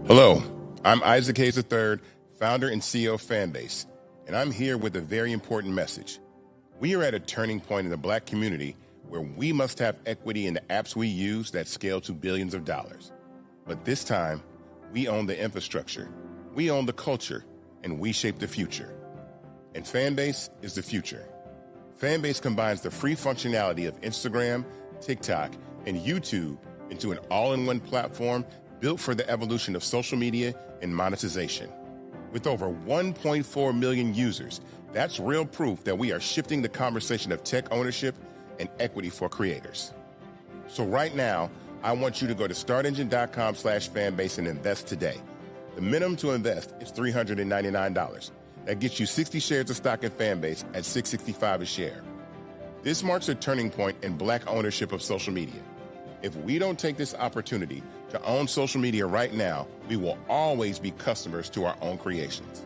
Hello, I'm Isaac Hayes III, founder and CEO of Fanbase, and I'm here with a very important message. We are at a turning point in the Black community where we must have equity in the apps we use that scale to billions of dollars. But this time, we own the infrastructure, we own the culture, and we shape the future. And Fanbase is the future. Fanbase combines the free functionality of Instagram, TikTok, and YouTube into an all-in-one platform built for the evolution of social media and monetization. With over 1.4 million users, that's real proof that we are shifting the conversation of tech ownership and equity for creators. So right now, I want you to go to startengine.com/fanbase and invest today. The minimum to invest is $399. That gets you 60 shares of stock in Fanbase at $665 a share. This marks a turning point in Black ownership of social media. If we don't take this opportunity to own social media right now, we will always be customers to our own creations.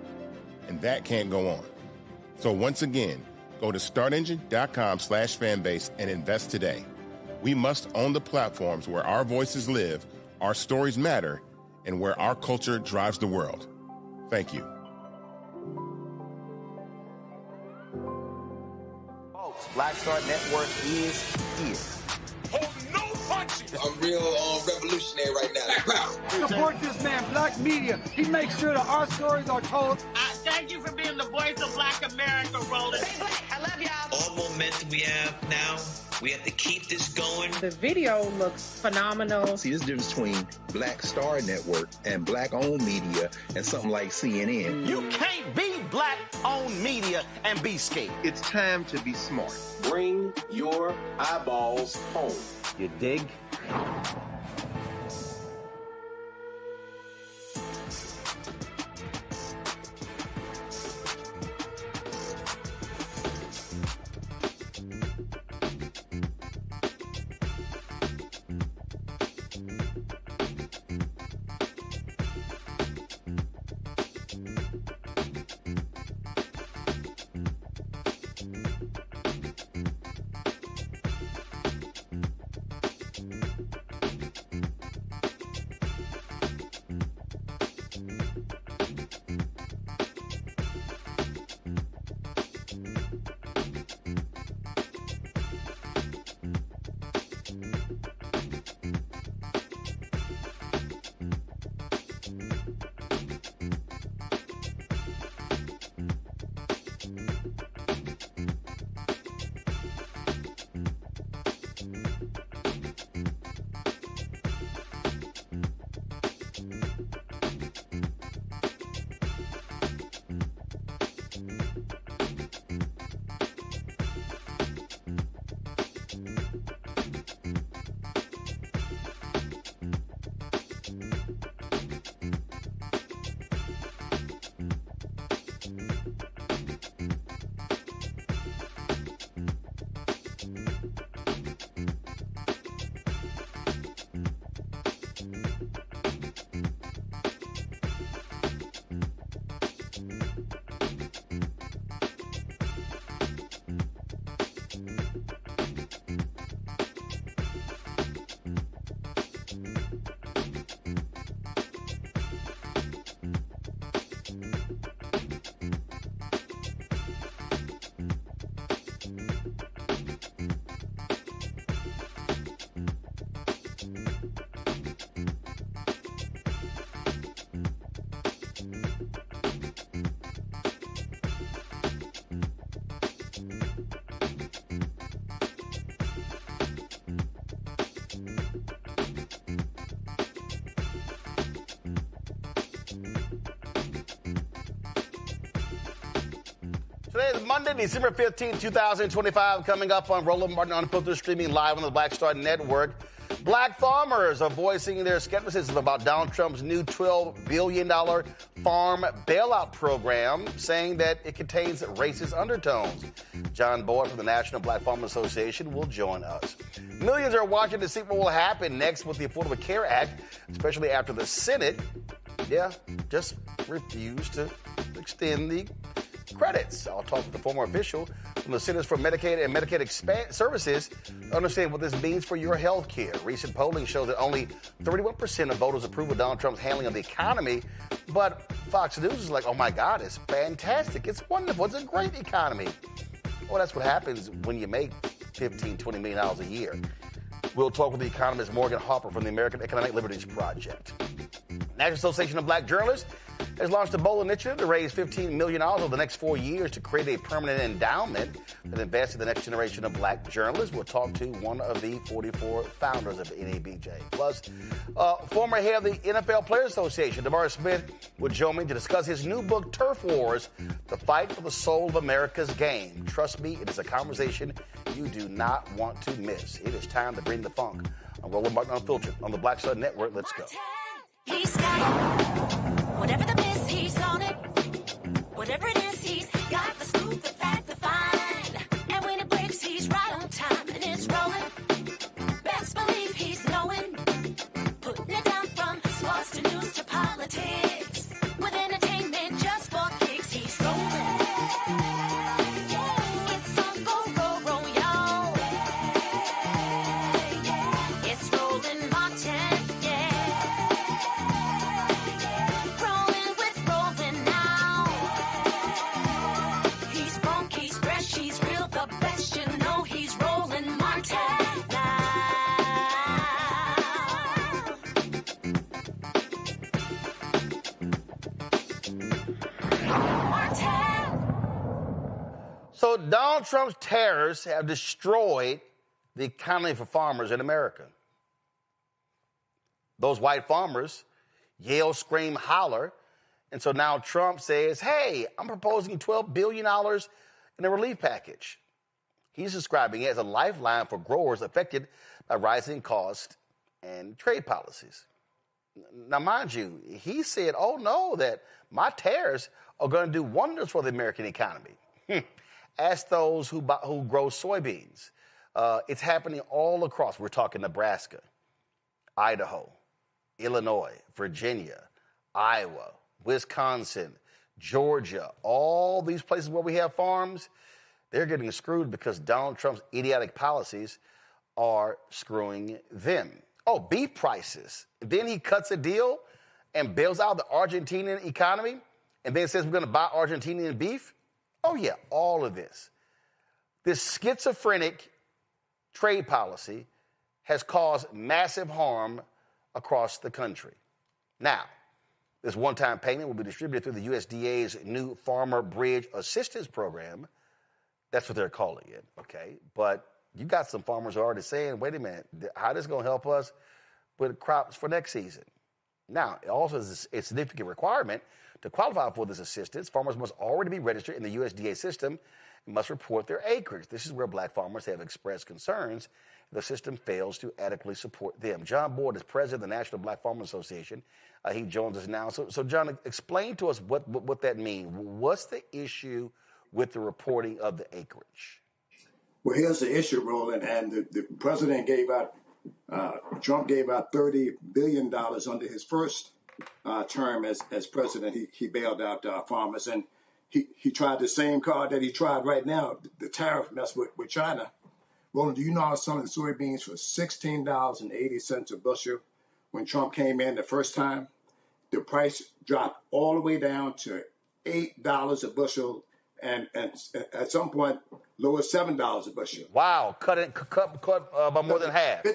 And that can't go on. So once again, go to startengine.com/fanbase and invest today. We must own the platforms where our voices live, our stories matter, and where our culture drives the world. Thank you. Folks, Black Star Network is here. Hold no punches. I'm real revolutionary right now. Support this man, Black Media. He makes sure that our stories are told. Thank you for being the voice of Black America, Roland. Stay black. I love y'all. All momentum we have now, we have to keep this going. The video looks phenomenal. See, this difference between Black Star Network and Black-owned media and something like CNN. You can't be Black-owned media and be scared. It's time to be smart. Bring your eyeballs home. You dig? Today is Monday, December 15th, 2025. Coming up on Roland Martin Unfiltered, streaming live on the Black Star Network. Black farmers are voicing their skepticism about Donald Trump's new $12 billion farm bailout program, saying that it contains racist undertones. John Boyd from the National Black Farmers Association will join us. Millions are watching to see what will happen next with the Affordable Care Act, especially after the Senate, just refused to extend the credits. I'll talk to the former official from the Centers for Medicaid and Medicaid Services to understand what this means for your health care. Recent polling shows that only 31% of voters approve of Donald Trump's handling of the economy, but Fox News is like, oh my God, it's fantastic. It's wonderful. It's a great economy. Well, that's what happens when you make $15, $20 million a year. We'll talk with the economist Morgan Harper from the American Economic Liberties Project. National Association of Black Journalists has launched a bold initiative to raise $15 million over the next 4 years to create a permanent endowment that invests in the next generation of black journalists. We'll talk to one of the 44 founders of NABJ. Plus, former head of the NFL Players Association, DeMar Smith, will join me to discuss his new book, Turf Wars, The Fight for the Soul of America's Game. Trust me, it is a conversation you do not want to miss. It is time to bring the funk on Roland Martin Unfiltered on the Black Star Network. Let's go. Whatever the biz, he's on it. Whatever it is, he's got the scoop, the fact, the find. And when it breaks, he's right on time and it's rolling. Best believe he's knowing. Putting it down from sports to news to politics. With entertainment just for kicks, he's rolling. It's on go, y'all. It's rolling Martin, yeah. Rolling with rolling now. He's funk, he's fresh, he's real, the best. You know he's rolling Martin now. So Donald Trump's tariffs have destroyed the economy for farmers in America. Those white farmers yell, scream, holler. And so now Trump says, hey, I'm proposing $12 billion in a relief package. He's describing it as a lifeline for growers affected by rising costs and trade policies. Now, mind you, he said, oh, no, that my tariffs are going to do wonders for the American economy. Ask those who grow soybeans. It's happening all across. We're talking Nebraska, Idaho, Illinois, Virginia, Iowa, Wisconsin, Georgia, all these places where we have farms, they're getting screwed because Donald Trump's idiotic policies are screwing them. Oh, beef prices. Then he cuts a deal and bails out the Argentinian economy and then says we're going to buy Argentinian beef. Oh, yeah, all of this. This schizophrenic trade policy has caused massive harm across the country. Now, this one-time payment will be distributed through the USDA's new Farmer Bridge Assistance Program. That's what they're calling it, okay? But you got some farmers already saying, wait a minute, how this going to help us with crops for next season? Now, it also is a significant requirement to qualify for this assistance. Farmers must already be registered in the USDA system and must report their acreage. This is where black farmers have expressed concerns the system fails to adequately support them. John Boyd is president of the National Black Farmers Association. He joins us now. So John, explain to us what that means. What's the issue with the reporting of the acreage? Well, here's the issue, Roland, and the president Trump gave out $30 billion under his first term as president. He bailed out farmers, and he tried the same card that he tried right now, the tariff mess with China. Roland, do you know I was selling soybeans for $16.80 a bushel when Trump came in the first time? The price dropped all the way down to $8 a bushel, and at some point, lower $7 a bushel. Wow, cut by more than half.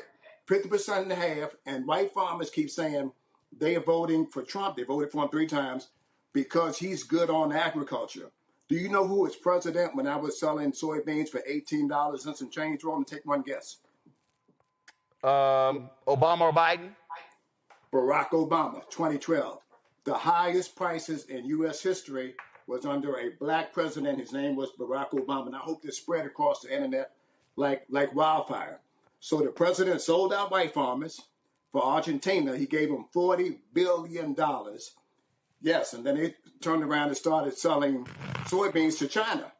50% and a half, and white farmers keep saying they are voting for Trump. They voted for him 3 times because he's good on agriculture. Do you know who was president when I was selling soybeans for $18 and some change? Roland, take one guess. Obama or Biden? Barack Obama, 2012. The highest prices in U.S. history was under a black president. His name was Barack Obama, and I hope this spread across the internet like wildfire. So the president sold out white farmers. For Argentina, he gave them $40 billion. Yes, and then they turned around and started selling soybeans to China.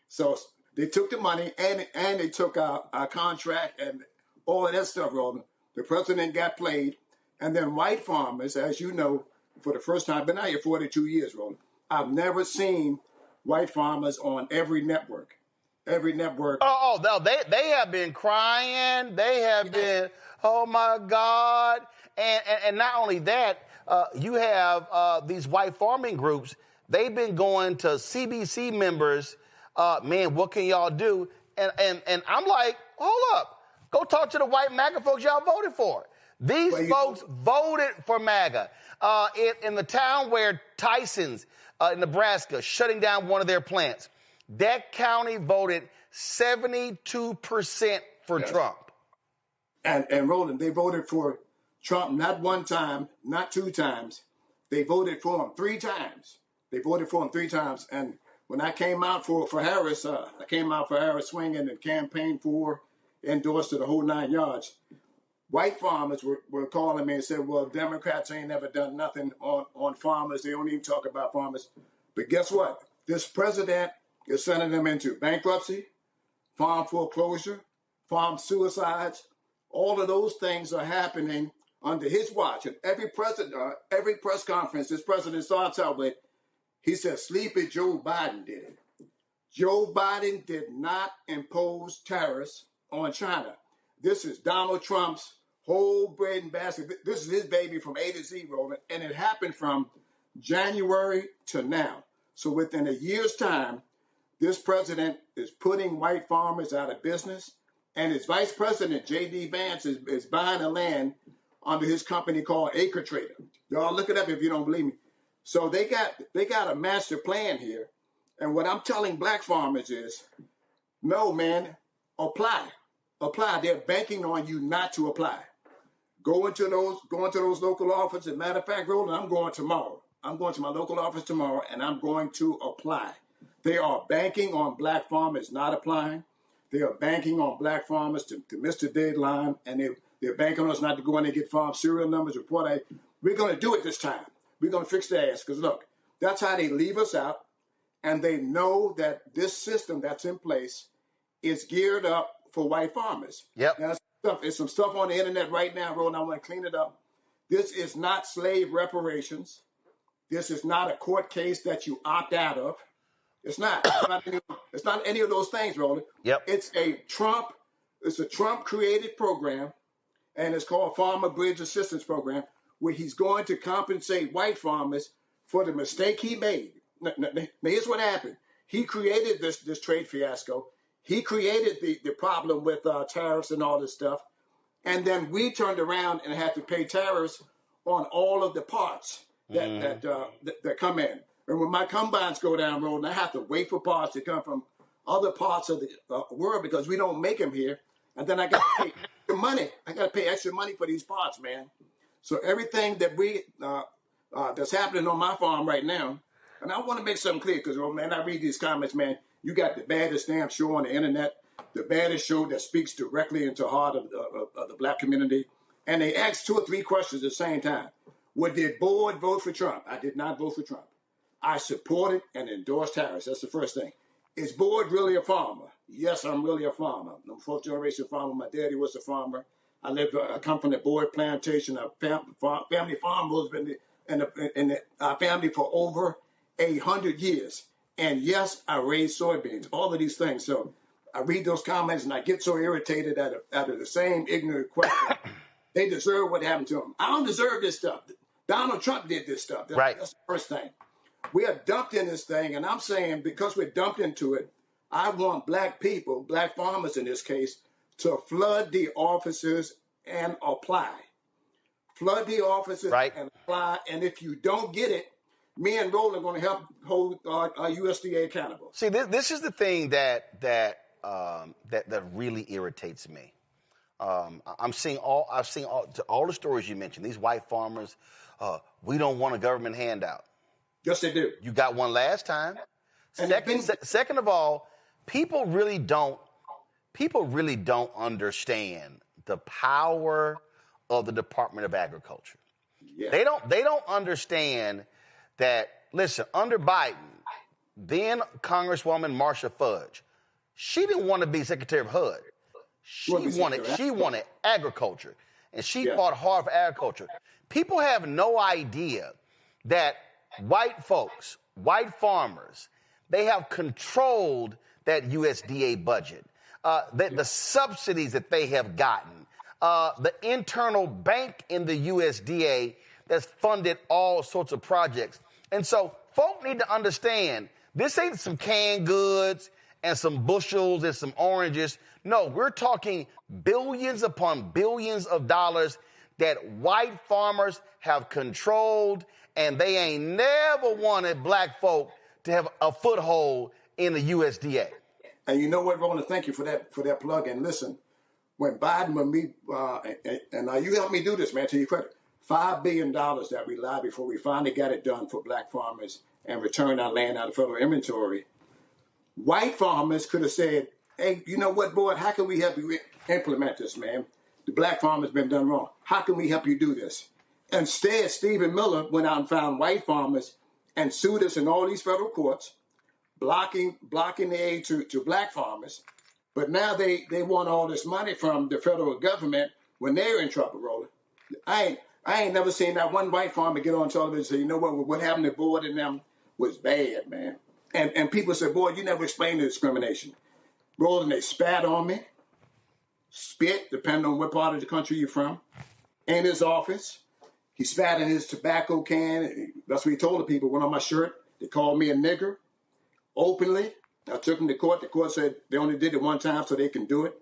So they took the money and they took our contract and all of that stuff, Roland. The president got played. And then white farmers, as you know, for the first time, been out here 42 years, Roland. I've never seen white farmers on every network. Every network. Oh, no, they have been crying. They have been, oh, my God. And not only that, you have these white farming groups. They've been going to CBC members, man, what can y'all do? And I'm like, hold up. Go talk to the white MAGA folks y'all voted for. These folks voted for MAGA. In the town where Tyson's in Nebraska shutting down one of their plants, that county voted 72% for Trump. And Roland, they voted for Trump not one time, not 2 times. They voted for him 3 times. They voted for him 3 times. And when I came out for Harris, I came out for Harris swinging and campaigned for, endorsed to the whole 9 yards. white farmers were calling me and said, well, Democrats ain't never done nothing on farmers. They don't even talk about farmers. But guess what? This president is sending them into bankruptcy, farm foreclosure, farm suicides. All of those things are happening under his watch. And every press conference, this president starts out with, he says, sleepy Joe Biden did it. Joe Biden did not impose tariffs on China. This is Donald Trump's whole bread and basket. This is his baby from A to Z, Roland, and it happened from January to now. So within a year's time, this president is putting white farmers out of business, and his vice president, J.D. Vance, is buying the land under his company called Acre Trader. Y'all look it up if you don't believe me. So they got a master plan here, and what I'm telling black farmers is, no, man, apply. They're banking on you not to apply. Go into those local offices. Matter of fact, Roland, I'm going tomorrow. I'm going to my local office tomorrow, and I'm going to apply. They are banking on black farmers not applying. They are banking on black farmers to miss the deadline, and they're banking on us not to go in and get farm serial numbers, report. We're going to do it this time. We're going to fix their ass, because, look, that's how they leave us out, and they know that this system that's in place is geared up for white farmers. Yep. Now, there's some stuff on the internet right now, Roland. I want to clean it up. This is not slave reparations. This is not a court case that you opt out of. It's not. It's not any of those things, Roland. Yep. It's a Trump-created program, and it's called Farmer Bridge Assistance Program, where he's going to compensate white farmers for the mistake he made. Now, here's what happened. He created this trade fiasco. He created the problem with tariffs and all this stuff. And then we turned around and had to pay tariffs on all of the parts that come in. And when my combines go down road, and I have to wait for parts to come from other parts of the world because we don't make them here. And then I got to pay extra money. I got to pay extra money for these parts, man. So everything that that's happening on my farm right now, and I want to make something clear because, man, I read these comments, man. You got the baddest damn show on the internet, the baddest show that speaks directly into the heart of the black community. And they asked 2 or 3 questions at the same time. Did the board vote for Trump? I did not vote for Trump. I supported and endorsed Harris. That's the first thing. Is board really a farmer? Yes, I'm really a farmer. I'm 4th generation farmer. My daddy was a farmer. I come from the Boyd plantation. Family farm has been in our family for over 100 years. And yes, I raised soybeans, all of these things. So I read those comments and I get so irritated out of the same ignorant question. They deserve what happened to them. I don't deserve this stuff. Donald Trump did this stuff. That's the first thing. We are dumped in this thing, and I'm saying because we're dumped into it, I want black people, black farmers in this case, to flood the offices and apply. Flood the offices and apply, and if you don't get it, me and Roland are going to help hold our USDA accountable. See, this is the thing that really irritates me. I've seen all the stories you mentioned. These white farmers, we don't want a government handout. Yes, they do. You got one last time. Second of all, people really don't understand the power of the Department of Agriculture. Yeah. They don't understand that. Listen, under Biden, then Congresswoman Marsha Fudge, she didn't want to be Secretary of HUD. She wanted agriculture, and she fought hard for agriculture. People have no idea that white folks, white farmers, they have controlled that USDA budget, the subsidies that they have gotten, the internal bank in the USDA that's funded all sorts of projects. And so folk need to understand this ain't some canned goods and some bushels and some oranges. No, we're talking billions upon billions of dollars that white farmers have controlled, and they ain't never wanted black folk to have a foothold in the USDA. And you know what, Roland? Thank you for that plug. And listen, when Biden, and you helped me do this, man, to your credit, $5 billion that we lied before we finally got it done for black farmers and returned our land out of federal inventory. White farmers could have said, hey, you know what, board, how can we help you implement this, man? the black farmer's been done wrong. How can we help you do this? Instead, Stephen Miller went out and found white farmers and sued us in all these federal courts, blocking the aid to black farmers. But now they want all this money from the federal government when they're in trouble, Roland. I ain't never seen that one white farmer get on television and say, you know what happened to Boyd and them was bad, man. And people say, boy, you never explained the discrimination. Roland, they spat on me, spit, depending on what part of the country you're from, in his office. He spat in his tobacco can. That's what he told the people. Went on my shirt. They called me a nigger openly. I took him to court. The court said they only did it one time so they can do it.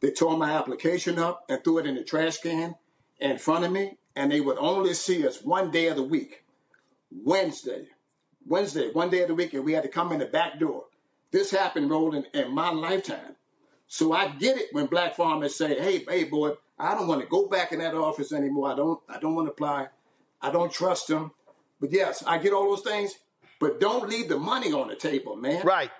They tore my application up and threw it in the trash can in front of me, and they would only see us one day of the week, Wednesday, one day of the week, and we had to come in the back door. This happened, Roland, in my lifetime. So I get it when black farmers say, hey, boy, I don't want to go back in that office anymore. I don't want to apply. I don't trust them. But yes, I get all those things, but don't leave the money on the table, man. Right.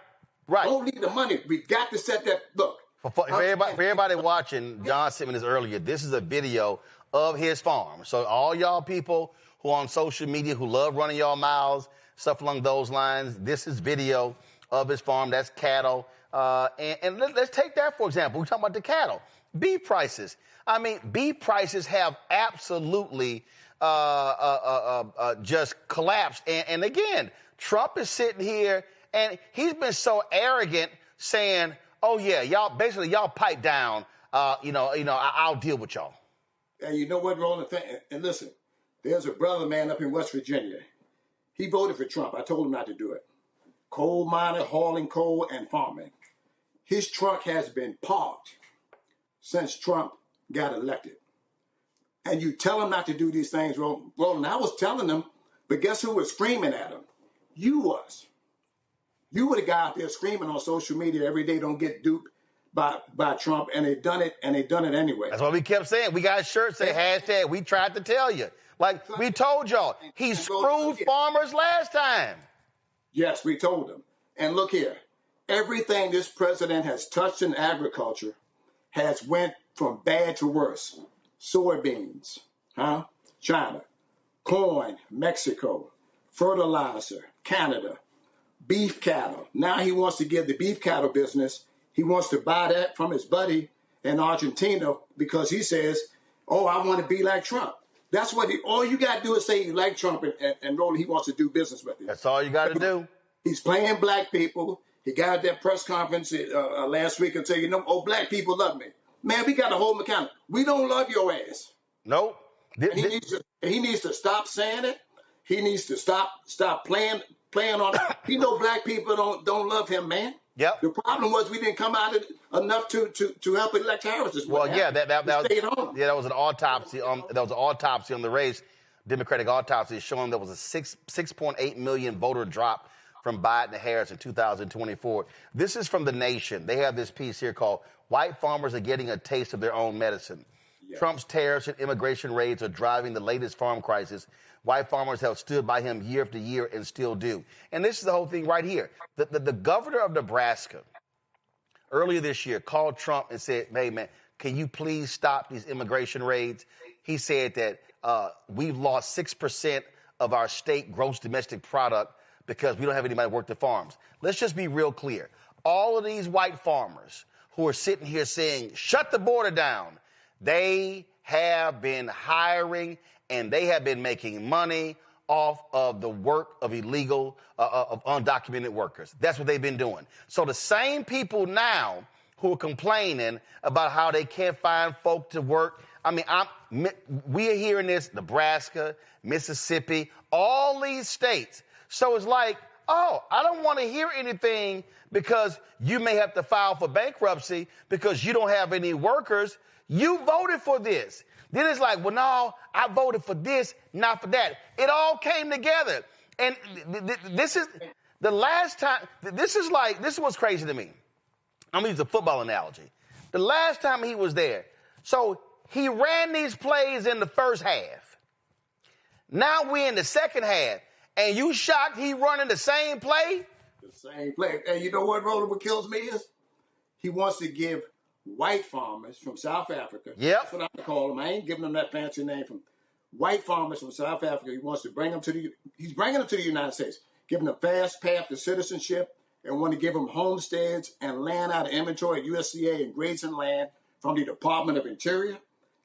Don't leave the money. We got to set that, look. For everybody watching, John sent me this earlier. This is a video of his farm. So all y'all people who are on social media who love running y'all mouths, stuff along those lines, this is video of his farm. That's cattle. And let's take that, for example. We're talking about the cattle. Beef prices. I mean, beef prices have absolutely just collapsed. And again, Trump is sitting here, and he's been so arrogant saying, oh, yeah, y'all pipe down. I'll deal with y'all. And you know what, Roland? And listen, there's a brother, man, up in West Virginia. He voted for Trump. I told him not to do it. Coal miner, hauling coal, and farming. His truck has been parked since Trump got elected. And you tell him not to do these things, Roland. I was telling him, but guess who was screaming at him? You was. You were the guy out there screaming on social media every day, don't get duped by Trump, and they done it anyway. That's what we kept saying. We got shirts say hashtag, we tried to tell you. Like we told y'all, he screwed farmers last time. Yes, we told them. And look here, everything this president has touched in agriculture has went from bad to worse. Soybeans, China, corn, Mexico, fertilizer, Canada, beef cattle. Now he wants to give the beef cattle business, he wants to buy that from his buddy in Argentina because he says, oh, I want to be like Trump. That's what all you got to do is say you like Trump and Roland, he wants to do business with you. That's all you got to do. He's playing black people. He got that press conference last week and said, black people love me. Man, we got to hold him accountable. We don't love your ass. Nope. He needs to stop saying it. He needs to stop playing on it. He know black people don't love him, man. Yep. The problem was we didn't come out enough to help elect Harris. Well, yeah, that was an autopsy on the race, Democratic autopsy showing there was a 6.8 million voter drop from Biden to Harris in 2024. This is from The Nation. They have this piece here called "White Farmers Are Getting a Taste of Their Own Medicine." Yeah. Trump's tariffs and immigration raids are driving the latest farm crisis. White farmers have stood by him year after year and still do. And this is the whole thing right here. The governor of Nebraska earlier this year called Trump and said, hey, man, can you please stop these immigration raids? He said that we've lost 6% of our state gross domestic product because we don't have anybody to work the farms. Let's just be real clear. All of these white farmers who are sitting here saying, shut the border down, they have been hiring and they have been making money off of the work of illegal, of undocumented workers. That's what they've been doing. So the same people now who are complaining about how they can't find folk to work, we are hearing this, Nebraska, Mississippi, all these states. So it's like, oh, I don't want to hear anything because you may have to file for bankruptcy because you don't have any workers. You voted for this. Then it's like, well, no, I voted for this, not for that. It all came together. And this is the last time, this is what's crazy to me. I'm going to use a football analogy. The last time he was there, so he ran these plays in the first half. Now we're in the second half, and you shocked he running the same play? The same play. And you know what, Roland, what kills me is he wants to give white farmers from South Africa. Yep. That's what I call them. I ain't giving them that fancy name. From white farmers from South Africa. He wants to bring them he's bringing them to the United States, giving them a fast path to citizenship, and want to give them homesteads and land out of inventory at USDA and grazing land from the Department of Interior.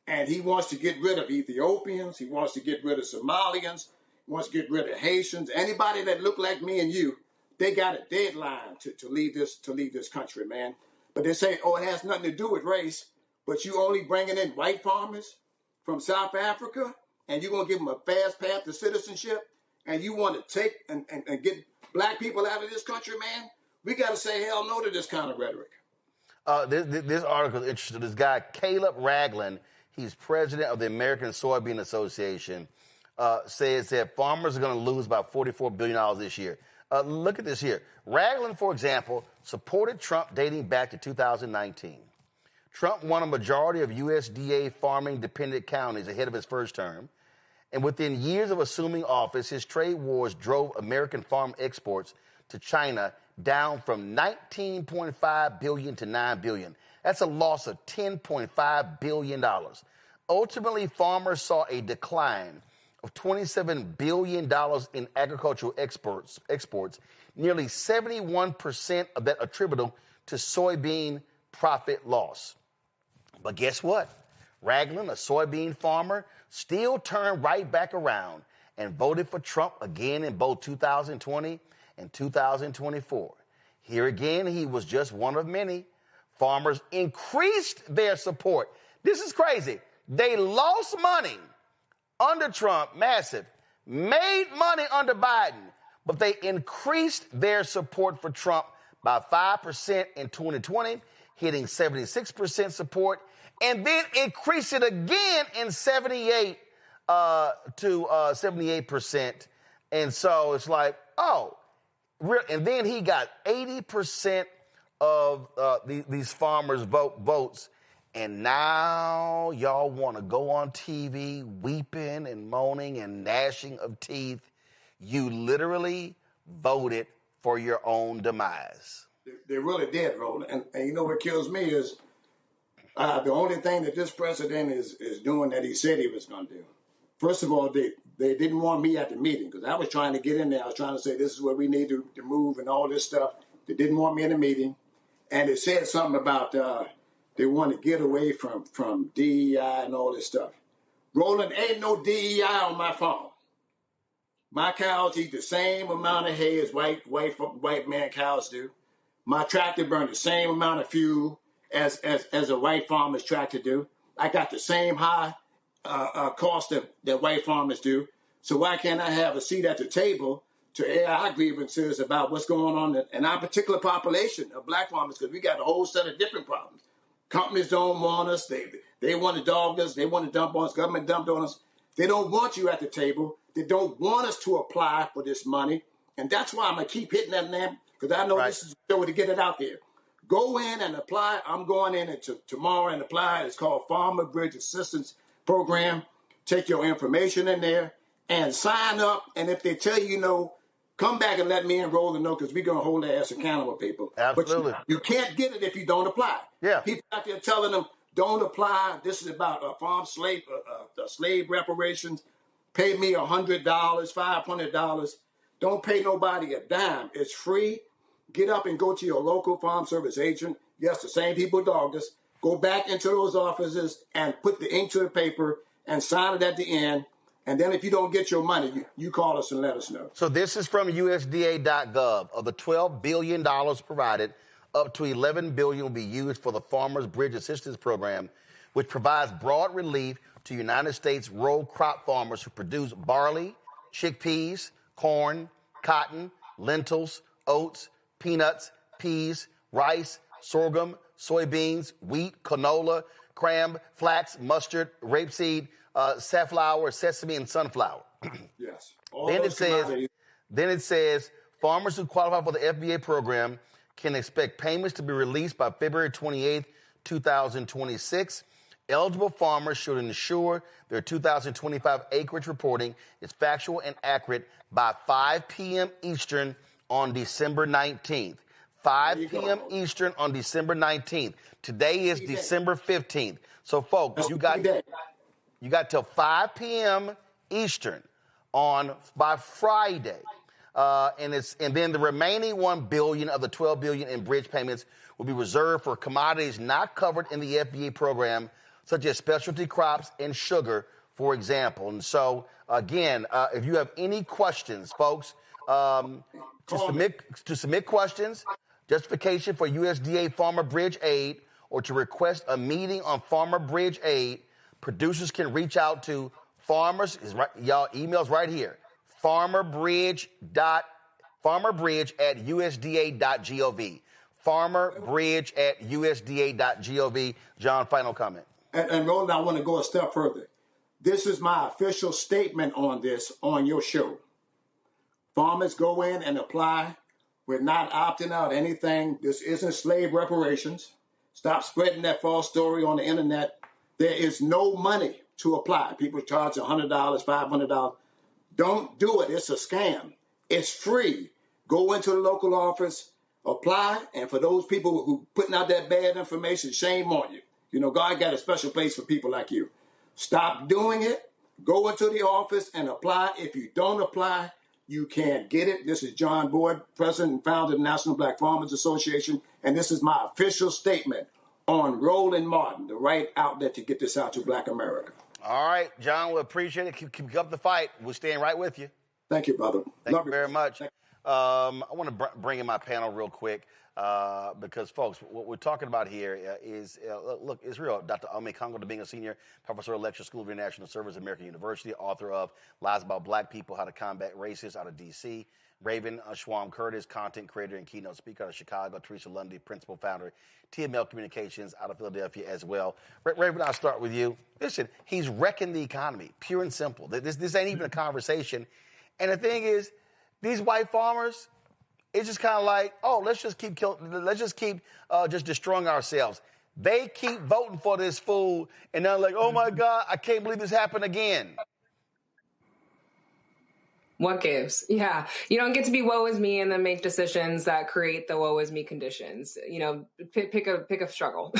And he wants to get rid of Ethiopians. He wants to get rid of Somalians. He wants to get rid of Haitians. Anybody that look like me and you, they got a deadline to leave this country, man. But they say, oh, it has nothing to do with race, but you only bringing in white farmers from South Africa, and you're going to give them a fast path to citizenship, and you want to take and get black people out of this country, man? We got to say hell no to this kind of rhetoric. This article is interesting. This guy, Caleb Ragland, he's president of the American Soybean Association, says that farmers are going to lose about $44 billion this year. Look at this here. Ragland, for example, supported Trump dating back to 2019. Trump won a majority of USDA farming-dependent counties ahead of his first term. And within years of assuming office, his trade wars drove American farm exports to China down from $19.5 billion to $9 billion. That's a loss of $10.5 billion. Ultimately, farmers saw a decline of $27 billion in agricultural exports, nearly 71% of that attributable to soybean profit loss. But guess what? Ragland, a soybean farmer, still turned right back around and voted for Trump again in both 2020 and 2024. Here again, he was just one of many. Farmers increased their support. This is crazy. They lost money under Trump, massive, made money under Biden, but they increased their support for Trump by 5% in 2020, hitting 76% support, and then increased it again in 78 to 78%. And so it's like, oh, and then he got 80% of these farmers' votes. And now y'all want to go on TV weeping and moaning and gnashing of teeth. You literally voted for your own demise. They really did, Roland. And you know what kills me is the only thing that this president is doing that he said he was going to do. First of all, they didn't want me at the meeting because I was trying to get in there. I was trying to say this is where we need to move and all this stuff. They didn't want me in the meeting. And it said something about they want to get away from DEI and all this stuff. Roland, ain't no DEI on my farm. My cows eat the same amount of hay as white man cows do. My tractor burns the same amount of fuel as a white farmer's tractor do. I got the same high cost that white farmers do. So why can't I have a seat at the table to air our grievances about what's going on in our particular population of black farmers? Because we got a whole set of different problems. Companies don't want us. They want to dog us. They want to dump on us. Government dumped on us. They don't want you at the table. They don't want us to apply for this money. And that's why I'm going to keep hitting that name, because I know this is a show to get it out there. Go in and apply. I'm going in tomorrow and apply. It's called Farmer Bridge Assistance Program. Take your information in there and sign up. And if they tell you no, come back and let me enroll and know, because we're going to hold their ass accountable, people. Absolutely. But you can't get it if you don't apply. Yeah. People out there telling them, don't apply. This is about slave reparations. Pay me $100, $500. Don't pay nobody a dime. It's free. Get up and go to your local farm service agent. Yes, the same people dogged us. Go back into those offices and put the ink to the paper and sign it at the end. And then if you don't get your money, you call us and let us know. So this is from USDA.gov. Of the $12 billion provided, up to $11 billion will be used for the Farmers Bridge Assistance Program, which provides broad relief to United States row crop farmers who produce barley, chickpeas, corn, cotton, lentils, oats, peanuts, peas, rice, sorghum, soybeans, wheat, canola, cram, flax, mustard, rapeseed, safflower, sesame, and sunflower. Yes. Then it says farmers who qualify for the FBA program can expect payments to be released by February 28th, 2026. Eligible farmers should ensure their 2025 acreage reporting is factual and accurate by 5 p.m. Eastern on December 19th. 5 p.m. Eastern on December 19th. Today is December 15th. So, folks, you got till 5 p.m. Eastern by Friday. And then the remaining $1 billion of the $12 billion in bridge payments will be reserved for commodities not covered in the FDA program, such as specialty crops and sugar, for example. And so, again, if you have any questions, folks, to submit questions, justification for USDA Farmer Bridge Aid, or to request a meeting on Farmer Bridge Aid, producers can reach out to farmers. Y'all, emails right here. Farmerbridge at USDA.gov. Farmerbridge at USDA.gov. John, final comment. And Roland, I want to go a step further. This is my official statement on this on your show. Farmers go in and apply. We're not opting out anything. This isn't slave reparations. Stop spreading that false story on the internet. There is no money to apply. People charge $100, $500. Don't do it. It's a scam. It's free. Go into the local office, apply, and for those people who putting out that bad information, shame on you. You know, God got a special place for people like you. Stop doing it. Go into the office and apply. If you don't apply, you can't get it. This is John Boyd, President and founder of the National Black Farmers Association, and this is my official statement on Roland Martin, the right outlet to get this out to Black America. All right, John, we appreciate it. Keep up the fight. We'll stand right with you. Thank you, brother. Thank you very much. I want to bring in my panel real quick because, folks, what we're talking about here is, look, it's real. Dr. Ome Congo, being a senior professor at Lecture School of International Service at American University, author of Lies About Black People, How to Combat Racism out of D.C., Raven Schwam Curtis, content creator and keynote speaker out of Chicago, Teresa Lundy, principal founder, TML Communications out of Philadelphia as well. Raven, I'll start with you. Listen, he's wrecking the economy, pure and simple. This ain't even a conversation. And the thing is, these white farmers, it's just kind of like, oh, let's just keep just destroying ourselves. They keep voting for this fool, and they're like, oh my God, I can't believe this happened again. What gives? Yeah. You don't get to be woe is me and then make decisions that create the woe is me conditions. You know, pick a struggle.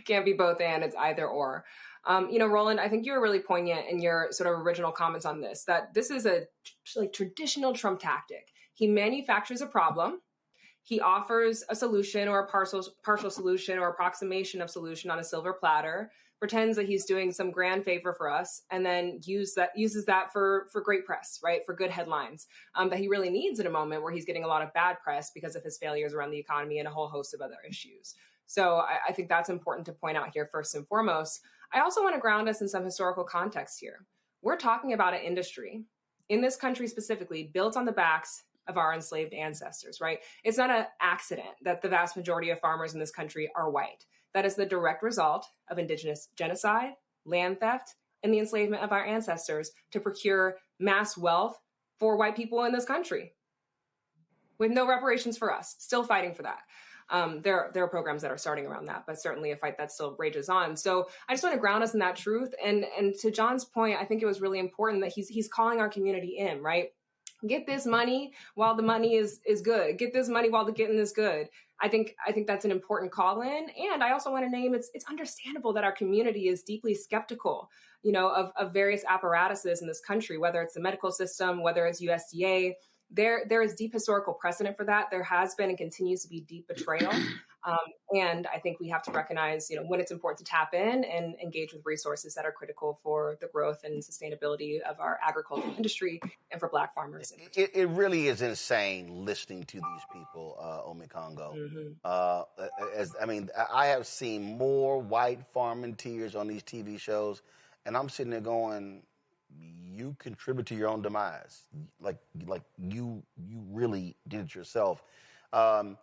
Can't be both and, it's either or. Roland, I think you were really poignant in your sort of original comments on this, that this is a traditional Trump tactic. He manufactures a problem. He offers a solution or a partial solution or approximation of solution on a silver platter, pretends that he's doing some grand favor for us, and then uses that for great press, right? For good headlines that he really needs in a moment where he's getting a lot of bad press because of his failures around the economy and a whole host of other issues. So I think that's important to point out here first and foremost. I also want to ground us in some historical context here. We're talking about an industry in this country specifically built on the backs of our enslaved ancestors, right? It's not an accident that the vast majority of farmers in this country are white. That is the direct result of indigenous genocide, land theft, and the enslavement of our ancestors to procure mass wealth for white people in this country with no reparations for us, still fighting for that. There are programs that are starting around that, but certainly a fight that still rages on. So I just want to ground us in that truth. And to John's point, I think it was really important that he's calling our community in, right? Get this money while the money is good. Get this money while the getting is good. I think that's an important call in. And I also want to name it's understandable that our community is deeply skeptical, of various apparatuses in this country, whether it's the medical system, whether it's USDA. There is deep historical precedent for that. There has been and continues to be deep betrayal. And I think we have to recognize, when it's important to tap in and engage with resources that are critical for the growth and sustainability of our agricultural industry and for Black farmers. It really is insane listening to these people, Ome Congo. Mm-hmm. I have seen more white farming tears on these TV shows, and I'm sitting there going, you contribute to your own demise. Like you really did it yourself. And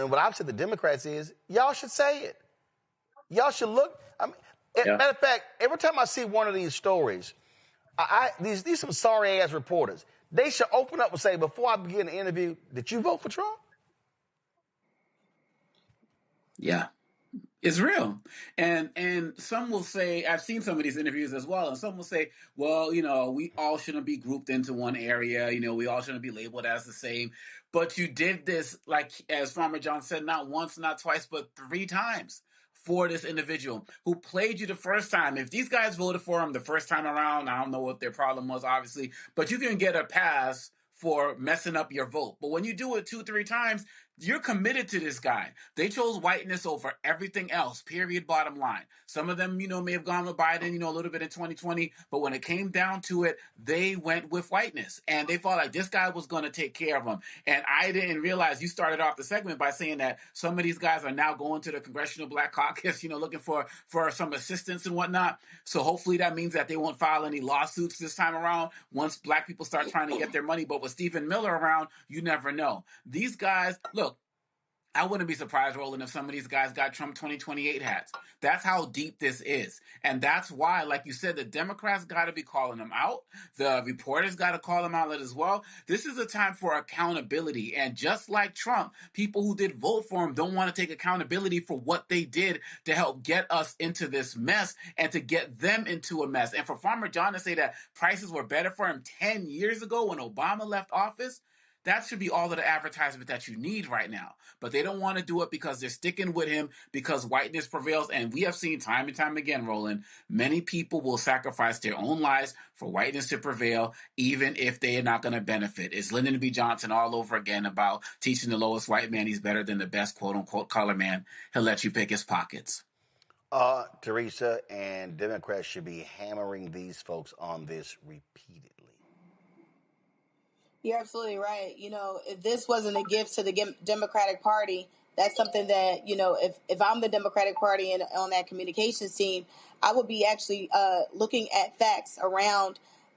what I've said to the Democrats is, y'all should say it. Y'all should look. Matter of fact, every time I see one of these stories, these some sorry ass reporters, they should open up and say, before I begin the interview, did you vote for Trump? Yeah. It's real. And some will say, I've seen some of these interviews as well, and some will say, well, we all shouldn't be grouped into one area. We all shouldn't be labeled as the same. But you did this, like as Farmer John said, not once, not twice, but 3 times for this individual who played you the first time. If these guys voted for him the first time around, I don't know what their problem was, obviously, but you can get a pass for messing up your vote. But when you do it 2-3 times, you're committed to this guy. They chose whiteness over everything else, period, bottom line. Some of them, may have gone with Biden, a little bit in 2020, but when it came down to it, they went with whiteness. And they felt like this guy was going to take care of them. And I didn't realize, you started off the segment by saying that some of these guys are now going to the Congressional Black Caucus, looking for some assistance and whatnot. So hopefully that means that they won't file any lawsuits this time around once black people start trying to get their money. But with Stephen Miller around, you never know. These guys, look, I wouldn't be surprised, Roland, if some of these guys got Trump 2028 hats. That's how deep this is. And that's why, like you said, the Democrats got to be calling them out. The reporters got to call them out as well. This is a time for accountability. And just like Trump, people who did vote for him don't want to take accountability for what they did to help get us into this mess and to get them into a mess. And for Farmer John to say that prices were better for him 10 years ago when Obama left office, that should be all of the advertisement that you need right now. But they don't want to do it because they're sticking with him because whiteness prevails. And we have seen time and time again, Roland, many people will sacrifice their own lives for whiteness to prevail, even if they are not going to benefit. It's Lyndon B. Johnson all over again about teaching the lowest white man he's better than the best quote-unquote color man. He'll let you pick his pockets. Teresa, and Democrats should be hammering these folks on this repeatedly. You're absolutely right. If this wasn't a gift to the Democratic Party, that's something that, if I'm the Democratic Party and on that communications team, I would be actually looking at facts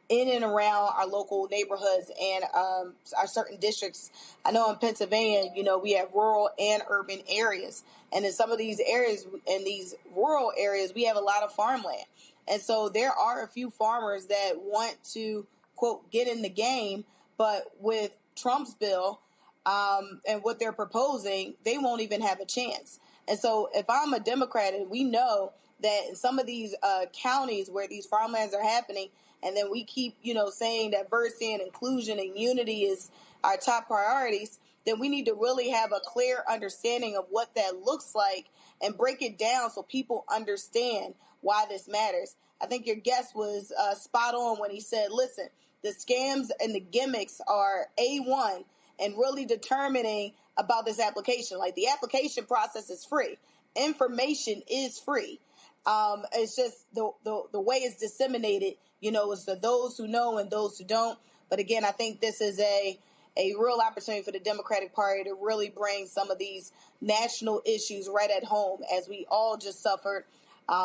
in and around our local neighborhoods and our certain districts. I know in Pennsylvania, we have rural and urban areas. And in some of these areas, in these rural areas, we have a lot of farmland. And so there are a few farmers that want to, quote, get in the game. But with Trump's bill and what they're proposing, they won't even have a chance. And so if I'm a Democrat and we know that in some of these counties where these farmlands are happening, and then we keep, saying diversity and inclusion and unity is our top priorities, then we need to really have a clear understanding of what that looks like and break it down so people understand why this matters. I think your guest was spot on when he said, listen, the scams and the gimmicks are A1 and really determining about this application. Like, the application process is free. Information is free. It's just the way it's disseminated, is to those who know and those who don't. But again, I think this is a real opportunity for the Democratic Party to really bring some of these national issues right at home, as we all just suffered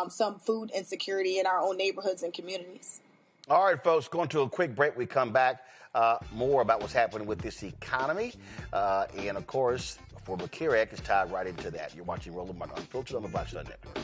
some food insecurity in our own neighborhoods and communities. All right, folks, going to a quick break. We come back, more about what's happening with this economy. And, of course, Affordable Care Act is tied right into that. You're watching Roland Martin Unfiltered on the Black Star Network.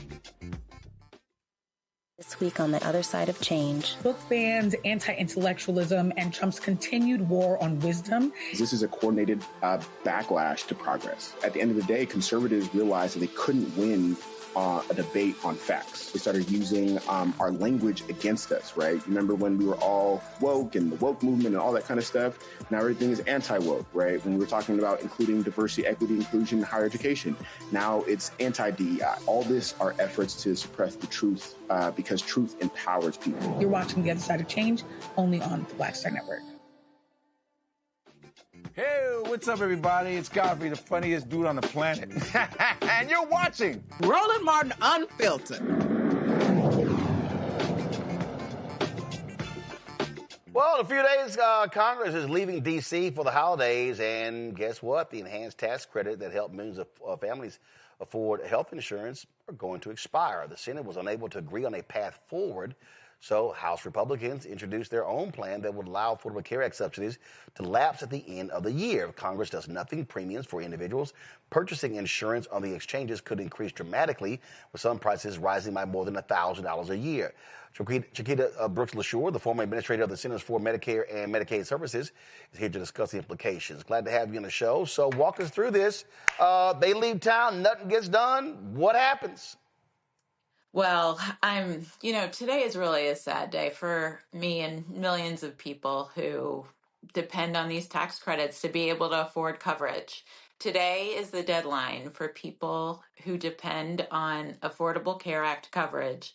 This week on The Other Side of Change. Book bans, anti-intellectualism, and Trump's continued war on wisdom. This is a coordinated backlash to progress. At the end of the day, conservatives realized that they couldn't win a debate on facts. They started using our language against us, right? Remember when we were all woke and the woke movement and all that kind of stuff? Now everything is anti-woke, right? When we were talking about including diversity, equity, inclusion, and higher education, now it's anti-DEI. All this are efforts to suppress the truth because truth empowers people. You're watching The Other Side of Change, only on the Black Star Network. Hey, what's up, everybody? It's Godfrey, the funniest dude on the planet. And you're watching Roland Martin Unfiltered. Well, in a few days, Congress is leaving D.C. for the holidays, and guess what? The enhanced tax credit that helped millions of families afford health insurance are going to expire. The Senate was unable to agree on a path forward, So House Republicans introduced their own plan that would allow Affordable Care Act subsidies to lapse at the end of the year. If Congress does nothing, premiums for individuals purchasing insurance on the exchanges could increase dramatically, with some prices rising by more than $1,000 a year. Chiquita Brooks LaSure, the former administrator of the Centers for Medicare and Medicaid Services, is here to discuss the implications. Glad to have you on the show. So walk us through this. They leave town, nothing gets done. What happens? Well, today is really a sad day for me and millions of people who depend on these tax credits to be able to afford coverage. Today is the deadline for people who depend on Affordable Care Act coverage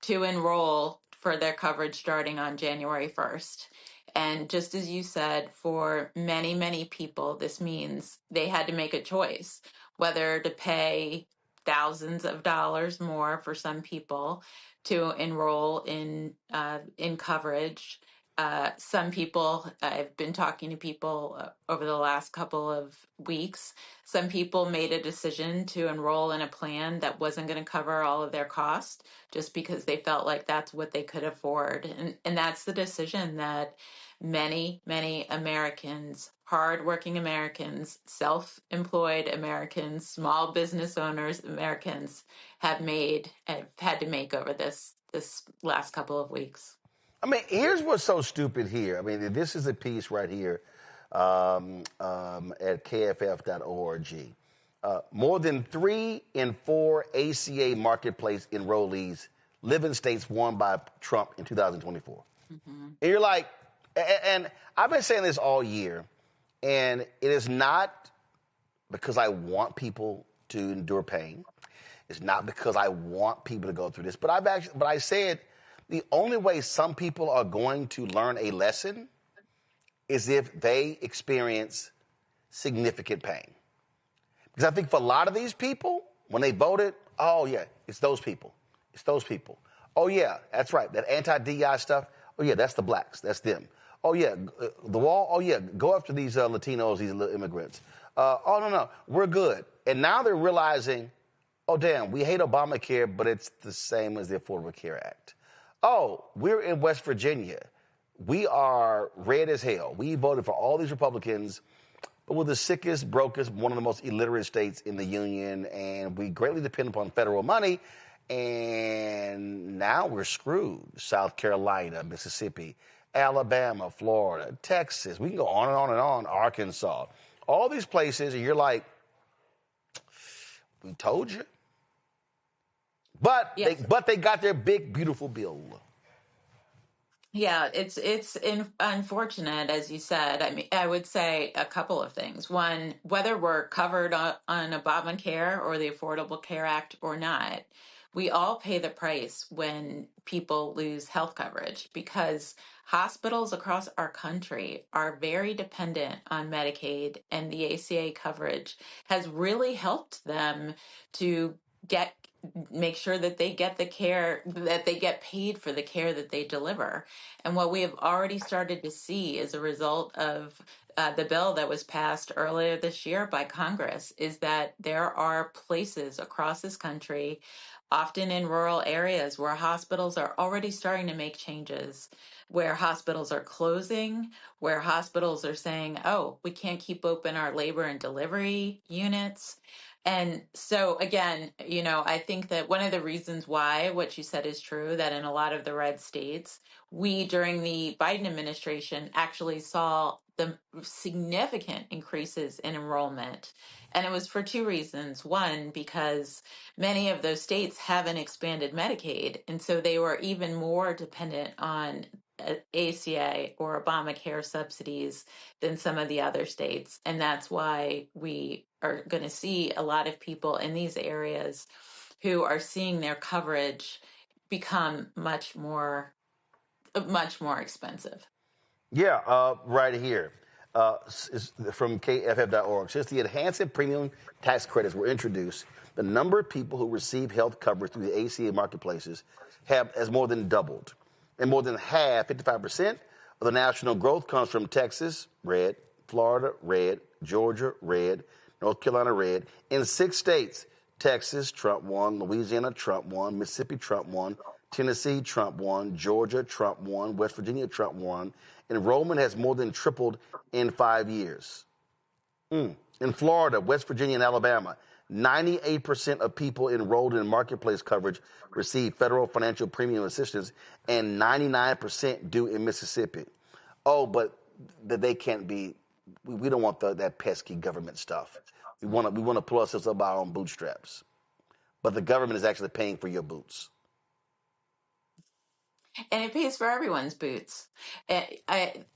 to enroll for their coverage starting on January 1st. And just as you said, for many, many people, this means they had to make a choice whether to pay thousands of dollars more for some people to enroll in coverage. Some people, I've been talking to people over the last couple of weeks. Some people made a decision to enroll in a plan that wasn't going to cover all of their costs just because they felt like that's what they could afford. And that's the decision that many, many Americans, hardworking Americans, self-employed Americans, small business owners, Americans have had to make over this last couple of weeks. I mean, here's what's so stupid here. I mean, this is a piece right here at kff.org. More than 3 in 4 ACA marketplace enrollees live in states won by Trump in 2024. Mm-hmm. And you're like, and I've been saying this all year, and it is not because I want people to endure pain. It's not because I want people to go through this, but I said the only way some people are going to learn a lesson is if they experience significant pain. Because I think for a lot of these people, when they voted, oh yeah, it's those people. It's those people. Oh yeah, that's right. That anti-DI stuff. Oh yeah, that's the blacks. That's them. Oh yeah, the wall. Oh yeah, go after these Latinos, these immigrants. Oh no, we're good. And now they're realizing, oh damn, we hate Obamacare, but it's the same as the Affordable Care Act. Oh, we're in West Virginia. We are red as hell. We voted for all these Republicans, but we're the sickest, brokest, one of the most illiterate states in the union, and we greatly depend upon federal money. And now we're screwed. South Carolina, Mississippi, Alabama, Florida, Texas. We can go on and on and on. Arkansas. All these places, and you're like, we told you. But yes. they got their big, beautiful bill. Yeah, it's unfortunate, as you said. I mean, I would say a couple of things. One, whether we're covered on Obamacare or the Affordable Care Act or not, we all pay the price when people lose health coverage because hospitals across our country are very dependent on Medicaid, and the ACA coverage has really helped them to make sure that they get the care, that they get paid for the care that they deliver. And what we have already started to see as a result of the bill that was passed earlier this year by Congress is that there are places across this country, often in rural areas, where hospitals are already starting to make changes, where hospitals are closing, where hospitals are saying, oh, we can't keep open our labor and delivery units. And so, again, I think that one of the reasons why what you said is true, that in a lot of the red states, we, during the Biden administration, actually saw the significant increases in enrollment. And it was for two reasons. One, because many of those states haven't expanded Medicaid, and so they were even more dependent on ACA or Obamacare subsidies than some of the other states. And that's why we are going to see a lot of people in these areas who are seeing their coverage become much more expensive. Yeah, right here. From kff.org. Since the enhanced and premium tax credits were introduced, the number of people who receive health coverage through the ACA marketplaces has more than doubled. And more than half, 55% of the national growth comes from Texas, red, Florida, red, Georgia, red, North Carolina, red. In 6 states, Texas, Trump won, Louisiana, Trump won, Mississippi, Trump won, Tennessee, Trump won. Georgia, Trump won. West Virginia, Trump won. Enrollment has more than tripled in 5 years. In Florida, West Virginia, and Alabama, 98% of people enrolled in marketplace coverage receive federal financial premium assistance, and 99% do in Mississippi. Oh, but they can't be. We don't want that pesky government stuff. We want to pull ourselves up by our own bootstraps. But the government is actually paying for your boots. And it pays for everyone's boots.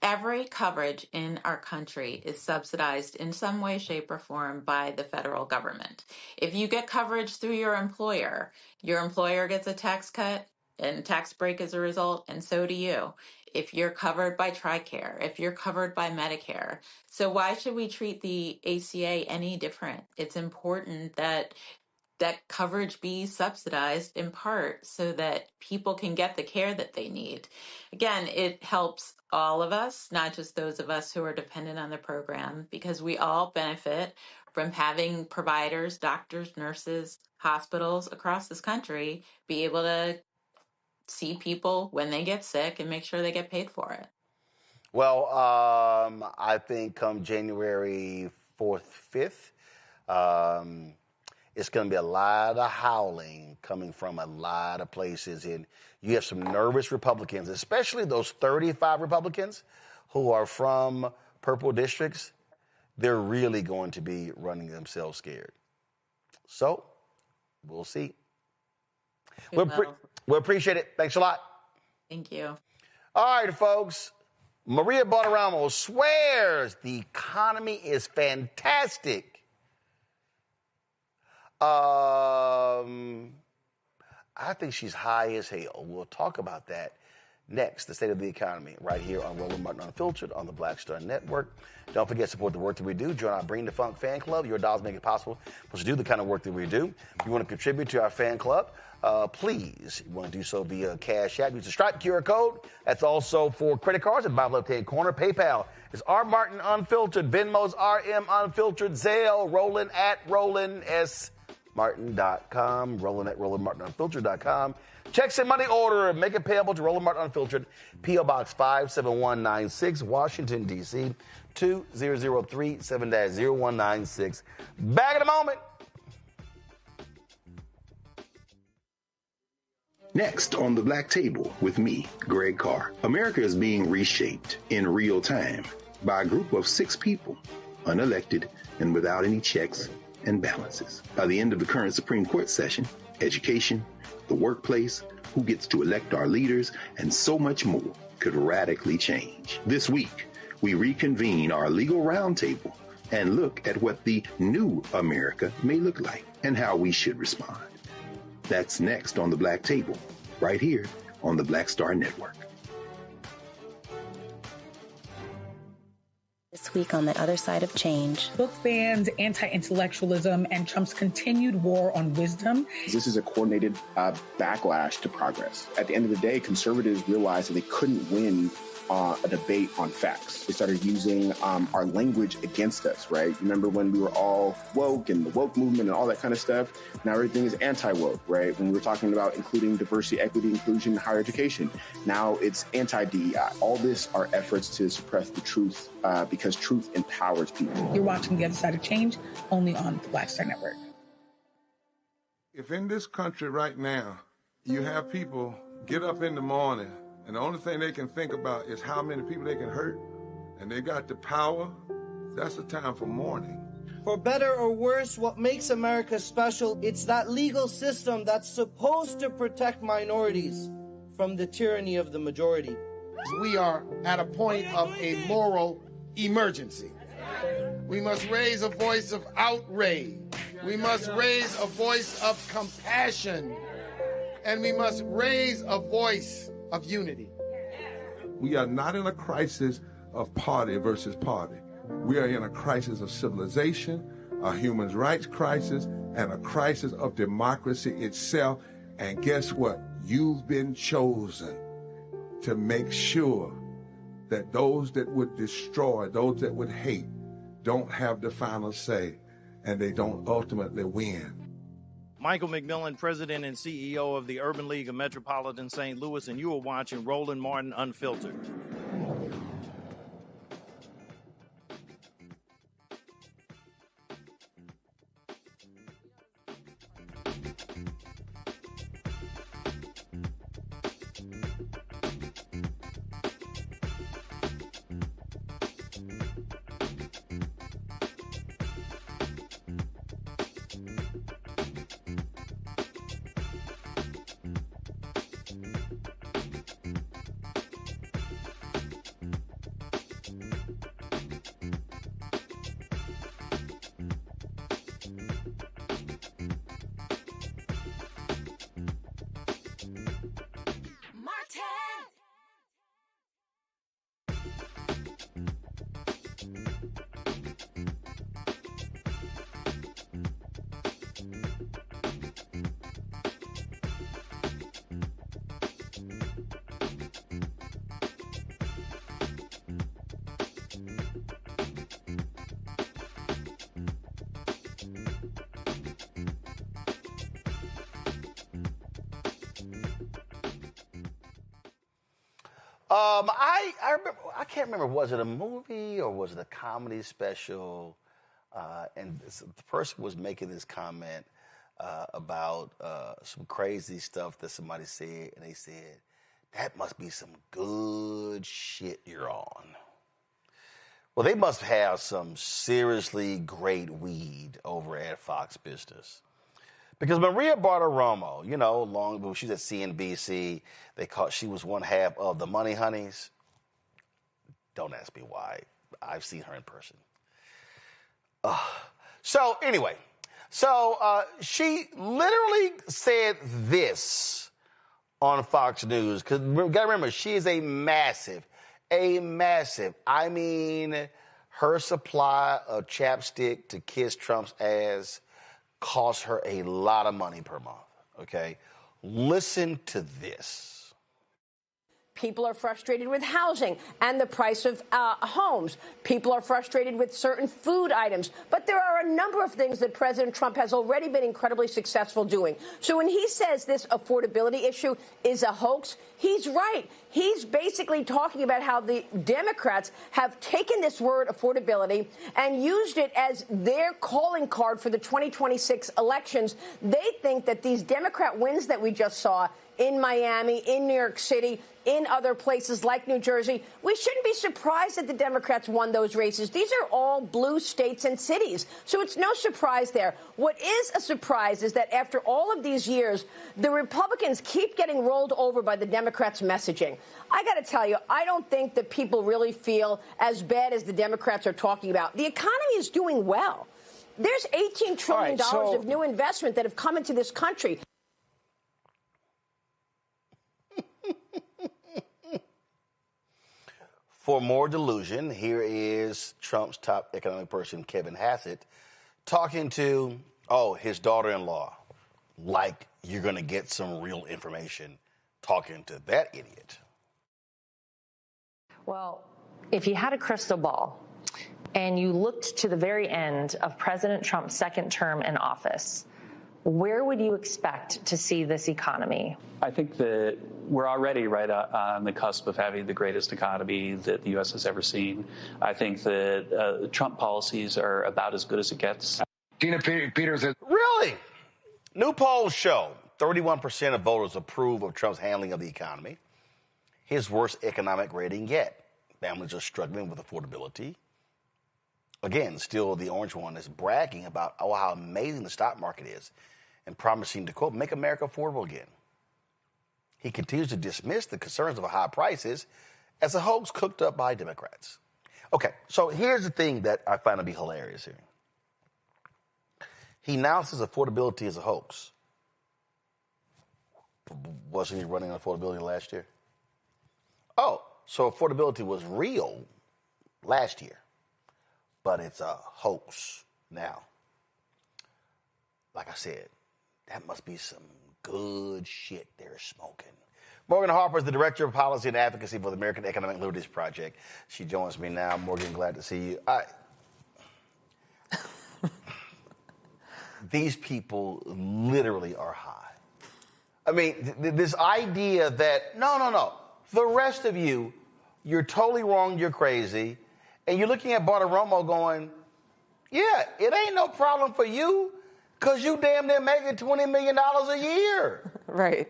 Every coverage in our country is subsidized in some way, shape, or form by the federal government. If you get coverage through your employer gets a tax cut and tax break as a result, and so do you. If you're covered by TRICARE, if you're covered by Medicare. So why should we treat the ACA any different? It's important that coverage be subsidized in part so that people can get the care that they need. Again, it helps all of us, not just those of us who are dependent on the program, because we all benefit from having providers, doctors, nurses, hospitals across this country be able to see people when they get sick and make sure they get paid for it. Well, I think come January 4th, 5th, it's going to be a lot of howling coming from a lot of places. And you have some nervous Republicans, especially those 35 Republicans who are from purple districts. They're really going to be running themselves scared. So we'll see. We appreciate it. Thanks a lot. Thank you. All right, folks. Maria Bartiromo swears the economy is fantastic. I think she's high as hell. We'll talk about that next. The state of the economy, right here on Roland Martin Unfiltered on the Black Star Network. Don't forget to support the work that we do. Join our Bring the Funk fan club. Your dollars make it possible for us to do the kind of work that we do. If you want to contribute to our fan club, please, you want to do so via Cash App. Use the Stripe QR code. That's also for credit cards at the bottom left-hand corner. PayPal is R Martin Unfiltered. Venmo's RM Unfiltered. Zelle, Roland at Roland S. Martin.com, Roland at RolandMartinUnfiltered.com. Checks and money order. Make it payable to Roland Martin Unfiltered. P.O. Box 57196, Washington, D.C. 20037 7-0196. Back in a moment. Next on the Black Table with me, Greg Carr. America is being reshaped in real time by a group of 6 people, unelected and without any checks and balances. By the end of the current Supreme Court session, education, the workplace, who gets to elect our leaders, and so much more could radically change. This week, we reconvene our legal roundtable and look at what the new America may look like and how we should respond. That's next on the Black Table, right here on the Black Star Network. This week on the other side of change. Book bans, anti-intellectualism, and Trump's continued war on wisdom. This is a coordinated backlash to progress. At the end of the day, conservatives realized that they couldn't win a debate on facts. They started using our language against us, right? Remember when we were all woke and the woke movement and all that kind of stuff? Now everything is anti-woke, right? When we were talking about including diversity, equity, inclusion, and higher education, now it's anti-DEI. All this are efforts to suppress the truth because truth empowers people. You're watching The Other Side of Change only on the Black Star Network. If in this country right now, you have people get up in the morning and the only thing they can think about is how many people they can hurt, and they got the power, that's the time for mourning. For better or worse, what makes America special, it's that legal system that's supposed to protect minorities from the tyranny of the majority. We are at a point of a moral emergency. We must raise a voice of outrage. We must raise a voice of compassion. And we must raise a voice of unity. We are not in a crisis of party versus party. We are in a crisis of civilization, a human rights crisis, and a crisis of democracy itself. And guess what? You've been chosen to make sure that those that would destroy, those that would hate, don't have the final say, and they don't ultimately win. Michael McMillan, President and CEO of the Urban League of Metropolitan St. Louis, and you are watching Roland Martin Unfiltered. I remember, I can't remember, was it a movie or was it a comedy special? And the person was making this comment about some crazy stuff that somebody said, and they said, that must be some good shit you're on. Well, they must have some seriously great weed over at Fox Business. Because Maria Bartiromo, you know, long before she was at CNBC, she was one half of the Money Honeys. Don't ask me why. I've seen her in person. So anyway, she literally said this on Fox News. Because you got to remember, she is a massive, I mean, her supply of chapstick to kiss Trump's ass costs her a lot of money per month, okay? Listen to this. People are frustrated with housing and the price of homes. People are frustrated with certain food items. But there are a number of things that President Trump has already been incredibly successful doing. So when he says this affordability issue is a hoax, he's right. He's basically talking about how the Democrats have taken this word affordability and used it as their calling card for the 2026 elections. They think that these Democrat wins that we just saw in Miami, in New York City, in other places like New Jersey, we shouldn't be surprised that the Democrats won those races. These are all blue states and cities, so it's no surprise there. What is a surprise is that after all of these years, the Republicans keep getting rolled over by the Democrats' messaging. I got to tell you, I don't think that people really feel as bad as the Democrats are talking about. The economy is doing well. There's $18 trillion of new investment that have come into this country. For more delusion, here is Trump's top economic person, Kevin Hassett, talking to, his daughter-in-law, like you're going to get some real information, talking to that idiot. Well, if you had a crystal ball and you looked to the very end of President Trump's second term in office, where would you expect to see this economy? I think that we're already right on the cusp of having the greatest economy that the U.S. has ever seen. I think that Trump policies are about as good as it gets. Tina Peters is... Really? New polls show 31% of voters approve of Trump's handling of the economy. His worst economic rating yet. Families are struggling with affordability. Again, still the orange one is bragging about how amazing the stock market is and promising to, quote, make America affordable again. He continues to dismiss the concerns of high prices as a hoax cooked up by Democrats. Okay, so here's the thing that I find to be hilarious here. He announces affordability as a hoax. Wasn't he running on affordability last year? Oh, so affordability was real last year, but it's a hoax now. Like I said, that must be some good shit they're smoking. Morgan Harper is the Director of Policy and Advocacy for the American Economic Liberties Project. She joins me now. Morgan, glad to see you. these people literally are high. I mean, this idea that, no, the rest of you, you're totally wrong, you're crazy, and you're looking at Bartiromo going, yeah, it ain't no problem for you because you damn near making $20 million a year. Right.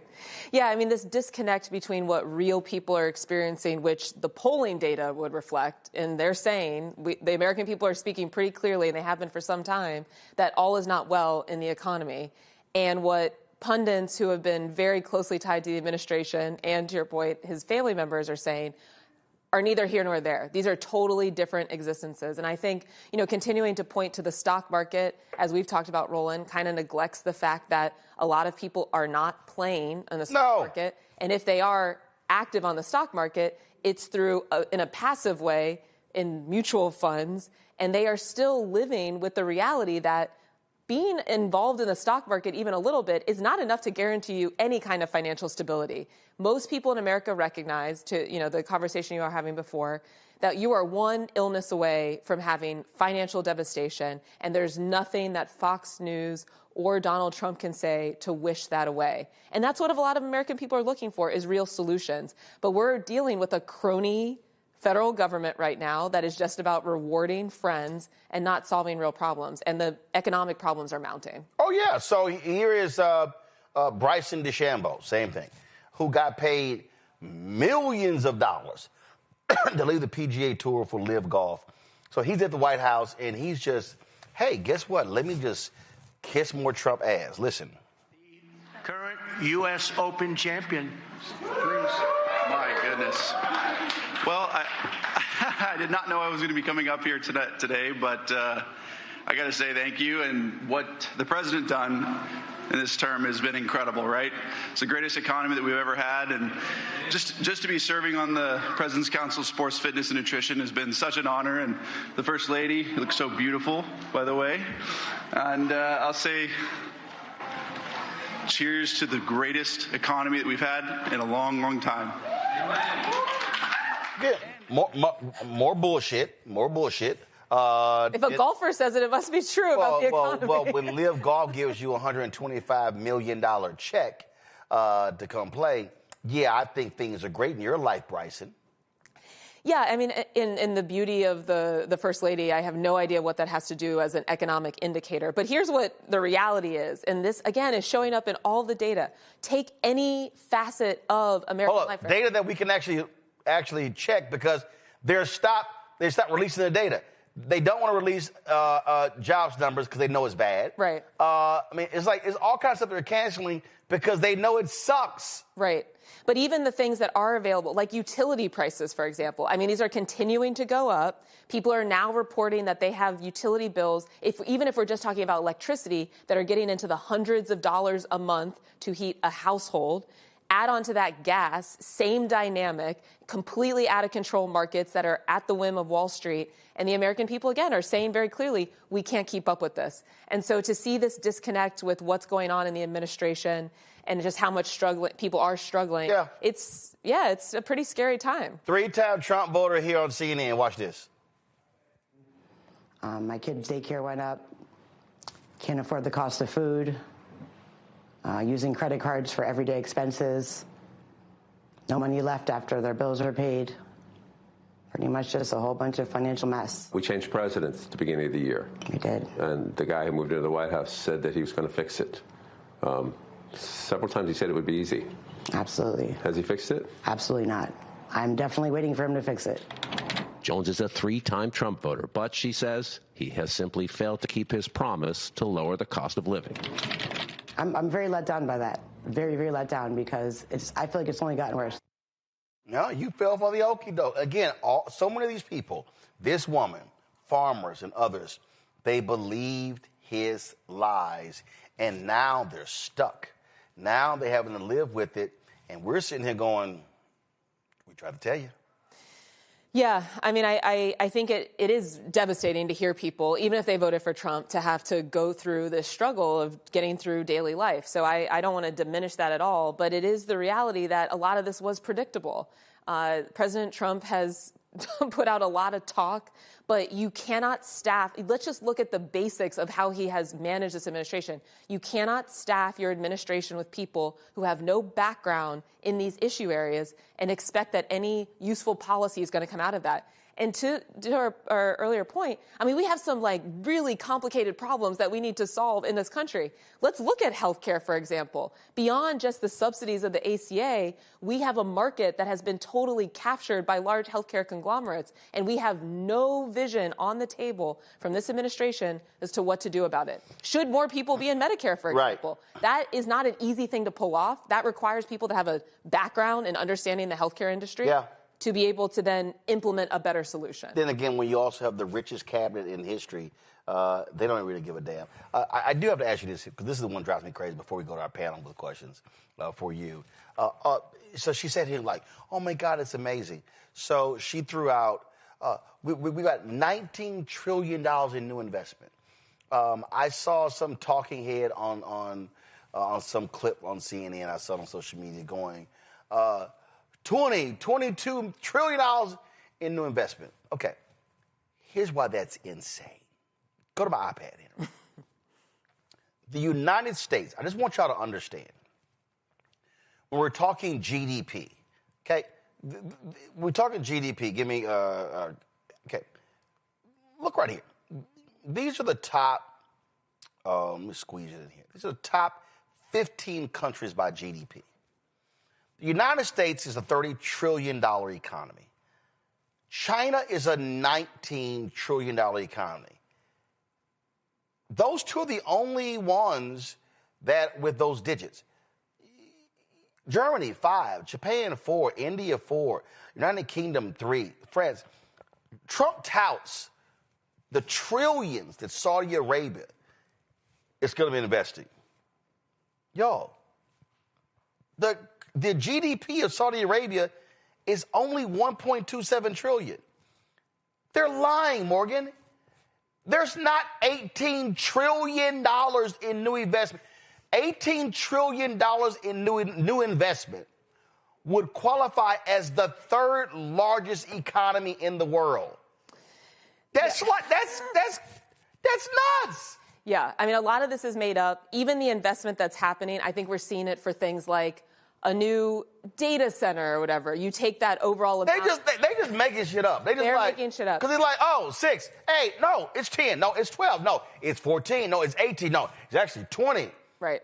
Yeah, I mean, this disconnect between what real people are experiencing, which the polling data would reflect, and they're saying, the American people are speaking pretty clearly, and they have been for some time, that all is not well in the economy. And what pundits who have been very closely tied to the administration and, to your point, his family members are saying are neither here nor there. These are totally different existences. And I think, continuing to point to the stock market, as we've talked about, Roland, kind of neglects the fact that a lot of people are not playing in the stock market. And if they are active on the stock market, it's through in a passive way in mutual funds. And they are still living with the reality that being involved in the stock market even a little bit is not enough to guarantee you any kind of financial stability. Most people in America recognize, the conversation you were having before, that you are one illness away from having financial devastation, and there's nothing that Fox News or Donald Trump can say to wish that away. And that's what a lot of American people are looking for, is real solutions. But we're dealing with a crony federal government right now that is just about rewarding friends and not solving real problems. And the economic problems are mounting. Oh, yeah. So here is Bryson DeChambeau, same thing, who got paid millions of dollars to lead the PGA Tour for Live Golf. So he's at the White House, and he's just, hey, guess what? Let me just kiss more Trump ass. Listen. Current U.S. Open champion. My goodness. Well, I did not know I was going to be coming up here today, but I got to say thank you. And what the president done in this term has been incredible, right? It's the greatest economy that we've ever had. And just to be serving on the President's Council of Sports, Fitness, and Nutrition has been such an honor. And the First Lady looks so beautiful, by the way. And I'll say cheers to the greatest economy that we've had in a long, long time. Yeah, more bullshit. If a golfer says it, it must be true about the economy. Well, when Live Golf gives you a $125 million check to come play, yeah, I think things are great in your life, Bryson. Yeah, I mean, in the beauty of the First Lady, I have no idea what that has to do as an economic indicator. But here's what the reality is. And this, again, is showing up in all the data. Take any facet of American life. Data that we can actually check, because they stopped releasing the data. They don't want to release jobs numbers because they know it's bad. Right. I mean, it's all kinds of stuff they're canceling because they know it sucks. Right. But even the things that are available, like utility prices, for example, I mean, these are continuing to go up. People are now reporting that they have utility bills, even if we're just talking about electricity, that are getting into the hundreds of dollars a month to heat a household. Add on to that gas, same dynamic, completely out of control markets that are at the whim of Wall Street. And the American people, again, are saying very clearly, we can't keep up with this. And so to see this disconnect with what's going on in the administration and just how much people are struggling, it's a pretty scary time. 3-time Trump voter here on CNN. Watch this. My kids' daycare went up. Can't afford the cost of food. Using credit cards for everyday expenses. No money left after their bills are paid. Pretty much just a whole bunch of financial mess. We changed presidents at the beginning of the year. We did. And the guy who moved into the White House said that he was going to fix it. Several times he said it would be easy. Absolutely. Has he fixed it? Absolutely not. I'm definitely waiting for him to fix it. Jones is a 3-time Trump voter, but she says he has simply failed to keep his promise to lower the cost of living. I'm very let down by that. Very, very let down, because I feel like it's only gotten worse. No, you fell for the okie doke. Again, so many of these people, this woman, farmers and others, they believed his lies, and now they're stuck. Now they're having to live with it, and we're sitting here going, we tried to tell you. Yeah, I mean, I think it is devastating to hear people, even if they voted for Trump, to have to go through this struggle of getting through daily life. So I don't want to diminish that at all, but it is the reality that a lot of this was predictable. President Trump has put out a lot of talk, but you cannot staff. Let's just look at the basics of how he has managed this administration. You cannot staff your administration with people who have no background in these issue areas and expect that any useful policy is going to come out of that. And to our earlier point, I mean, we have some like really complicated problems that we need to solve in this country. Let's look at healthcare, for example. Beyond just the subsidies of the ACA, we have a market that has been totally captured by large healthcare conglomerates, and we have no vision on the table from this administration as to what to do about it. Should more people be in Medicare, for example? Right. That is not an easy thing to pull off. That requires people to have a background in understanding the healthcare industry. Yeah. To be able to then implement a better solution. Then again, when you also have the richest cabinet in history, they don't really give a damn. I do have to ask you this, because this is the one that drives me crazy before we go to our panel with questions for you. So she said here, like, oh, my God, it's amazing. So she threw out, we got $19 trillion in new investment. I saw some talking head on some clip on CNN. I saw it on social media going, $22 trillion in new investment. Okay, here's why that's insane. Go to my iPad here. The United States, I just want y'all to understand, when we're talking GDP, okay, we're talking GDP, give me, okay, look right here. These are the top, let me squeeze it in here. These are the top 15 countries by GDP. The United States is a $30 trillion economy. China is a $19 trillion economy. Those two are the only ones that with those digits. Germany, 5. Japan, 4. India, 4. United Kingdom, 3. France. Trump touts the trillions that Saudi Arabia is going to be investing. Y'all, the GDP of Saudi Arabia is only $1.27 trillion. They're lying, Morgan. There's not $18 trillion in new investment. $18 trillion in new investment would qualify as the third largest economy in the world. That's nuts. Yeah, I mean, a lot of this is made up. Even the investment that's happening, I think we're seeing it for things like a new data center or whatever. You take that overall amount. They just making shit up. They're making shit up. Because they're like, oh, 6, 8, no, it's 10, no, it's 12, no, it's 14, no, it's 18, no, it's actually 20. Right.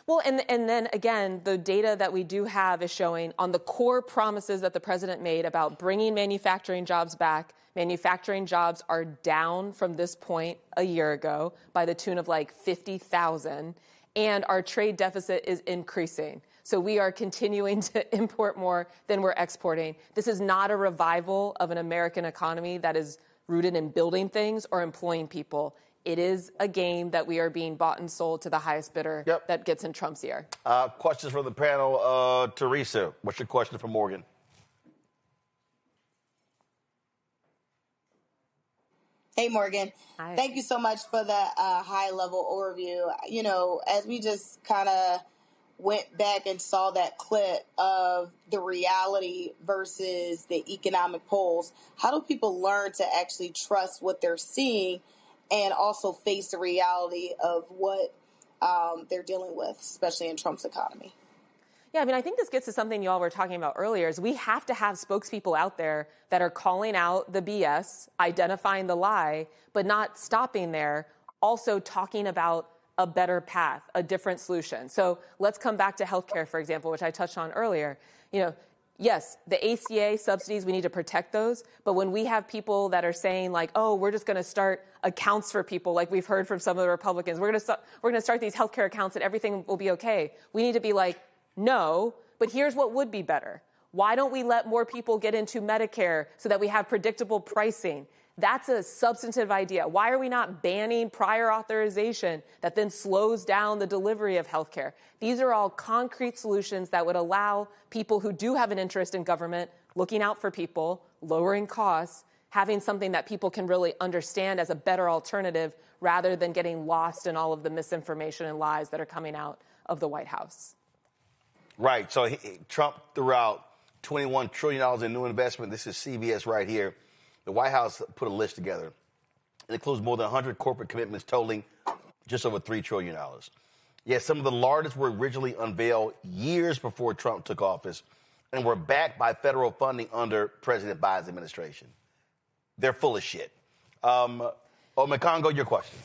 Well, and then again, the data that we do have is showing on the core promises that the president made about bringing manufacturing jobs back. Manufacturing jobs are down from this point a year ago by the tune of like 50,000. And our trade deficit is increasing. So we are continuing to import more than we're exporting. This is not a revival of an American economy that is rooted in building things or employing people. It is a game that we are being bought and sold to the highest bidder that gets in Trump's ear. Questions from the panel. Teresa, what's your question for Morgan? Hey, Morgan. Hi. Thank you so much for that high-level overview. You know, as we just kind of went back and saw that clip of the reality versus the economic polls, how do people learn to actually trust what they're seeing and also face the reality of what they're dealing with, especially in Trump's economy? Yeah, I mean, I think this gets to something you all were talking about earlier, is we have to have spokespeople out there that are calling out the BS, identifying the lie, but not stopping there, also talking about a better path, a different solution. So let's come back to healthcare, for example, which I touched on earlier. You know, yes, the ACA subsidies, we need to protect those. But when we have people that are saying like, oh, we're just going to start accounts for people, like we've heard from some of the Republicans, we're going to start these healthcare accounts and everything will be okay. We need to be like, no, but here's what would be better. Why don't we let more people get into Medicare so that we have predictable pricing? That's a substantive idea. Why are we not banning prior authorization that then slows down the delivery of healthcare? These are all concrete solutions that would allow people who do have an interest in government looking out for people, lowering costs, having something that people can really understand as a better alternative rather than getting lost in all of the misinformation and lies that are coming out of the White House. Right. So Trump threw out $21 trillion in new investment. This is CBS right here. The White House put a list together. It includes more than 100 corporate commitments totaling just over $3 trillion. Yet some of the largest were originally unveiled years before Trump took office and were backed by federal funding under President Biden's administration. They're full of shit. Omekongo, your question.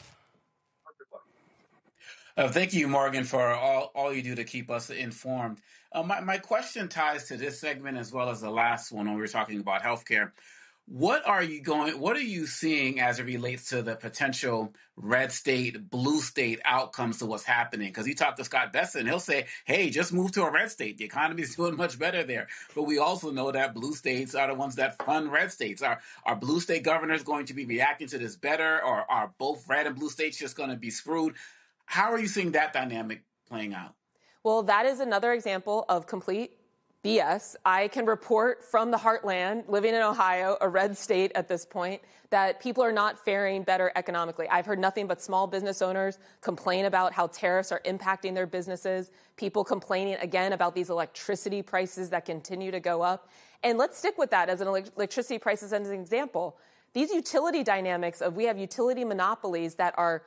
Thank you, Morgan, for all you do to keep us informed. My question ties to this segment as well as the last one when we were talking about healthcare. What are you seeing as it relates to the potential red state, blue state outcomes to what's happening? Because you talk to Scott Besson, he'll say, hey, just move to a red state. The economy is doing much better there. But we also know that blue states are the ones that fund red states. Are blue state governors going to be reacting to this better, or are both red and blue states just going to be screwed? How are you seeing that dynamic playing out? Well, that is another example of complete BS. I can report from the heartland, living in Ohio, a red state at this point, that people are not faring better economically. I've heard nothing but small business owners complain about how tariffs are impacting their businesses, people complaining again about these electricity prices that continue to go up. And let's stick with that as an electricity prices as an example. These utility dynamics we have utility monopolies that are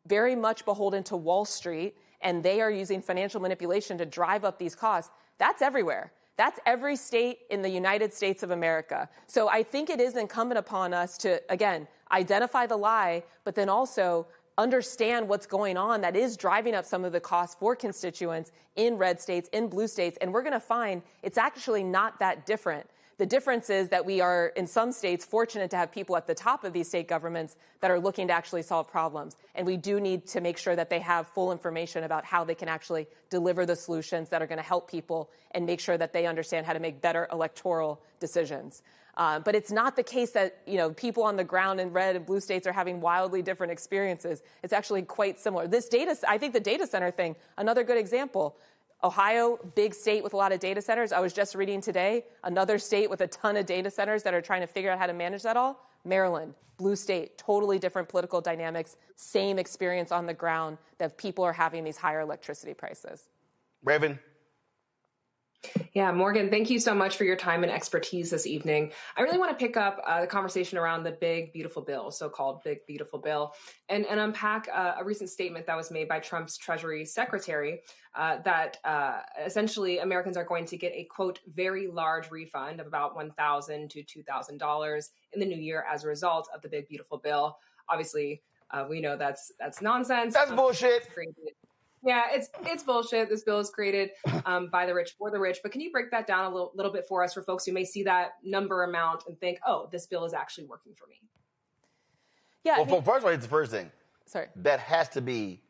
very much beholden to Wall Street, and they are using financial manipulation to drive up these costs. That's everywhere. That's every state in the United States of America. So I think it is incumbent upon us to, again, identify the lie, but then also understand what's going on that is driving up some of the costs for constituents in red states, in blue states. And we're going to find it's actually not that different. The difference is that we are, in some states, fortunate to have people at the top of these state governments that are looking to actually solve problems. And we do need to make sure that they have full information about how they can actually deliver the solutions that are going to help people and make sure that they understand how to make better electoral decisions. But it's not the case that, people on the ground in red and blue states are having wildly different experiences. It's actually quite similar. I think the data center thing, another good example. Ohio, big state with a lot of data centers. I was just reading today, another state with a ton of data centers that are trying to figure out how to manage that all. Maryland, blue state, totally different political dynamics, same experience on the ground that people are having these higher electricity prices. Raven. Yeah, Morgan, thank you so much for your time and expertise this evening. I really want to pick up the conversation around the big, beautiful bill, so-called big, beautiful bill, and unpack a recent statement that was made by Trump's Treasury Secretary that essentially Americans are going to get a, quote, very large refund of about $1,000 to $2,000 in the new year as a result of the big, beautiful bill. Obviously, we know that's nonsense. That's bullshit. Yeah, it's bullshit. This bill is created by the rich for the rich. But can you break that down a little bit for us, for folks who may see that number amount and think, oh, this bill is actually working for me? Yeah. Well, first of all, it's the first thing. Sorry. That has to be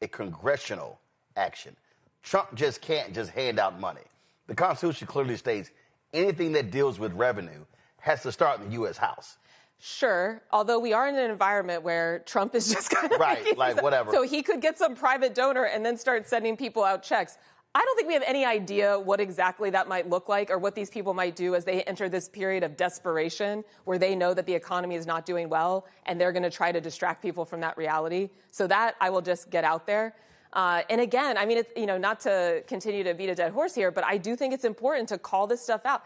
a congressional action. Trump just can't just hand out money. The Constitution clearly states anything that deals with revenue has to start in the U.S. House. Sure, although we are in an environment where Trump is just kind of right, like whatever. So he could get some private donor and then start sending people out checks. I don't think we have any idea what exactly that might look like or what these people might do as they enter this period of desperation where they know that the economy is not doing well and they're going to try to distract people from that reality. So that I will just get out there. And again, I mean, it's, not to continue to beat a dead horse here, but I do think it's important to call this stuff out.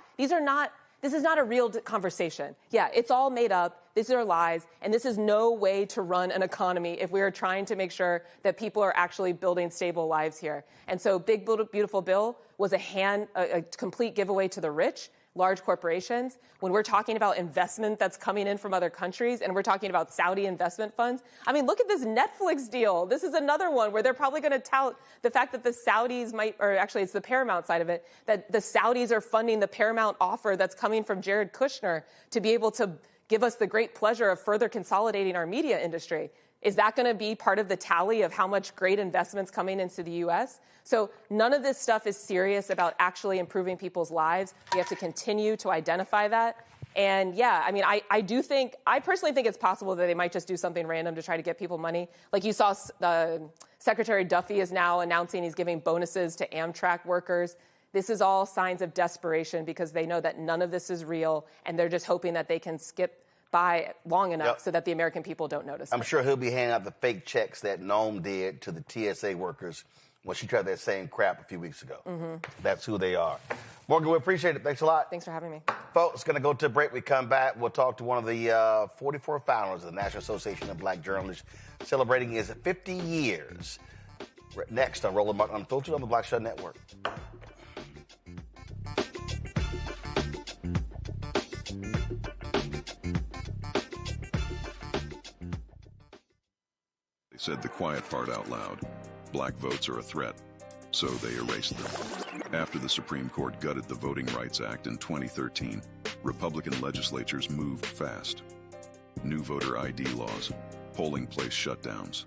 This is not a real conversation. Yeah, it's all made up. These are lies. And this is no way to run an economy if we are trying to make sure that people are actually building stable lives here. And so Big Beautiful Bill was a complete giveaway to the rich, large corporations. When we're talking about investment that's coming in from other countries and we're talking about Saudi investment funds, I mean, look at this Netflix deal. This is another one where they're probably going to tout the fact that the Saudis it's the Paramount side of it, that the Saudis are funding the Paramount offer that's coming from Jared Kushner to be able to give us the great pleasure of further consolidating our media industry. Is that going to be part of the tally of how much great investment's coming into the U.S.? So none of this stuff is serious about actually improving people's lives. We have to continue to identify that. And yeah, I mean, I personally think it's possible that they might just do something random to try to get people money. Like you saw, Secretary Duffy is now announcing he's giving bonuses to Amtrak workers. This is all signs of desperation because they know that none of this is real and they're just hoping that they can skip by long enough so that the American people don't notice. I'm sure he'll be handing out the fake checks that Noam did to the TSA workers when she tried that same crap a few weeks ago. Mm-hmm. That's who they are. Morgan, we appreciate it. Thanks a lot. Thanks for having me. Folks, going to go to a break. We come back. We'll talk to one of the 44 founders of the National Association of Black Journalists, celebrating his 50 years. Next on Roland Martin Unfiltered on the Black Star Network. They said the quiet part out loud. Black votes are a threat, so they erased them. After the Supreme Court gutted the Voting Rights Act in 2013, Republican legislatures moved fast. New voter ID laws, polling place shutdowns,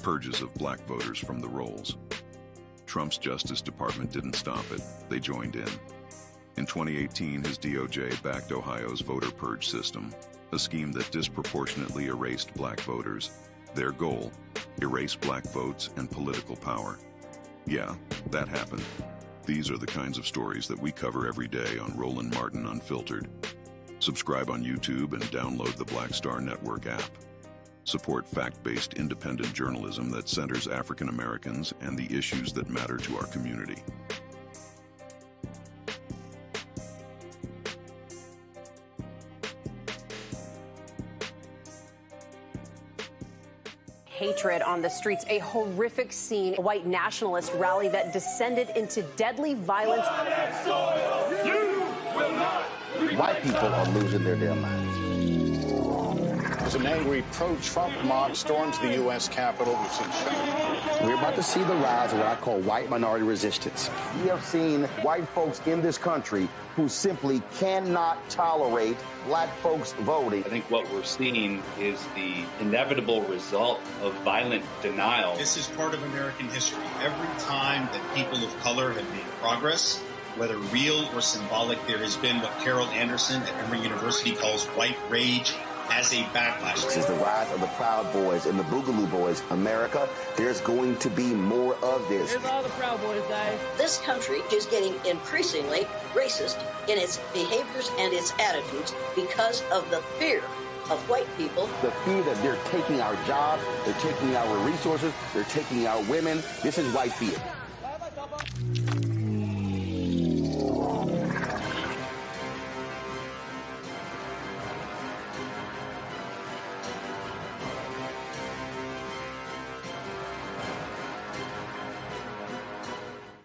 purges of black voters from the rolls. Trump's Justice Department didn't stop it. They joined in. In 2018, his DOJ backed Ohio's voter purge system, a scheme that disproportionately erased black voters. Their goal, erase black votes and political power. Yeah, that happened. These are the kinds of stories that we cover every day on Roland Martin Unfiltered. Subscribe on YouTube and download the Black Star Network app. Support fact-based independent journalism that centers African Americans and the issues that matter to our community. Hatred on the streets, a horrific scene, a white nationalist rally that descended into deadly violence. White people are losing their damn minds. As an angry pro-Trump mob storms the U.S. Capitol, we've seen We're about to see the rise of what I call white minority resistance. We have seen white folks in this country who simply cannot tolerate black folks voting. I think what we're seeing is the inevitable result of violent denial. This is part of American history. Every time that people of color have made progress, whether real or symbolic, there has been what Carol Anderson at Emory University calls white rage as a backlash. This is the rise of the Proud Boys and the Boogaloo Boys. America, there's going to be more of this. Here's all the Proud Boys, guys. This country is getting increasingly racist in its behaviors and its attitudes because of the fear of white people. The fear that they're taking our jobs, they're taking our resources, they're taking our women. This is white fear.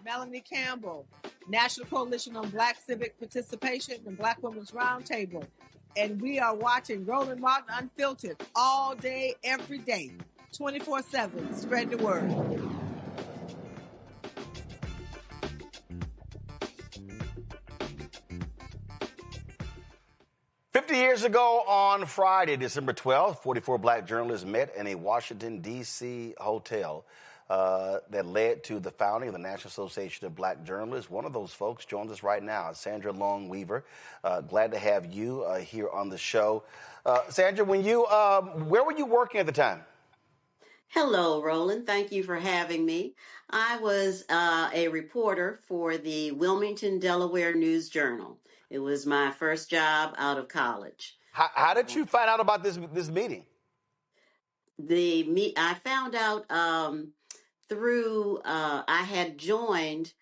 Melanie Campbell, National Coalition on Black Civic Participation and Black Women's Roundtable. And we are watching Roland Martin Unfiltered all day, every day, 24/7. Spread the word. Years ago on Friday, December 12th, 44 black journalists met in a Washington, D.C. hotel that led to the founding of the National Association of Black Journalists. One of those folks joins us right now, Sandra Long Weaver. Glad to have you here on the show. Sandra, where were you working at the time? Hello, Roland. Thank you for having me. I was a reporter for the Wilmington, Delaware News Journal. It was my first job out of college. How did you find out about this meeting? I found out through I had joined.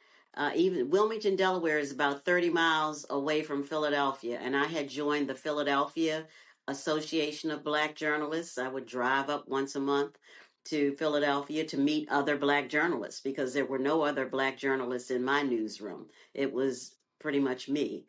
Even Wilmington, Delaware is about 30 miles away from Philadelphia, and I had joined the Philadelphia Association of Black Journalists. I would drive up once a month to Philadelphia to meet other black journalists because there were no other black journalists in my newsroom. It was pretty much me.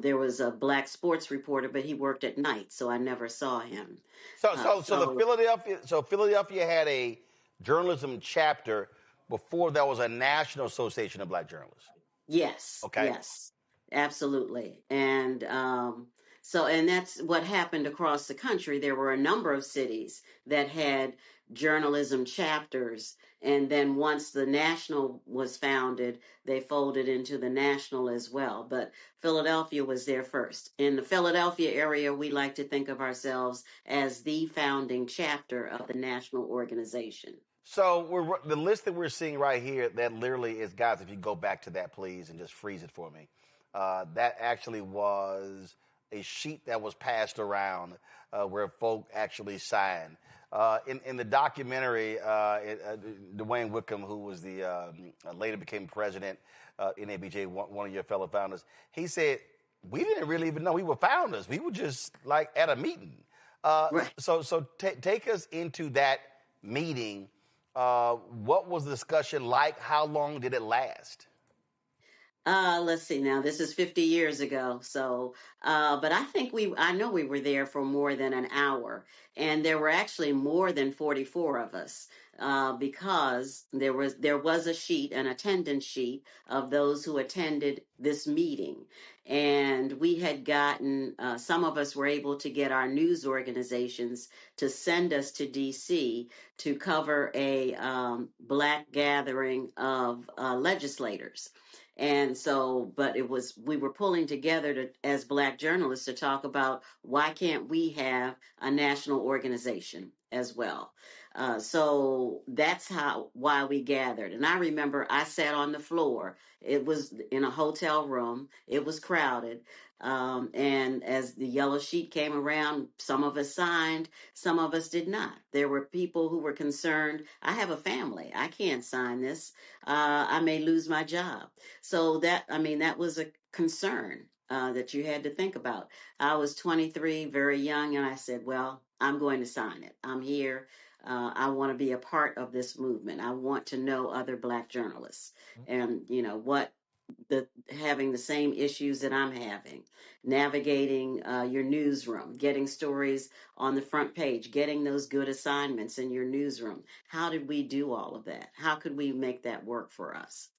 There was a black sports reporter, but he worked at night, so I never saw him. So Philadelphia had a journalism chapter before there was a National Association of Black Journalists. Yes. Okay. Yes, absolutely. And and that's what happened across the country. There were a number of cities that had journalism chapters. And then once the National was founded, they folded into the National as well. But Philadelphia was there first. In the Philadelphia area, we like to think of ourselves as the founding chapter of the national organization. So the list that we're seeing right here, that literally is, guys, if you go back to that, please, and just freeze it for me. That actually was a sheet that was passed around where folk actually signed. In the documentary, Dwayne Wickham, who was the later became president in ABJ, one of your fellow founders, he said, we didn't really even know we were founders. We were just like at a meeting. Right. So take us into that meeting. What was the discussion like? How long did it last? Let's see now, this is 50 years ago. So, but I know we were there for more than an hour, and there were actually more than 44 of us, because there was a sheet, an attendance sheet of those who attended this meeting. And we had gotten, some of us were able to get our news organizations to send us to DC to cover a Black gathering of legislators. And so, but we were pulling together as Black journalists to talk about why can't we have a national organization as well. So that's why we gathered. And I remember I sat on the floor. It was in a hotel room. It was crowded. And as the yellow sheet came around, some of us signed, some of us did not. There were people who were concerned. I have a family. I can't sign this. I may lose my job. So that was a concern that you had to think about. I was 23, very young, and I said, well, I'm going to sign it. I'm here. I want to be a part of this movement. I want to know other Black journalists and, having the same issues that I'm having, navigating your newsroom, getting stories on the front page, getting those good assignments in your newsroom. How did we do all of that? How could we make that work for us?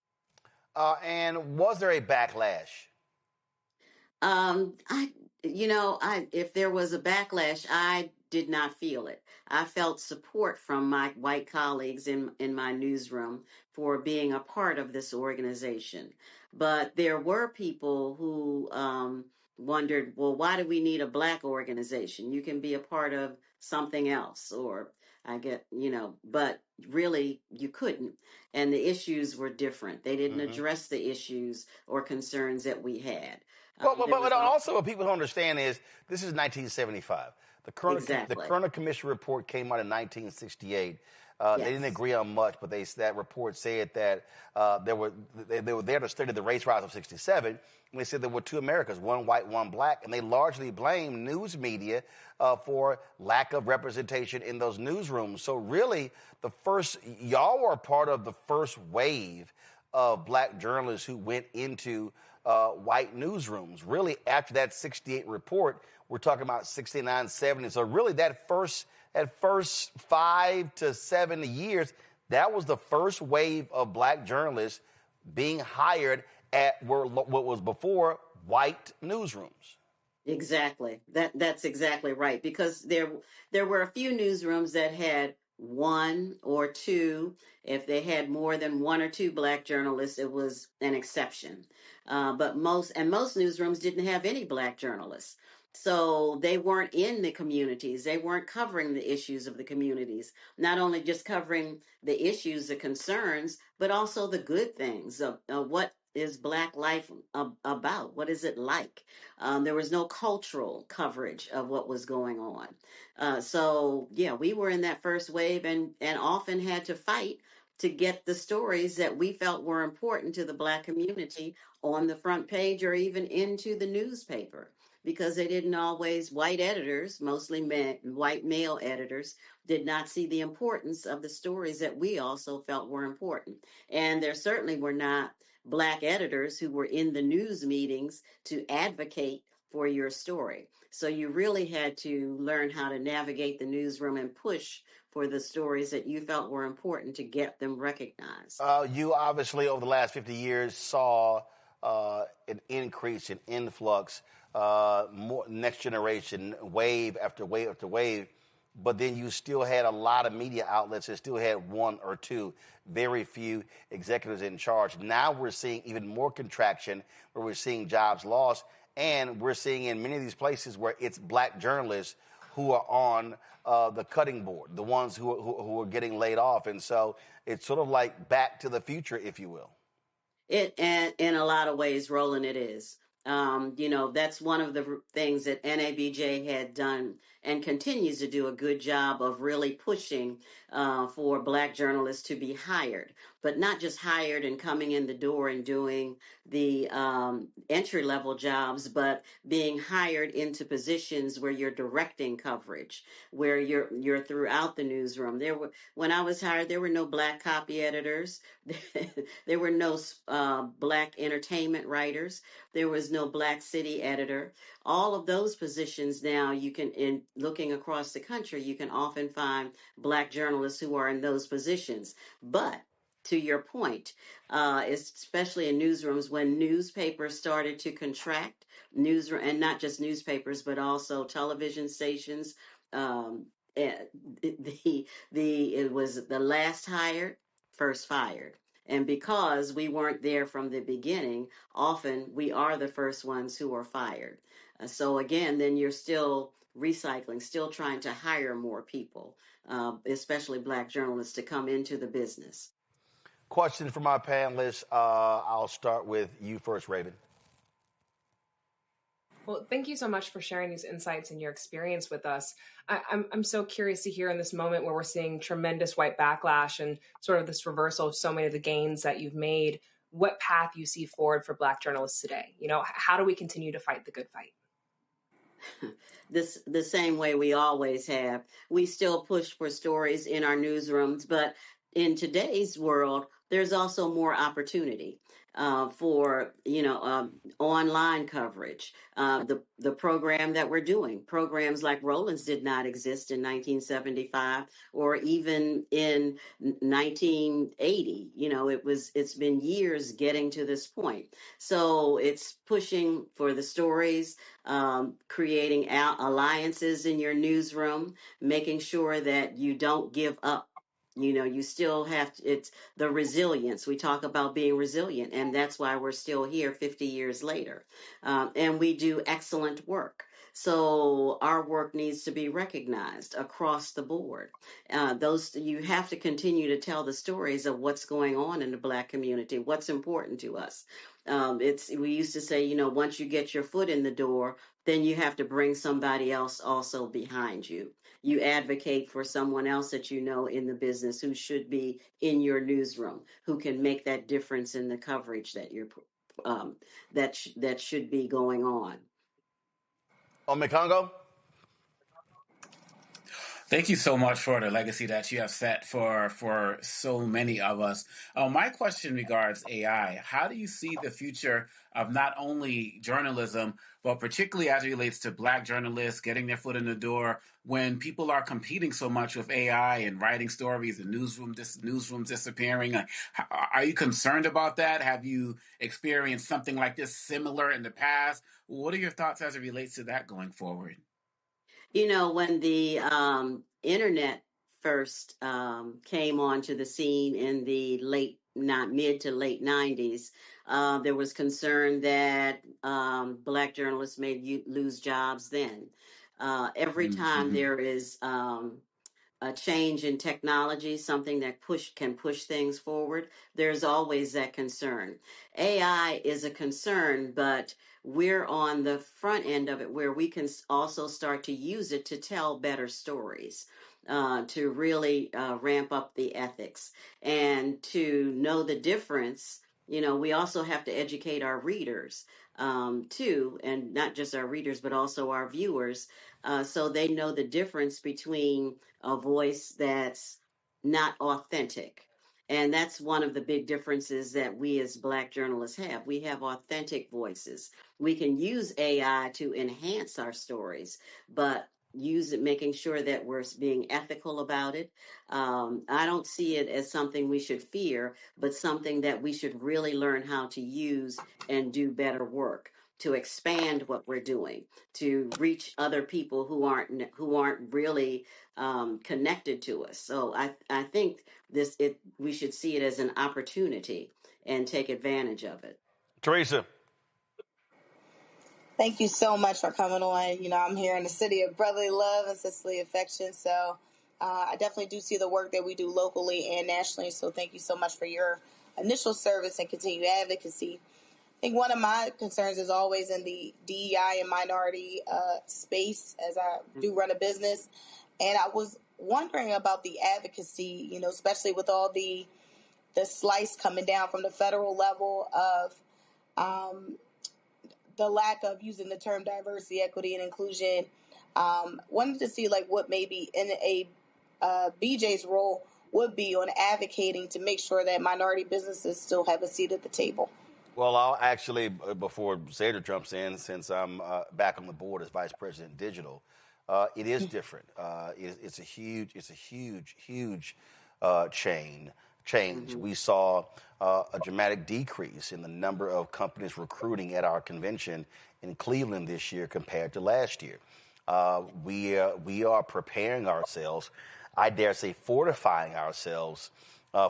And was there a backlash? If there was a backlash, I did not feel it. I felt support from my white colleagues in my newsroom for being a part of this organization. But there were people who wondered, well, why do we need a Black organization? You can be a part of something else, or but really you couldn't. And the issues were different. They didn't address the issues or concerns that we had. But also what people don't understand is this is 1975. The Kerner Commission report came out in 1968. Yes. They didn't agree on much, but that report said that they were there to study the race riots of 67. And they said there were two Americas, one white, one Black, and they largely blamed news media for lack of representation in those newsrooms. So really, y'all were part of the first wave of Black journalists who went into white newsrooms. Really, after that 68 report, we're talking about 69, 70. So really, that first 5 to 7 years, that was the first wave of Black journalists being hired at what was before white newsrooms. Exactly. That's exactly right. Because there were a few newsrooms that had one or two. If they had more than one or two Black journalists, it was an exception. But most newsrooms didn't have any Black journalists. So they weren't in the communities. They weren't covering the issues of the communities, not only just covering the issues, the concerns, but also the good things of what is Black life about? What is it like? There was no cultural coverage of what was going on. So we were in that first wave and often had to fight to get the stories that we felt were important to the Black community on the front page or even into the newspaper. Because they didn't always, white editors, mostly white male editors, did not see the importance of the stories that we also felt were important. And there certainly were not Black editors who were in the news meetings to advocate for your story. So you really had to learn how to navigate the newsroom and push for the stories that you felt were important to get them recognized. You obviously, over the last 50 years, saw an increase in influx, more next generation, wave after wave after wave, but then you still had a lot of media outlets that still had one or two, very few executives in charge. Now we're seeing even more contraction, where we're seeing jobs lost, and we're seeing in many of these places where it's Black journalists who are on the cutting board, the ones who are getting laid off. And so it's sort of like back to the future, if you will. In a lot of ways, Roland, it is. That's one of the things that NABJ had done and continues to do a good job of really pushing for Black journalists to be hired, but not just hired and coming in the door and doing the entry level jobs, but being hired into positions where you're directing coverage, where you're throughout the newsroom. When I was hired, there were no Black copy editors, there were no Black entertainment writers. There was no Black city editor. All of those positions now, you can, in looking across the country, you can often find Black journalists who are in those positions. But to your point, especially in newsrooms, when newspapers started to contract, and not just newspapers, but also television stations, it was the last hired, first fired. And because we weren't there from the beginning, often we are the first ones who are fired. So again, then you're still recycling, still trying to hire more people, especially Black journalists, to come into the business. Question for my panelists. I'll start with you first, Raven. Well, thank you so much for sharing these insights and your experience with us. I'm so curious to hear in this moment where we're seeing tremendous white backlash and sort of this reversal of so many of the gains that you've made, what path you see forward for Black journalists today. How do we continue to fight the good fight? The same way we always have. We still push for stories in our newsrooms, but in today's world, there's also more opportunity for online coverage. The program that we're doing, programs like Roland's did not exist in 1975 or even in 1980. It's been years getting to this point. So it's pushing for the stories, creating alliances in your newsroom, making sure that you don't give up. You still have to, it's the resilience. We talk about being resilient, and that's why we're still here 50 years later. And we do excellent work. So our work needs to be recognized across the board. You have to continue to tell the stories of what's going on in the Black community, what's important to us. We used to say, once you get your foot in the door, then you have to bring somebody else also behind you. You advocate for someone else that you know in the business who should be in your newsroom, who can make that difference in the coverage that that should be going on. Omekongo? Thank you so much for the legacy that you have set for so many of us. My question regards AI. How do you see the future of not only journalism, but particularly as it relates to Black journalists getting their foot in the door when people are competing so much with AI and writing stories and newsrooms disappearing? Are you concerned about that? Have you experienced something like this similar in the past? What are your thoughts as it relates to that going forward? When the internet first came onto the scene in the mid to late 90s, there was concern that Black journalists may lose jobs then. Every time there is a change in technology, something that can push things forward, there's always that concern. AI is a concern, but we're on the front end of it where we can also start to use it to tell better stories, to really ramp up the ethics and to know the difference. We also have to educate our readers too, and not just our readers, but also our viewers, so they know the difference between a voice that's not authentic. And that's one of the big differences that we as Black journalists have. We have authentic voices. We can use AI to enhance our stories, but use it, making sure that we're being ethical about it. I don't see it as something we should fear, but something that we should really learn how to use and do better work to expand what we're doing, to reach other people who aren't really connected to us. So I think we should see it as an opportunity and take advantage of it. Teresa. Thank you so much for coming on. I'm here in the city of brotherly love and sisterly affection. So I definitely do see the work that we do locally and nationally. So thank you so much for your initial service and continued advocacy. think one of my concerns is always in the DEI and minority space, as I do run a business. And I was wondering about the advocacy, especially with all the slice coming down from the federal level of the lack of using the term diversity, equity, and inclusion. Wanted to see what maybe in a BJ's role would be on advocating to make sure that minority businesses still have a seat at the table. Well, I'll actually, before Sandra jumps in, since I'm back on the board as Vice President Digital, it is different. It's a huge change. Mm-hmm. We saw a dramatic decrease in the number of companies recruiting at our convention in Cleveland this year compared to last year. We are preparing ourselves, I dare say fortifying ourselves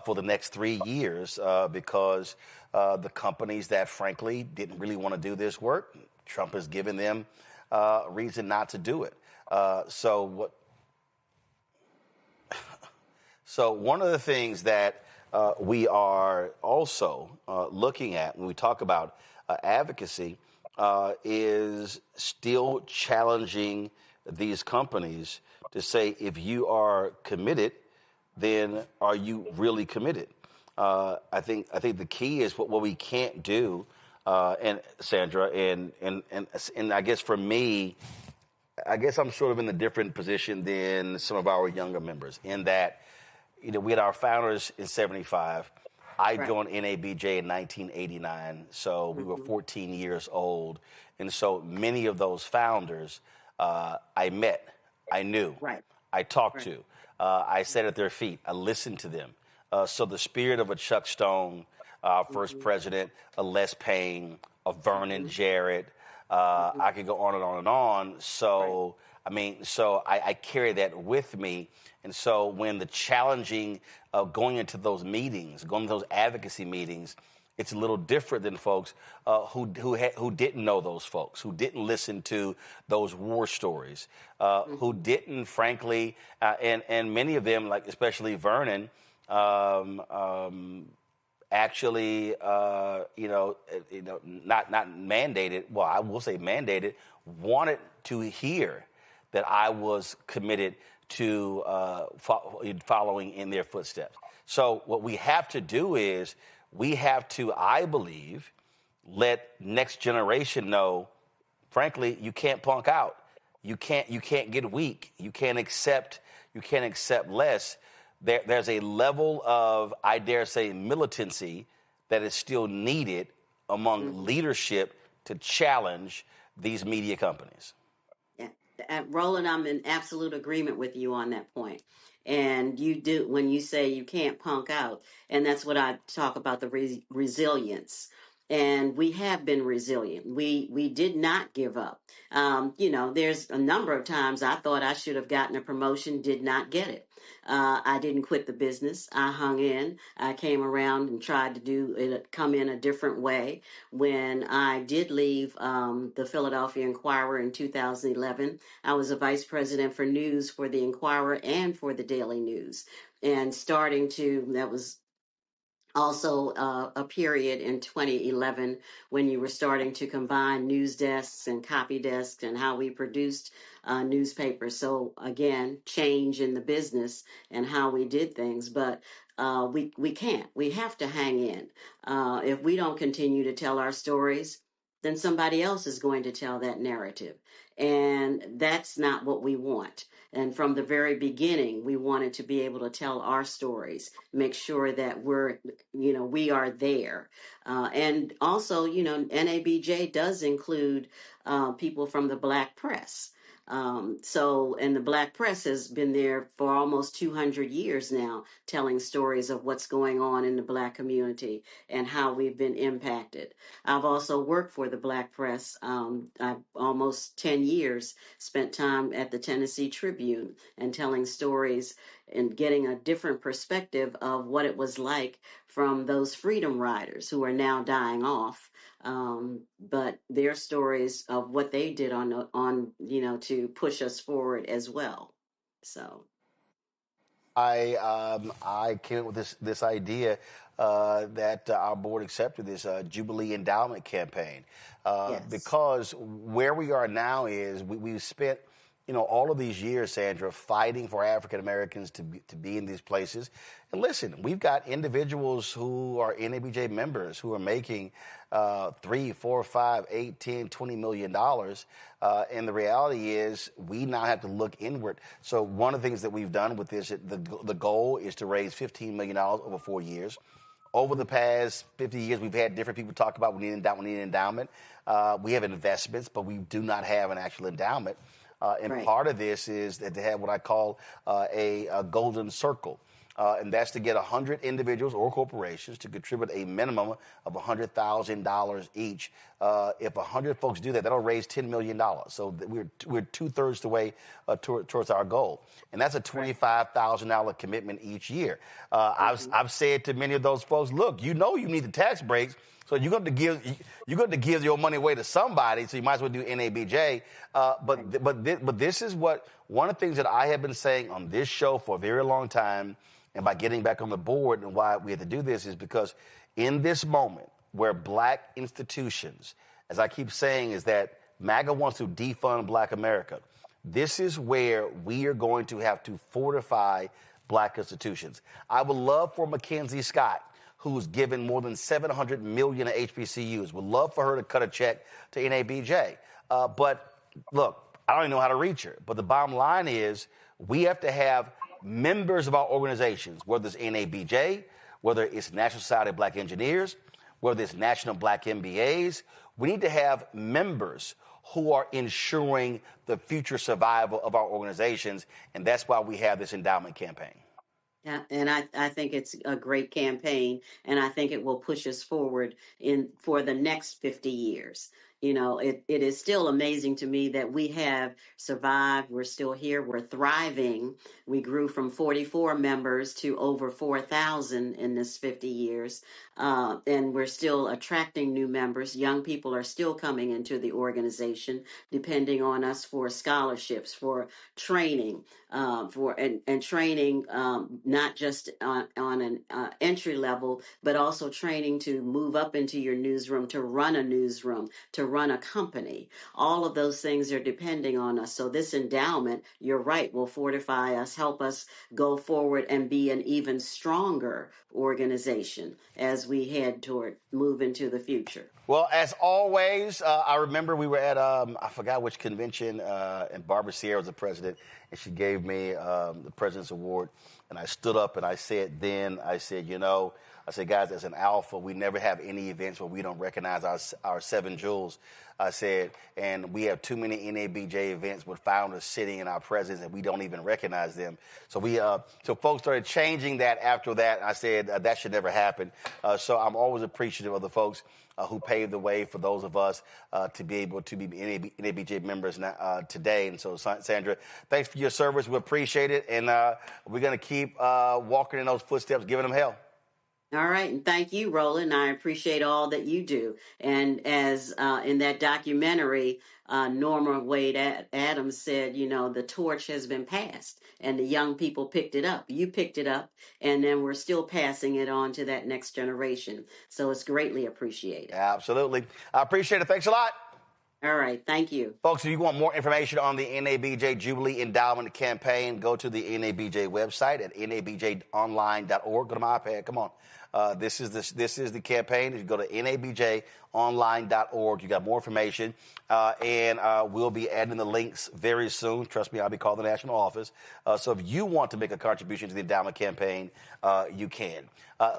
for the next 3 years because the companies that frankly didn't really want to do this work, Trump has given them a reason not to do it. So one of the things that we are also looking at when we talk about advocacy is still challenging these companies to say, if you are committed, then are you really committed? I think the key is what we can't do, and Sandra, and I guess for me, I guess I'm sort of in a different position than some of our younger members in that, we had our founders in 1975. I joined NABJ in 1989, so we were 14 years old. And so many of those founders I met, I knew, I talked to, I sat at their feet, I listened to them. So the spirit of a Chuck Stone, first president, a Les Payne, a Vernon Jarrett, I could go on and on and on. So, I carry that with me. And so when the challenging of going into those meetings, going to those advocacy meetings, it's a little different than folks who didn't know those folks, who didn't listen to those war stories, who didn't, frankly, and many of them, like especially Vernon, actually, not mandated. Well, I will say mandated. Wanted to hear that I was committed to following in their footsteps. So what we have to do is we have to, I believe, let next generation know, frankly, you can't punk out. You can't get weak. You can't accept less. There's a level of, I dare say, militancy that is still needed among leadership to challenge these media companies. Roland, I'm in absolute agreement with you on that point. And you do, when you say you can't punk out, and that's what I talk about, the resilience. And we have been resilient. We did not give up. There's a number of times I thought I should have gotten a promotion, did not get it. I didn't quit the business. I hung in. I came around and tried to do it, come in a different way. When I did leave the Philadelphia Inquirer in 2011, I was a vice president for news for the Inquirer and for the Daily News. And that was also a period in 2011 when you were starting to combine news desks and copy desks and how we produced newspapers. So again, change in the business and how we did things. But we can't. We have to hang in. If we don't continue to tell our stories, then somebody else is going to tell that narrative. And that's not what we want. And from the very beginning, we wanted to be able to tell our stories, make sure that we are there. And also, NABJ does include people from the Black press. And the Black press has been there for almost 200 years now, telling stories of what's going on in the Black community and how we've been impacted. I've also worked for the Black press. I've almost 10 years spent time at the Tennessee Tribune and telling stories and getting a different perspective of what it was like from those freedom riders who are now dying off. But their stories of what they did on to push us forward as well. So. I came up with this idea that our board accepted this Jubilee Endowment campaign because where we are now is we've spent all of these years, Sandra, fighting for African Americans to be in these places. And listen, we've got individuals who are NABJ members who are making $3, $4, $5, $8, $10, $20 million. And the reality is we now have to look inward. So one of the things that we've done with this, the goal is to raise $15 million over 4 years. Over the past 50 years, we've had different people talk about we need an endowment. We have investments, but we do not have an actual endowment. And part of this is that they have what I call a golden circle. And that's to get 100 individuals or corporations to contribute a minimum of $100,000 each. If 100 folks do that, that'll raise $10 million. So we're two-thirds the way towards our goal. And that's a $25,000 commitment each year. I've said to many of those folks, look, you need the tax breaks. So you're going to give your money away to somebody, so you might as well do NABJ. But this is one of the things that I have been saying on this show for a very long time, and by getting back on the board and why we had to do this is because in this moment where black institutions, as I keep saying, is that MAGA wants to defund black America. This is where we are going to have to fortify black institutions. I would love for Mackenzie Scott, who's given more than $700 million to HBCUs. Would love for her to cut a check to NABJ. But look, I don't even know how to reach her. But the bottom line is we have to have members of our organizations, whether it's NABJ, whether it's National Society of Black Engineers, whether it's National Black MBAs. We need to have members who are ensuring the future survival of our organizations. And that's why we have this endowment campaign. Yeah, and I think it's a great campaign, and I think it will push us forward for the next 50 years. It is still amazing to me that we have survived. We're still here. We're thriving. We grew from 44 members to over 4,000 in this 50 years. And we're still attracting new members. Young people are still coming into the organization, depending on us for scholarships, for training, and training not just on an entry level, but also training to move up into your newsroom, to run a newsroom, to run a company. All of those things are depending on us. So this endowment, you're right, will fortify us, help us go forward and be an even stronger organization as we head toward move into the future. Well, as always, I remember we were at, I forgot which convention, and Barbara Sierra was the president, and she gave me the President's Award. And I stood up and I said, guys, as an alpha, we never have any events where we don't recognize our 7 jewels. I said, and we have too many NABJ events with founders sitting in our presence and we don't even recognize them. So so folks started changing that after that. And I said, that should never happen. So I'm always appreciative of the folks who paved the way for those of us to be able to be NABJ members now, today. And so, Sandra, thanks for your service. We appreciate it. And we're going to keep walking in those footsteps, giving them hell. All right. And thank you, Roland. I appreciate all that you do. And as in that documentary, Norma Wade Adams said, the torch has been passed and the young people picked it up. You picked it up, and then we're still passing it on to that next generation. So it's greatly appreciated. Absolutely. I appreciate it. Thanks a lot. All right. Thank you. Folks, if you want more information on the NABJ Jubilee Endowment Campaign, go to the NABJ website at nabjonline.org. Go to my iPad. Come on. This is the campaign. You go to nabjonline.org. You got more information. And we'll be adding the links very soon. Trust me, I'll be calling the national office. So if you want to make a contribution to the endowment campaign, you can.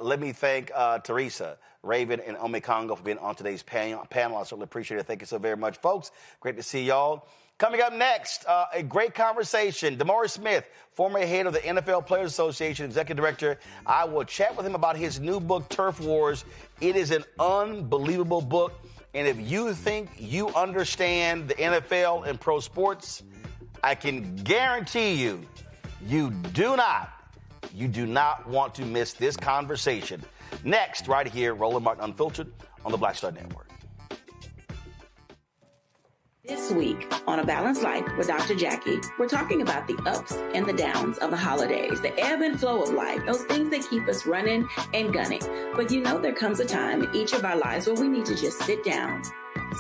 Let me thank Teresa, Raven, and Ome Congo for being on today's panel. I certainly appreciate it. Thank you so very much, folks. Great to see y'all. Coming up next, a great conversation. DeMaurice Smith, former head of the NFL Players Association, executive director. I will chat with him about his new book, Turf Wars. It is an unbelievable book. And if you think you understand the NFL and pro sports, I can guarantee you, you do not want to miss this conversation. Next, right here, Roland Martin Unfiltered on the Black Star Network. This week on A Balanced Life with Dr. Jackie, we're talking about the ups and the downs of the holidays, the ebb and flow of life, those things that keep us running and gunning. But you know there comes a time in each of our lives where we need to just sit down,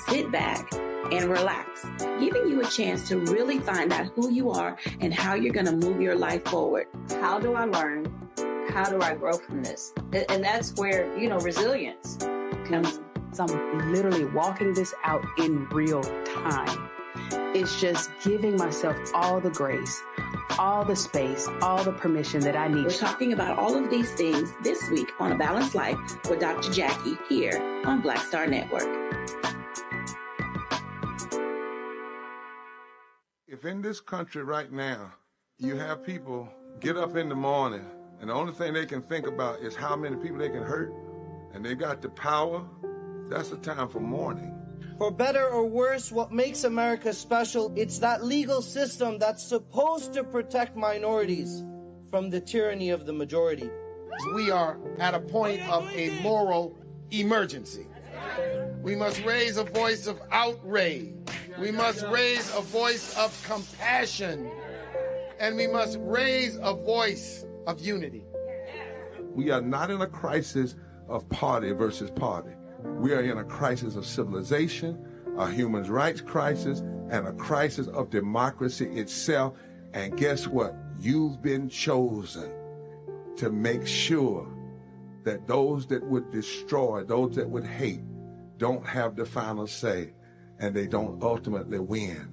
sit back, and relax, giving you a chance to really find out who you are and how you're going to move your life forward. How do I learn? How do I grow from this? And that's where, resilience comes. I'm literally walking this out in real time. It's just giving myself all the grace, all the space, all the permission that I need. We're talking about all of these things this week on A Balanced Life with Dr. Jackie here on Black Star Network. If in this country right now, you have people get up in the morning and the only thing they can think about is how many people they can hurt, and they got the power, that's the time for mourning. For better or worse, what makes America special, it's that legal system that's supposed to protect minorities from the tyranny of the majority. We are at a point of a moral emergency. We must raise a voice of outrage. We must raise a voice of compassion. And we must raise a voice of unity. We are not in a crisis of party versus party. We are in a crisis of civilization, a human rights crisis, and a crisis of democracy itself. And guess what? You've been chosen to make sure that those that would destroy, those that would hate, don't have the final say, and they don't ultimately win.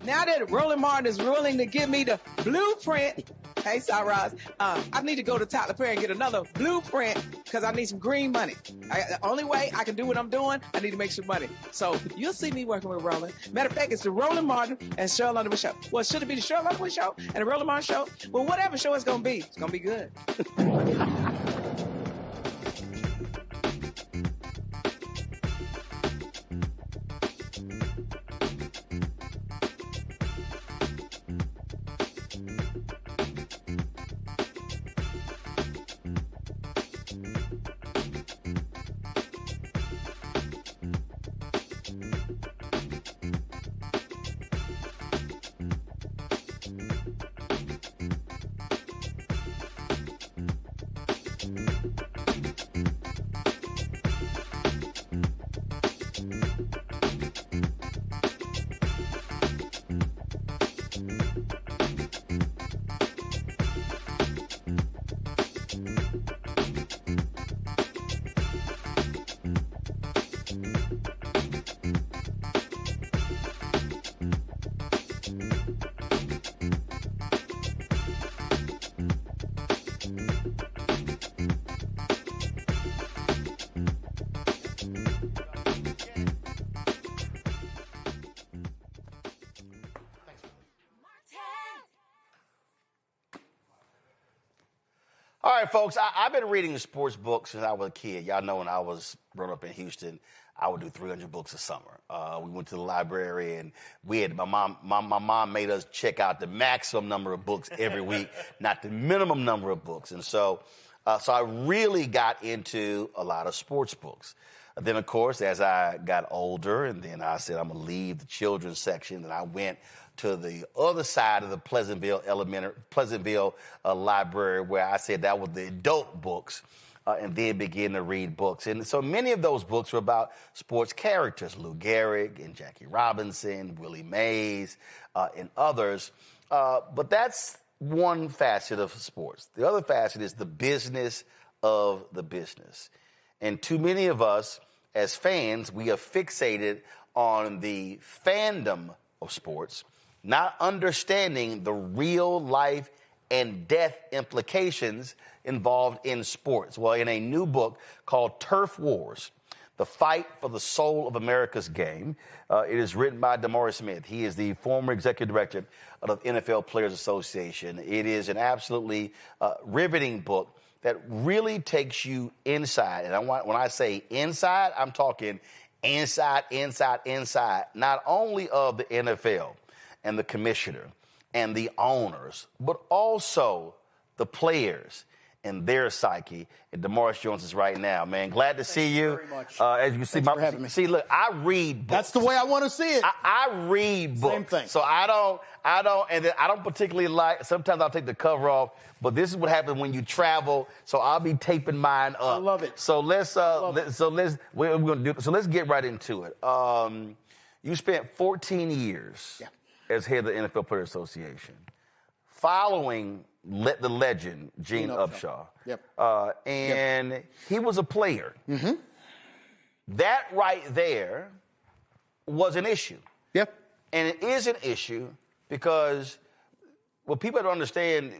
Now that Roland Martin is willing to give me the blueprint, hey, Cyrus, I need to go to Tyler Perry and get another blueprint because I need some green money. The only way I can do what I'm doing, I need to make some money. So you'll see me working with Roland. Matter of fact, it's the Roland Martin and Cheryl Underwood show. Well, should it be the Cheryl Underwood show and the Roland Martin show? Well, whatever show it's going to be, it's going to be good. All right, folks, I've been reading sports books since I was a kid. Y'all know when I was brought up in Houston, I would do 300 books a summer. We went to the library, and my mom made us check out the maximum number of books every week, not the minimum number of books. And so I really got into a lot of sports books. Then, of course, as I got older, and then I said, I'm going to leave the children's section, and I went to the other side of the Pleasantville library, where I said that was the adult books, and then began to read books. And so many of those books were about sports characters, Lou Gehrig and Jackie Robinson, Willie Mays, and others. But that's one facet of sports. The other facet is the business of the business. And too many of us, as fans, we are fixated on the fandom of sports, not understanding the real life and death implications involved in sports. Well, in a new book called Turf Wars, The Fight for the Soul of America's Game, it is written by DeMaurice Smith. He is the former executive director of the NFL Players Association. It is an absolutely riveting book that really takes you inside. And when I say inside, I'm talking inside, not only of the NFL and the commissioner and the owners, but also the players and their psyche. And DeMaurice Jones is right now, man. Glad to see you. Very much. As you see, look, I read books. That's the way I want to see it. I read books. Same thing. So I don't particularly like. Sometimes I'll take the cover off. But this is what happens when you travel. So I'll be taping mine up. I love it. So let's get right into it. You spent 14 years as head of the NFL Players Association, following the legend Gene Upshaw. And he was a player. Mm-hmm. That right there was an issue. Yep. And it is an issue because people don't understand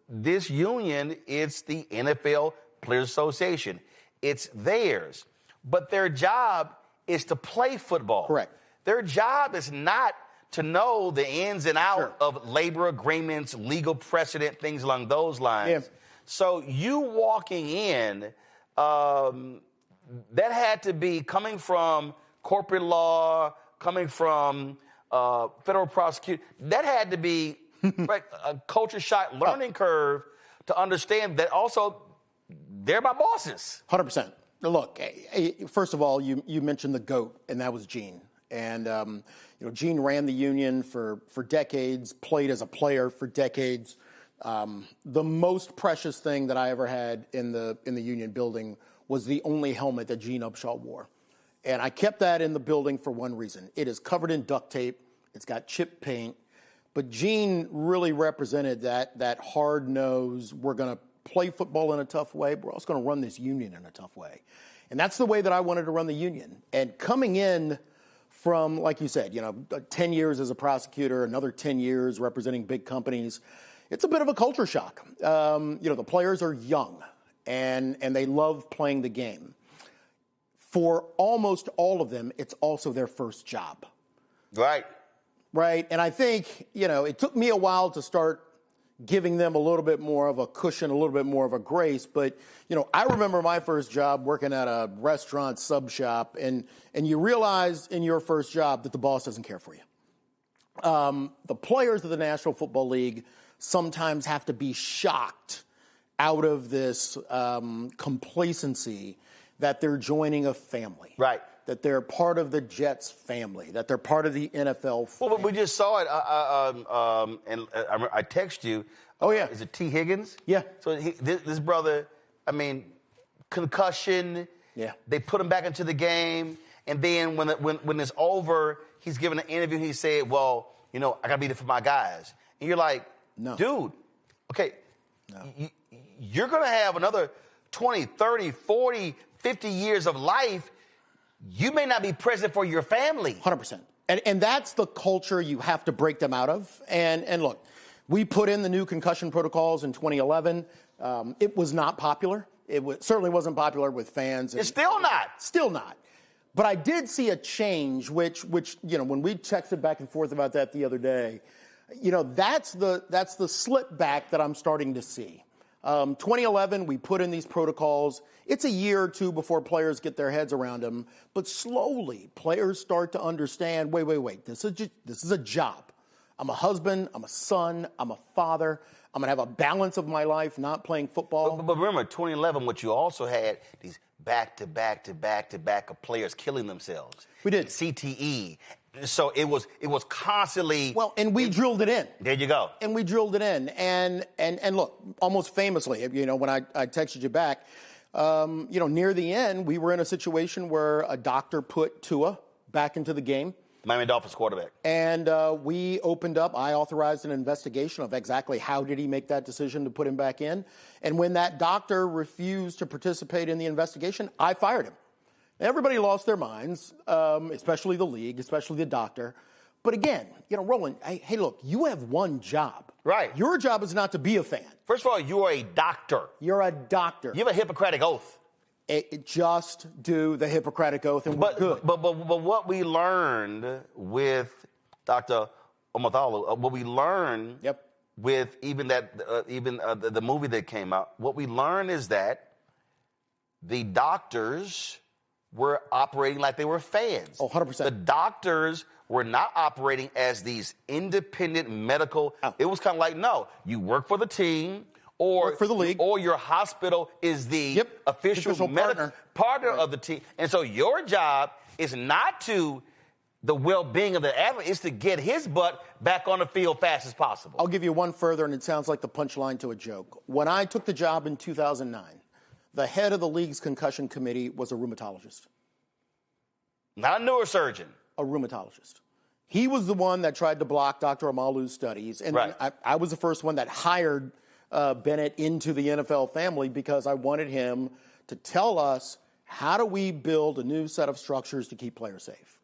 this union, it's the NFL Players Association. It's theirs. But their job is to play football. Correct. Their job is not to know the ins and outs of labor agreements, legal precedent, things along those lines. Yeah. So you walking in, that had to be coming from corporate law, coming from federal prosecution. That had to be right, a culture shock learning curve to understand that also they're my bosses. 100%. Look, first of all, you mentioned the GOAT, and that was Gene. And, Gene ran the union for decades, played as a player for decades. The most precious thing that I ever had in the union building was the only helmet that Gene Upshaw wore. And I kept that in the building for one reason. It is covered in duct tape. It's got chip paint. But Gene really represented that hard nose. We're going to play football in a tough way, but we're also going to run this union in a tough way. And that's the way that I wanted to run the union. And coming in from, like you said, 10 years as a prosecutor, another 10 years representing big companies, it's a bit of a culture shock. The players are young, and they love playing the game. For almost all of them, it's also their first job. Right. And I think, it took me a while to start giving them a little bit more of a cushion, a little bit more of a grace. But, I remember my first job working at a restaurant sub shop, and you realize in your first job that the boss doesn't care for you. The players of the National Football League sometimes have to be shocked out of this complacency that they're joining a family. Right. That they're part of the Jets family, that they're part of the NFL family. Well, we just saw it, and I text you. Oh, yeah. Is it T. Higgins? Yeah. So this brother, concussion. Yeah. They put him back into the game, and then when it's over, he's giving an interview, he said, well, I got to be there for my guys. And you're like, no. Dude, okay, no. You're going to have another 20, 30, 40, 50 years of life. You may not be present for your family. 100%. And that's the culture you have to break them out of. And look, we put in the new concussion protocols in 2011. It was not popular. It certainly wasn't popular with fans. It's still not. Still not. But I did see a change, which when we texted back and forth about that the other day, that's the slip back that I'm starting to see. 2011, we put in these protocols. It's a year or two before players get their heads around them. But slowly, players start to understand, wait, this is a job. I'm a husband, I'm a son, I'm a father. I'm going to have a balance of my life, not playing football. But remember, 2011, what you also had, these back-to-back of players killing themselves. We did. CTE. So it was constantly. Well, and we drilled it in. There you go. And we drilled it in. And look, almost famously, when I texted you back, near the end, we were in a situation where a doctor put Tua back into the game. Miami Dolphins quarterback. And we opened up, I authorized an investigation of exactly how did he make that decision to put him back in. And when that doctor refused to participate in the investigation, I fired him. Everybody lost their minds, especially the league, especially the doctor. But again, Roland, hey, look, you have one job. Right. Your job is not to be a fan. First of all, you are a doctor. You're a doctor. You have a Hippocratic oath. Just do the Hippocratic oath and we're good. But what we learned with Dr. Omathalu, what we learned with even the movie that came out, what we learned is that the doctors were operating like they were fans. Oh, 100%. The doctors were not operating as these independent medical. It was kind of like, no, you work for the team. or for the league, or your hospital is the official partner of the team. And so your job is not to the well-being of the athlete, is to get his butt back on the field fast as possible. I'll give you one further, and it sounds like the punchline to a joke. When I took the job in 2009, the head of the league's concussion committee was a rheumatologist. Not a neurosurgeon. A rheumatologist. He was the one that tried to block Dr. Amalu's studies, and I was the first one that hired Bennett into the NFL family because I wanted him to tell us, how do we build a new set of structures to keep players safe?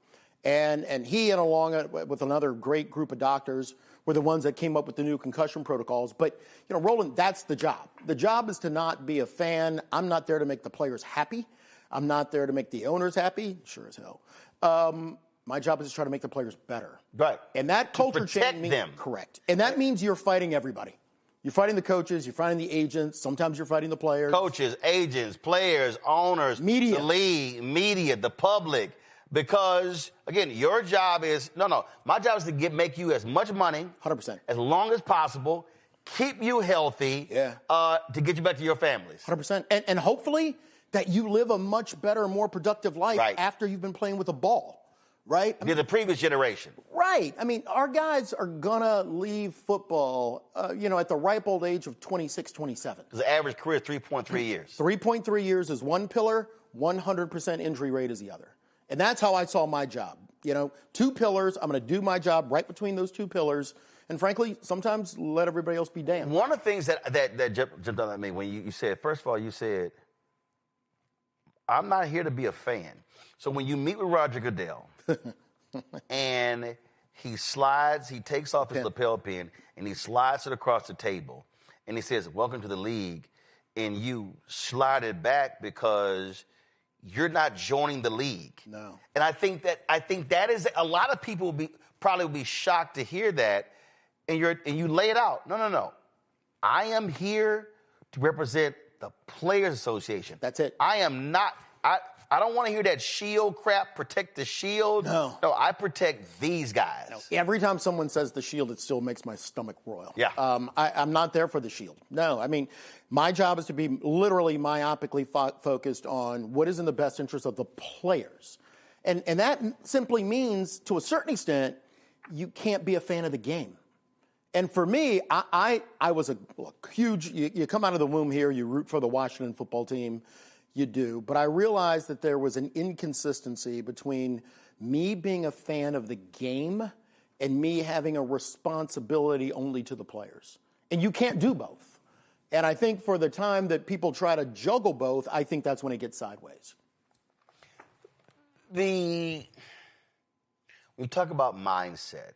And he, and along with another great group of doctors, were the ones that came up with the new concussion protocols. But, you know, Roland, that's the job. The job is to not be a fan. I'm not there to make the players happy. I'm not there to make the owners happy. Sure as hell. My job is to try to make the players better. Right. And that culture change means them. Correct. And that means you're fighting everybody. You're fighting the coaches. You're fighting the agents. Sometimes you're fighting the players. Coaches, agents, players, owners, media, the league, media, the public. Because, again, your job is, my job is to make you as much money 100%. As long as possible, keep you healthy to get you back to your families. 100%. And hopefully that you live a much better, more productive life after you've been playing with a ball, right? I mean, the previous generation. Right. I mean, our guys are going to leave football, at the ripe old age of 26, 27. The average career is 3.3 years. 3.3 years is one pillar, 100% injury rate is the other. And that's how I saw my job. Two pillars. I'm going to do my job right between those two pillars. And frankly, sometimes let everybody else be damned. One of the things that jumped out at me when you said, first of all, you said, I'm not here to be a fan. So when you meet with Roger Goodell and he takes off his lapel pin and he slides it across the table and he says, welcome to the league, and you slide it back because you're not joining the league. No. And I think that is, a lot of people probably will be shocked to hear that, and you lay it out. No. I am here to represent the Players Association. That's it. I am not, I don't want to hear that shield crap, protect the shield. No, I protect these guys. No. Every time someone says the shield, it still makes my stomach roil. Yeah. I'm not there for the shield. No, I mean, my job is to be literally myopically focused on what is in the best interest of the players. And that simply means, to a certain extent, you can't be a fan of the game. And for me, I was a huge, you come out of the womb here, you root for the Washington football team, you do. But I realized that there was an inconsistency between me being a fan of the game and me having a responsibility only to the players. And you can't do both. And I think for the time that people try to juggle both, I think that's when it gets sideways. When you talk about mindset,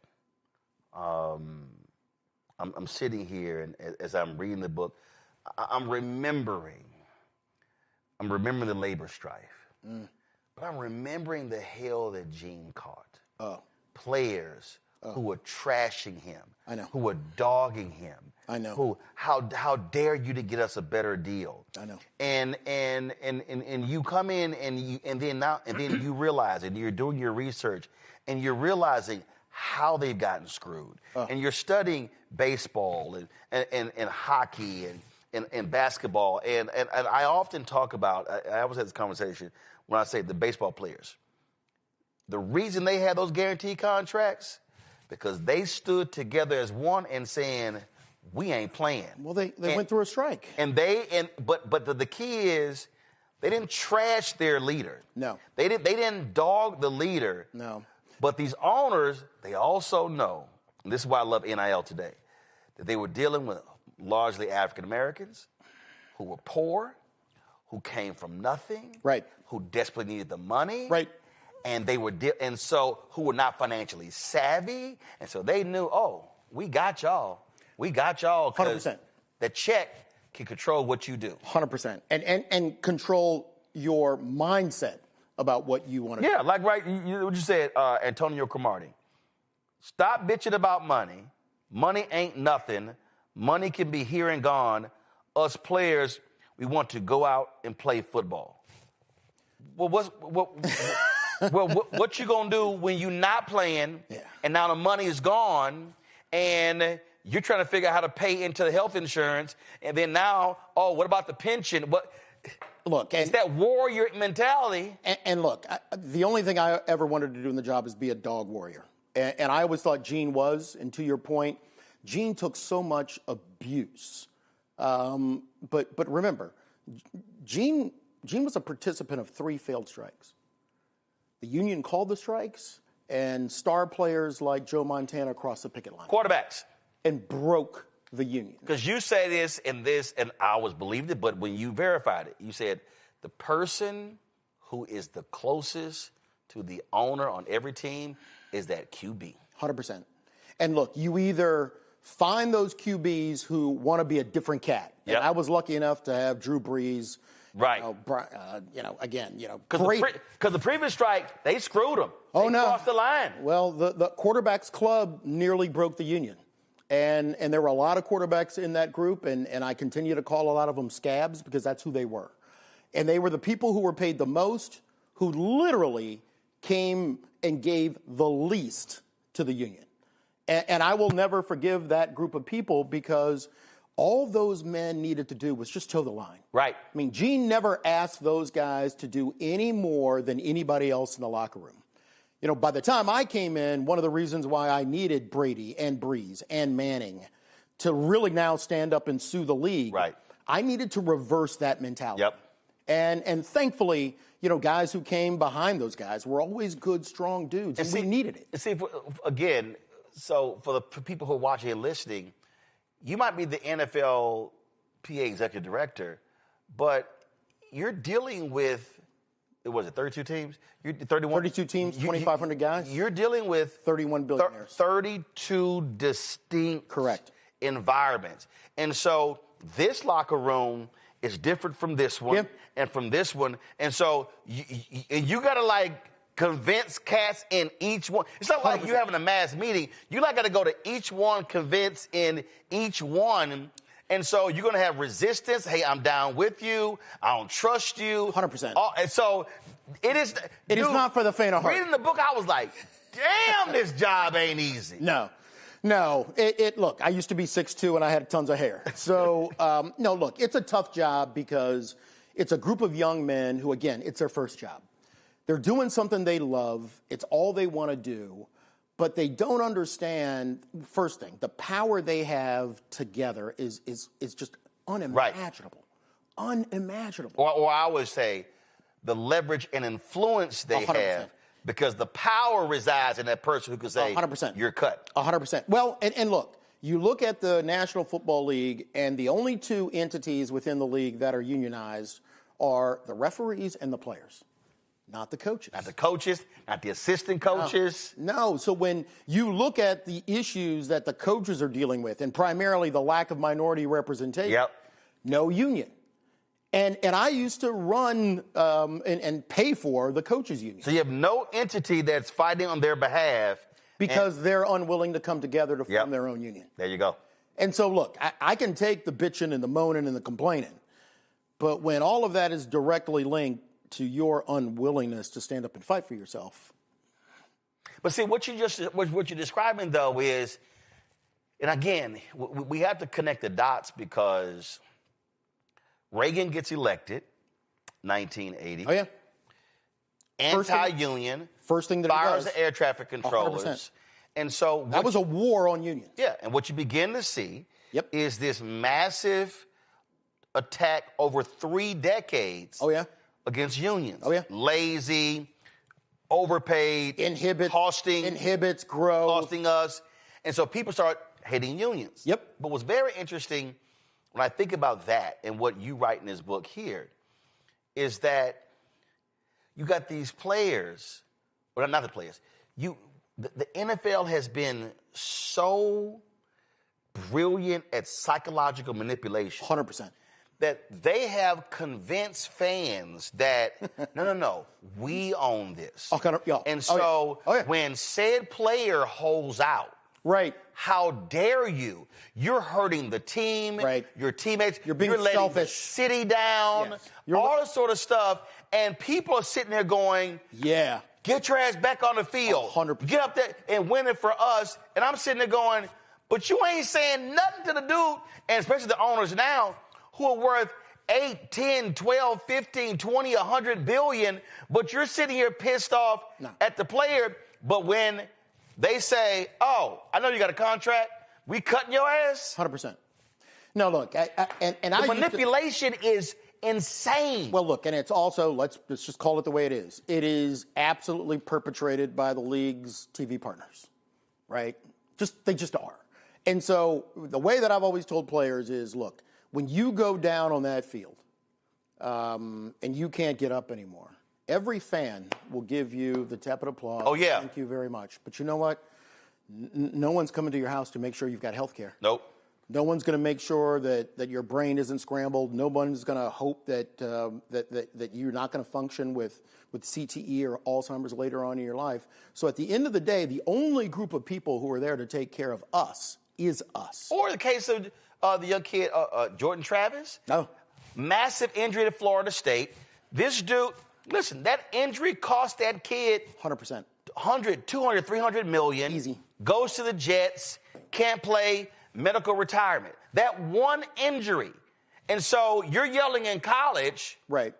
I'm sitting here, and as I'm reading the book, I'm remembering the labor strife. But I'm remembering the hell that Gene caught. Players who were trashing him. I know. Who were dogging him. I know. Who, how dare you to get us a better deal? I know. And you come in and then you realize it, and you're doing your research and you're realizing how they've gotten screwed. And you're studying baseball and hockey and basketball. And I often talk about, I always have this conversation when I say the baseball players. The reason they had those guaranteed contracts, because they stood together as one and saying, we ain't playing. Well, they went through a strike. But the key is, they didn't trash their leader. No. They didn't dog the leader. No. But these owners, they also know, and this is why I love NIL today, that they were dealing with largely African Americans who were poor, who came from nothing, right, who desperately needed the money, right, and they were who were not financially savvy, and so they knew, we got y'all, because 100%. The check can control what you do, 100%, and control your mindset about what you want to do. Yeah, like what you said, Antonio Cromartie. Stop bitching about money. Money ain't nothing. Money can be here and gone. Us players, we want to go out and play football. Well, what you gonna do when you not playing and now the money is gone and you're trying to figure out how to pay into the health insurance. And then now, what about the pension? Look, it's that warrior mentality. And look, the only thing I ever wanted to do in the job is be a dog warrior. And I always thought Gene was. And to your point, Gene took so much abuse. But remember, Gene was a participant of 3 failed strikes. The union called the strikes, and star players like Joe Montana crossed the picket line. Quarterbacks. And broke the union. Because you say this, and I always believed it, but when you verified it, you said the person who is the closest to the owner on every team is that QB. 100%. And look, you either find those QBs who want to be a different cat. Yep. And I was lucky enough to have Drew Brees. Right. Because the previous strike, they screwed him. They crossed the line. Well, the quarterbacks club nearly broke the union. And there were a lot of quarterbacks in that group, and I continue to call a lot of them scabs because that's who they were. And they were the people who were paid the most, who literally came and gave the least to the union. And I will never forgive that group of people because all those men needed to do was just toe the line. Right. I mean, Gene never asked those guys to do any more than anybody else in the locker room. You know, by the time I came in, one of the reasons why I needed Brady and Breeze and Manning to really now stand up and sue the league, I needed to reverse that mentality. Yep. And thankfully, you know, guys who came behind those guys were always good, strong dudes, and we needed it. And see, again, so for the people who are watching and listening, you might be the NFL PA executive director, but you're dealing with, was it 32 teams? You're 32 teams, 2,500 guys. You're dealing with 31 billionaires. 32 distinct environments. And so this locker room is different from this one and from this one. And so you got to like convince cats in each one. It's not like 100%. You're having a mass meeting. You like got to go to each one, convince in each one. And so you're going to have resistance. Hey, I'm down with you. I don't trust you. 100%. And so it is. It is not for the faint of heart. Reading the book, I was like, damn, this job ain't easy. No. Look, I used to be 6'2", and I had tons of hair. So, no, look, it's a tough job because it's a group of young men who, again, it's their first job. They're doing something they love. It's all they want to do. But they don't understand, first thing, the power they have together is just unimaginable. Right. Unimaginable. Or I would say the leverage and influence they 100%. have, because the power resides in that person who can say, 100%. You're cut. 100%. Well, and look, you look at the National Football League, and the only 2 entities within the league that are unionized are the referees and the players. Not the coaches. Not the coaches, not the assistant coaches. No. So when you look at the issues that the coaches are dealing with, and primarily the lack of minority representation, no union. And I used to run and pay for the coaches union. So you have no entity that's fighting on their behalf. Because they're unwilling to come together to form their own union. There you go. And so, look, I can take the bitching and the moaning and the complaining, but when all of that is directly linked to your unwillingness to stand up and fight for yourself. But see, what you're describing, though, is, and again, we have to connect the dots because Reagan gets elected, 1980. Oh, yeah. Anti-union. First thing that fires he does. the air traffic controllers. 100%. And so that was a war on unions. Yeah, and what you begin to see is this massive attack over 3 decades. Oh, yeah. Against unions. Oh, yeah. Lazy, overpaid, inhibits growth, costing us. And so people start hating unions. Yep. But what's very interesting when I think about that and what you write in this book here is that you got these players, or not the players, the NFL has been so brilliant at psychological manipulation. 100%. That they have convinced fans that, no, we own this. And so when said player holds out, how dare you? You're hurting the team, your teammates. You're letting selfish. The city down, all this sort of stuff. And people are sitting there going, get your ass back on the field. 100%. Get up there and win it for us. And I'm sitting there going, But you ain't saying nothing to the dude, and especially the owners now, who are worth 8, 10, 12, 15, 20, 100 billion, but you're sitting here pissed off at the player. But when they say, oh, I know you got a contract, we cutting your ass? 100%. No, look, the manipulation is insane. Well, look, and it's also, let's just call it the way it is. It is absolutely perpetrated by the league's TV partners, right? They just are. And so the way that I've always told players is, look, when you go down on that field and you can't get up anymore, every fan will give you the tepid applause. Oh, yeah. Thank you very much. But you know what? No one's coming to your house to make sure you've got health care. Nope. No one's going to make sure that your brain isn't scrambled. No one's going to hope that you're not going to function with CTE or Alzheimer's later on in your life. So at the end of the day, the only group of people who are there to take care of us is us. Or the case of the young kid, Jordan Travis. Oh. Massive injury to Florida State. This dude, listen, that injury cost that kid 100%. 100, 200, 300 million. Easy. Goes to the Jets, can't play, medical retirement. That one injury. And so you're yelling in college. Right.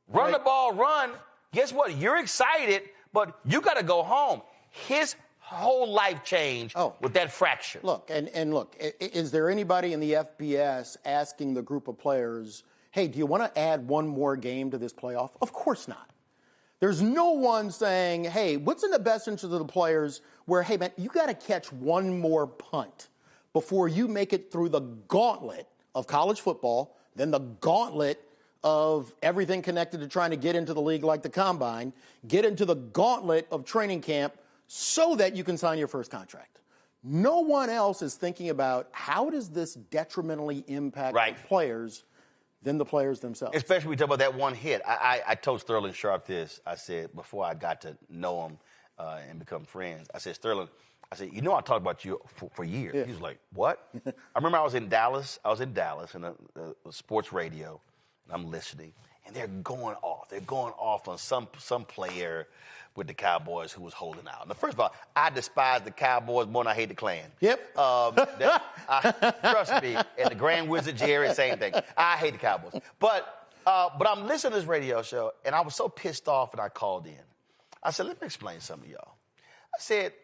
Run the ball, run. Guess what? You're excited, but you got to go home. His whole life changed with that fracture. Look, and look, is there anybody in the FBS asking the group of players, hey, do you want to add one more game to this playoff? Of course not. There's no one saying, hey, what's in the best interest of the players where, hey, man, you got to catch one more punt before you make it through the gauntlet of college football, then the gauntlet of everything connected to trying to get into the league like the combine, get into the gauntlet of training camp so that you can sign your first contract. No one else is thinking about how does this detrimentally impact the players than the players themselves. Especially when we talk about that one hit. I told Sterling Sharp this. I said, before I got to know him and become friends, I said, Sterling, you know I talked about you for years. Yeah. He was like, what? I remember I was in Dallas in the sports radio, and I'm listening, and they're going off. They're going off on some player with the Cowboys who was holding out. Now, first of all, I despise the Cowboys more than I hate the Klan. Yep. Trust me, and the Grand Wizard Jerry, same thing. I hate the Cowboys. But I'm listening to this radio show, and I was so pissed off, and I called in. I said, let me explain something to y'all. I said,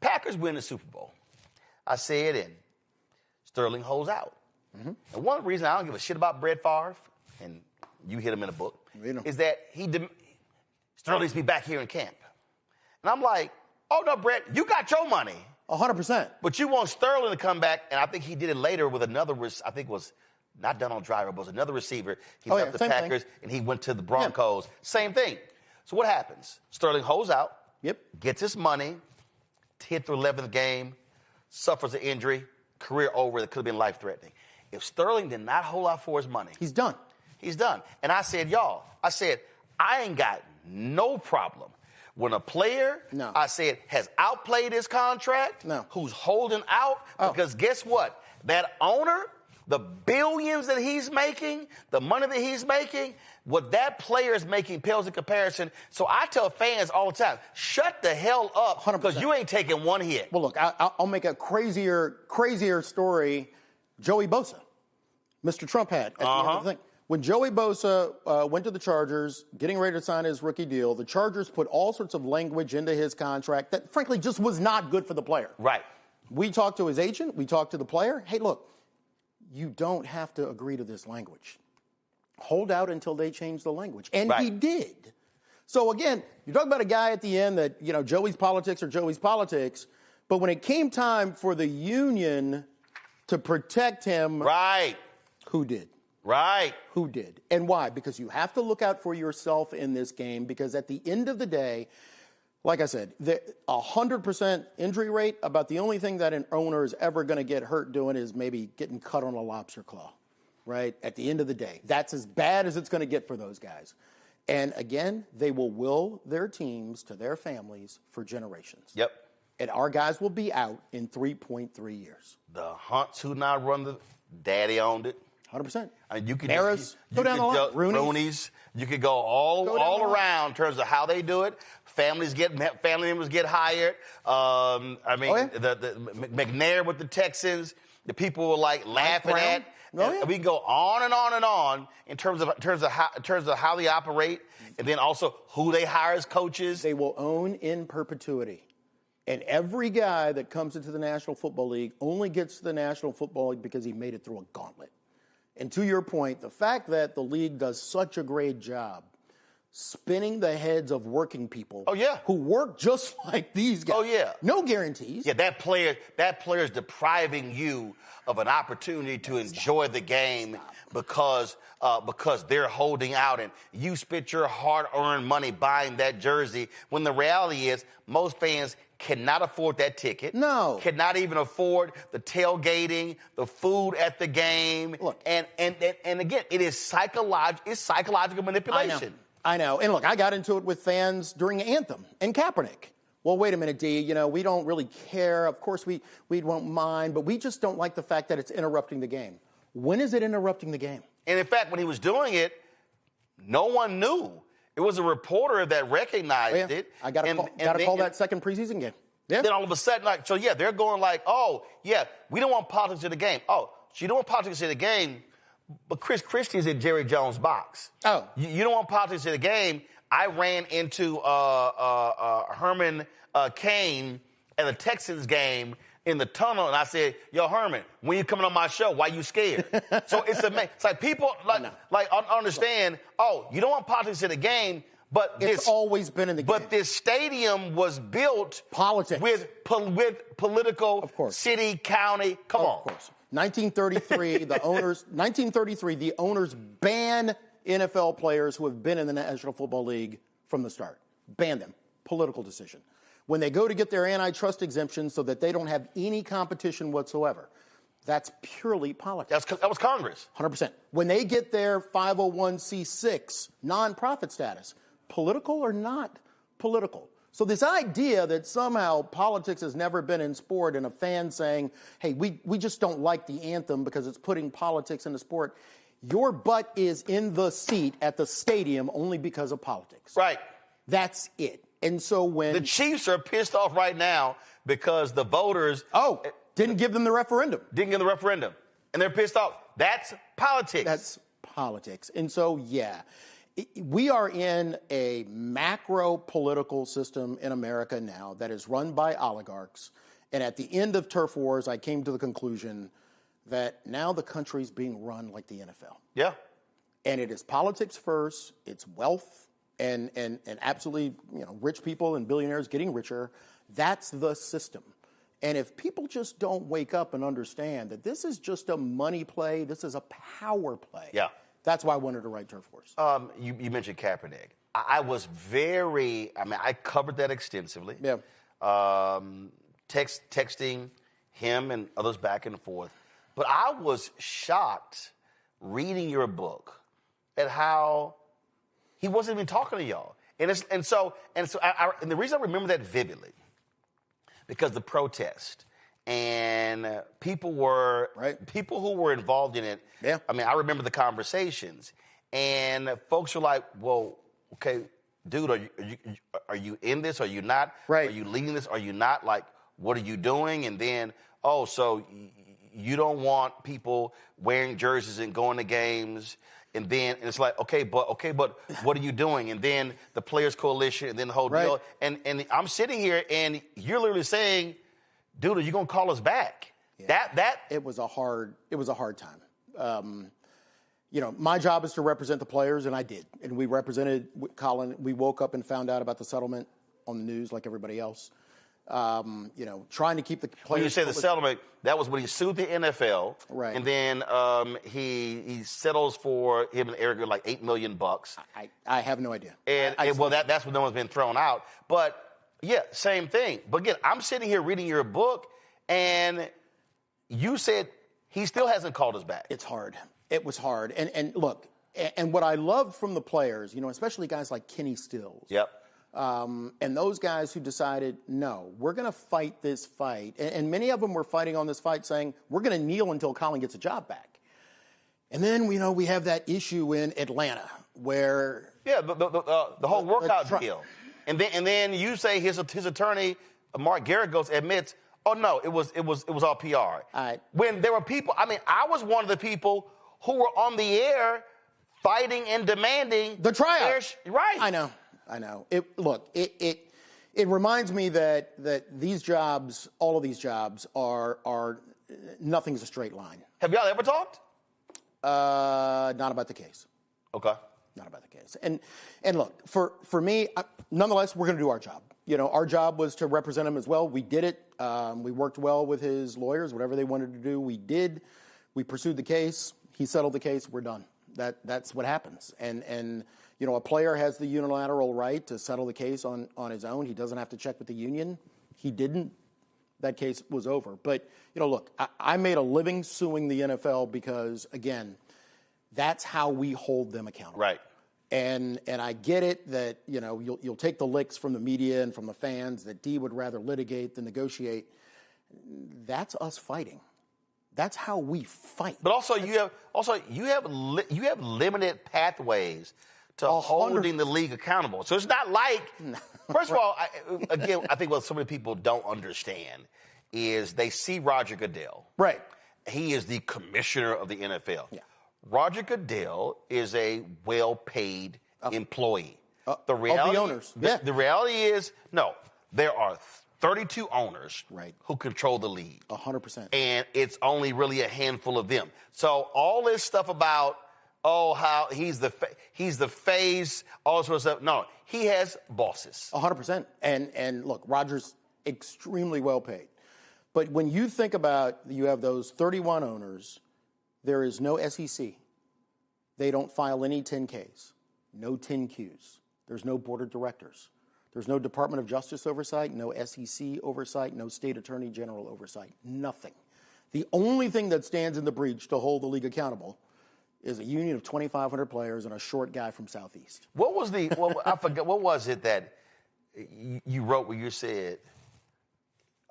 Packers win the Super Bowl. I said, and Sterling holds out. Mm-hmm. And one reason I don't give a shit about Brett Favre, and you hit him in a book, is that Sterling needs to be back here in camp. And I'm like, oh, no, Brett, you got your money. 100%. But you want Sterling to come back, and I think he did it later with another, I think it was not Donald Driver, but it was another receiver. He left the Packers, and he went to the Broncos. Yeah. Same thing. So what happens? Sterling holds out, gets his money, 10th or 11th game, suffers an injury, career over that could have been life-threatening. If Sterling did not hold out for his money, he's done. He's done. And I said, y'all, I ain't got no problem when a player, has outplayed his contract, who's holding out, because guess what? That owner, the billions that he's making, the money that he's making, what that player is making pales in comparison. So I tell fans all the time, shut the hell up, because you ain't taking one hit. Well, look, I'll make a crazier story. Joey Bosa, Mr. Trump had at the end of the thing. When Joey Bosa went to the Chargers, getting ready to sign his rookie deal, the Chargers put all sorts of language into his contract that, frankly, just was not good for the player. Right. We talked to his agent. We talked to the player. Hey, look, you don't have to agree to this language. Hold out until they change the language. And he did. So, again, you're talking about a guy at the end that, Joey's politics are Joey's politics. But when it came time for the union to protect him. Who did? Who did? And why? Because you have to look out for yourself in this game, because at the end of the day, like I said, 100% injury rate, about the only thing that an owner is ever going to get hurt doing is maybe getting cut on a lobster claw, right? At the end of the day. That's as bad as it's going to get for those guys. And again, they will will their teams to their families for generations. Yep. And our guys will be out in 3.3 years. The Hunts who now run the daddy owned it. 100%. I mean, you could Maris, go down the line. Rooney's. You could go all around in terms of how they do it. family members get hired. The McNair with the Texans, the people were like laughing at. We can go on and on and on in terms of how they operate, and then also who they hire as coaches. They will own in perpetuity. And every guy that comes into the National Football League only gets to the National Football League because he made it through a gauntlet. And to your point, the fact that the league does such a great job spinning the heads of working people who work just like these guys. Oh, yeah. No guarantees. Yeah, that player is depriving you of an opportunity to enjoy the game because they're holding out and you spent your hard-earned money buying that jersey when the reality is most fans cannot afford that ticket. No. Cannot even afford the tailgating, the food at the game. Look. And again, it is psychological manipulation. I know. And look, I got into it with fans during Anthem and Kaepernick. Well, wait a minute, D. We don't really care. Of course, we won't mind, but we just don't like the fact that it's interrupting the game. When is it interrupting the game? And in fact, when he was doing it, no one knew. It was a reporter that recognized it. I got to call that second preseason game. Yeah. Then all of a sudden, they're going like, oh, yeah, we don't want politics in the game. Oh, so you don't want politics in the game, but Chris Christie's in Jerry Jones' box. Oh. You don't want politics in the game. I ran into Herman Cain at the Texans game in the tunnel, and I said, yo, Herman, when you coming on my show, why you scared? So it's amazing. It's like people understand, you don't want politics in the game, but it's always been in the game. But this stadium was built with political city, county. Come on. Of course. 1933, the owners ban NFL players who have been in the National Football League from the start. Ban them. Political decision. When they go to get their antitrust exemption so that they don't have any competition whatsoever, that's purely politics. That was Congress. 100%. When they get their 501c6 nonprofit status, political or not political. So this idea that somehow politics has never been in sport and a fan saying, hey, we just don't like the anthem because it's putting politics into sport, your butt is in the seat at the stadium only because of politics. Right. That's it. And so when the Chiefs are pissed off right now because the voters didn't give them the referendum. Didn't give them the referendum. And they're pissed off. That's politics. That's politics. And so, we are in a macro political system in America now that is run by oligarchs. And at the end of turf wars, I came to the conclusion that now the country's being run like the NFL. Yeah. And it is politics first. It's wealth. And absolutely, rich people and billionaires getting richer. That's the system. And if people just don't wake up and understand that this is just a money play, this is a power play. Yeah. That's why I wanted to write Turf Wars. You mentioned Kaepernick. I covered that extensively. Yeah. Texting him and others back and forth. But I was shocked reading your book at how he wasn't even talking to y'all. And the reason I remember that vividly, because the protest and people who were involved in it. Yeah. I remember the conversations, and folks were like, "Well, okay, dude, are you in this? Are you not? Right. Are you leading this? Are you not? Like, what are you doing?" And then, so you don't want people wearing jerseys and going to games. And then it's like, okay, but what are you doing? And then the Players Coalition, and then the whole deal. And I'm sitting here, and you're literally saying, dude, are you going to call us back? Yeah. It was a hard time. My job is to represent the players, and I did. And we represented Colin. We woke up and found out about the settlement on the news like everybody else. Trying to keep the players. When you say the settlement, that was when he sued the NFL. Right. And then he settles for him and Eric like $8 million. I have no idea. That's when no one's been thrown out. But yeah, same thing. But again, I'm sitting here reading your book, and you said he still hasn't called us back. It's hard. It was hard. And look, and what I loved from the players, especially guys like Kenny Stills. Yep. And those guys who decided, no, we're going to fight this fight. And many of them were fighting on this fight saying, we're going to kneel until Colin gets a job back. And then, we have that issue in Atlanta where... Yeah, the whole workout deal. And then you say his attorney, Mark Garagos, admits, oh no, it was all PR. All right. When there were people, I mean, I was one of the people who were on the air fighting and demanding the tryout. Right. I know. It reminds me that these jobs, all of these jobs, are nothing's a straight line. Have y'all ever talked? Not about the case. Okay. Not about the case. And look, for me, nonetheless, we're going to do our job. Our job was to represent him as well. We did it. We worked well with his lawyers. Whatever they wanted to do, we did. We pursued the case. He settled the case. We're done. That's what happens. And a player has the unilateral right to settle the case on his own. He doesn't have to check with the union. He didn't. That case was over. But, look, I made a living suing the NFL because, again, that's how we hold them accountable. Right. And I get it that, you'll take the licks from the media and from the fans that D would rather litigate than negotiate. That's us fighting. That's how we fight. But also you have limited pathways to holding the league accountable. So it's not like, first of all, I think what so many people don't understand is they see Roger Goodell. Right. He is the commissioner of the NFL. Yeah. Roger Goodell is a well-paid employee. The owners. The reality is, no, there are 32 owners right. who control the league. 100%. And it's only really a handful of them. So all this stuff about, how he's the face, all this sort of stuff. No, he has bosses. 100%. And look, Roger's extremely well paid. But when you think about, you have those 31 owners, there is no SEC. They don't file any 10Ks, no 10Qs. There's no board of directors. There's no Department of Justice oversight, no SEC oversight, no state attorney general oversight, nothing. The only thing that stands in the breach to hold the league accountable is a union of 2,500 players and a short guy from Southeast. What was I forget, what was it that you wrote where you said,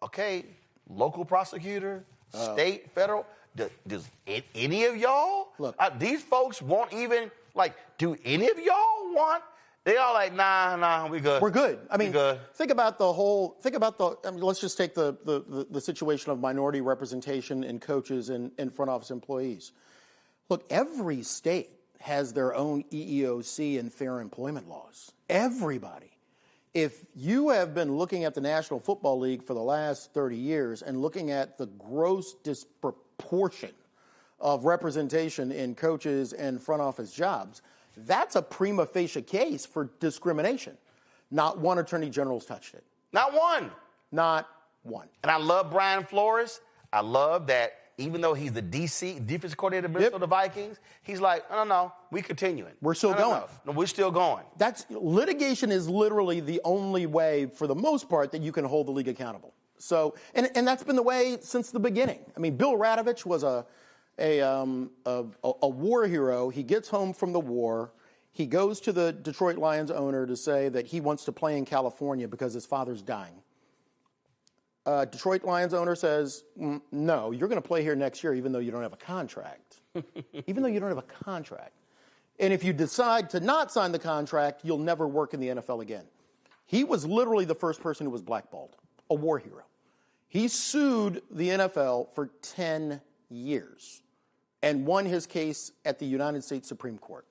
okay, local prosecutor, state, federal, does any of y'all, look, these folks won't even, do any of y'all want? They all like, nah, we good. We're good. I mean, good. Think about let's just take the situation of minority representation in coaches and front office employees. Look, every state has their own EEOC and fair employment laws. Everybody. If you have been looking at the National Football League for the last 30 years and looking at the gross disproportion of representation in coaches and front office jobs, that's a prima facie case for discrimination. Not one attorney general's touched it. Not one. Not one. And I love Brian Flores. I love that even though he's the defensive coordinator of the Vikings, he's like, no, we continuing. We're still going. No, we're still going. Litigation is literally the only way, for the most part, that you can hold the league accountable. So, and that's been the way since the beginning. I mean, Bill Radovich was a war hero. He gets home from the war. He goes to the Detroit Lions owner to say that he wants to play in California because his father's dying. Detroit Lions owner says, no, you're going to play here next year even though you don't have a contract. Even though you don't have a contract. And if you decide to not sign the contract, you'll never work in the NFL again. He was literally the first person who was blackballed, a war hero. He sued the NFL for 10 years and won his case at the United States Supreme Court.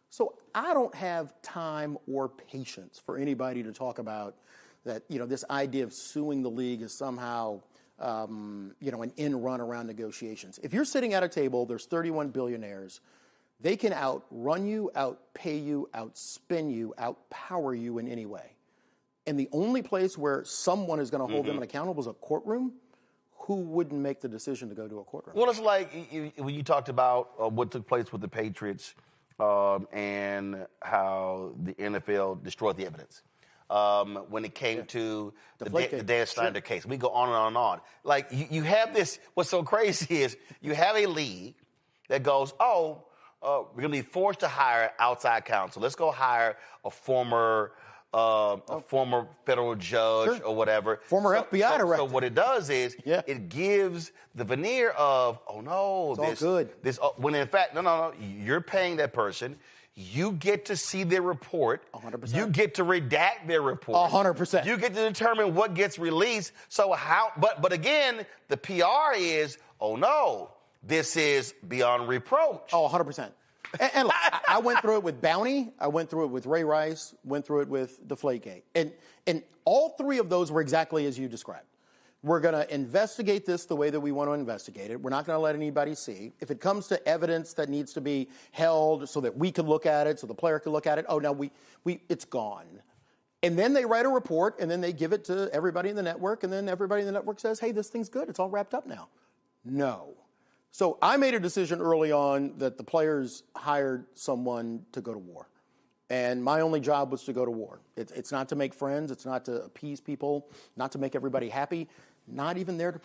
So I don't have time or patience for anybody to talk about that, this idea of suing the league is somehow, an end run around negotiations. If you're sitting at a table, there's 31 billionaires. They can outrun you, outpay you, outspin you, outpower you in any way. And the only place where someone is going to hold them accountable is a courtroom. Who wouldn't make the decision to go to a courtroom? Well, it's like when you talked about what took place with the Patriots and how the NFL destroyed the evidence. When it came to the Dan Snyder case. We go on and on and on. Like, you have this, what's so crazy is you have a league that goes, we're going to be forced to hire outside counsel. Let's go hire a former federal judge or whatever. Former FBI director. So what it does is it gives the veneer of, it's all good. When in fact, no, you're paying that person. You get to see their report. 100%. You get to redact their report. 100%. You get to determine what gets released. So how? But again, the PR is, oh no, this is beyond reproach. Oh, 100%. And look, I went through it with Bounty. I went through it with Ray Rice. Went through it with Deflategate. And all three of those were exactly as you described. We're going to investigate this the way that we want to investigate it. We're not going to let anybody see. If it comes to evidence that needs to be held so that we can look at it, so the player can look at it, oh, no, it's gone. And then they write a report, and then they give it to everybody in the network, and then everybody in the network says, hey, this thing's good. It's all wrapped up now. No. So I made a decision early on that the players hired someone to go to war. And my only job was to go to war. It's not to make friends. It's not to appease people, not to make everybody happy. Not even there to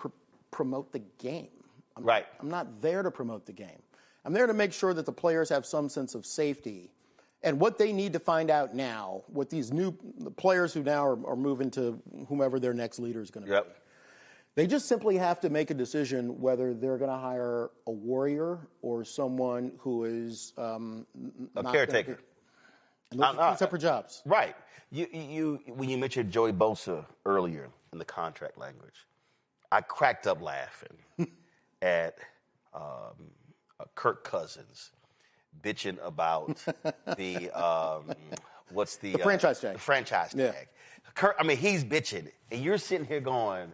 promote the game. I'm not there to promote the game. I'm there to make sure that the players have some sense of safety. And what they need to find out now, what these new players who now are moving to whomever their next leader is going to be, they just simply have to make a decision whether they're going to hire a warrior or someone who is a caretaker. And those are two separate jobs. Right. You when you mentioned Joey Bosa earlier in the contract language, I cracked up laughing at Kirk Cousins bitching about the what's the franchise tag. The franchise tag. Kirk, I mean, he's bitching, and you're sitting here going,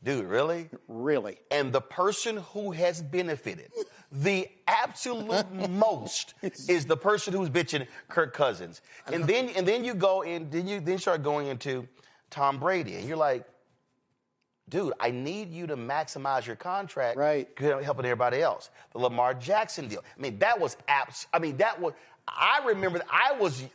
dude, really? Really? And the person who has benefited the absolute most is the person who's bitching, Kirk Cousins. And then you go in, then start going into Tom Brady, and you're like, dude, I need you to maximize your contract. Right. Helping everybody else. The Lamar Jackson deal. I mean, that was I remember,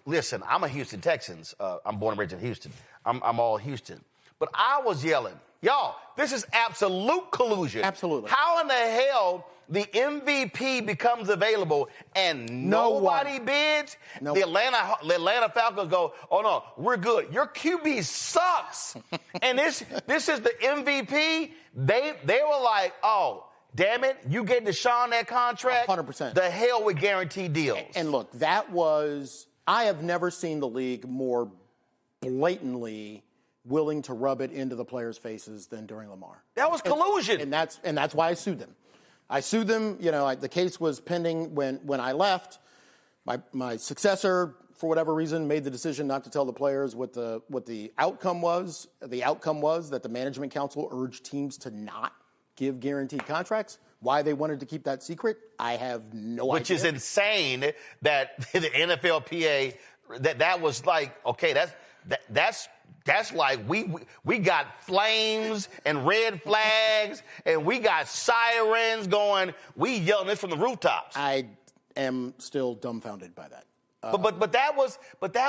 listen, I'm a Houston Texans. I'm born and raised in Houston. I'm all Houston. But I was yelling, y'all, this is absolute collusion. Absolutely. How in the hell the MVP becomes available and nobody bids? Nope. The Atlanta Falcons go, oh no, we're good. Your QB sucks. And this is the MVP. They were like, oh, damn it, you gave Deshaun that contract? 100%. The hell with guaranteed deals. And look, I have never seen the league more blatantly willing to rub it into the players' faces than during Lamar. That was collusion. And that's why I sued them. I sued them. You know, the case was pending when I left. My successor, for whatever reason, made the decision not to tell the players what the outcome was. The outcome was that the management council urged teams to not give guaranteed contracts. Why they wanted to keep that secret, I have no idea. Which is insane that the NFLPA, that was like, okay, that's like we got flames and red flags and we got sirens going. We yelling this from the rooftops. I am still dumbfounded by that. But that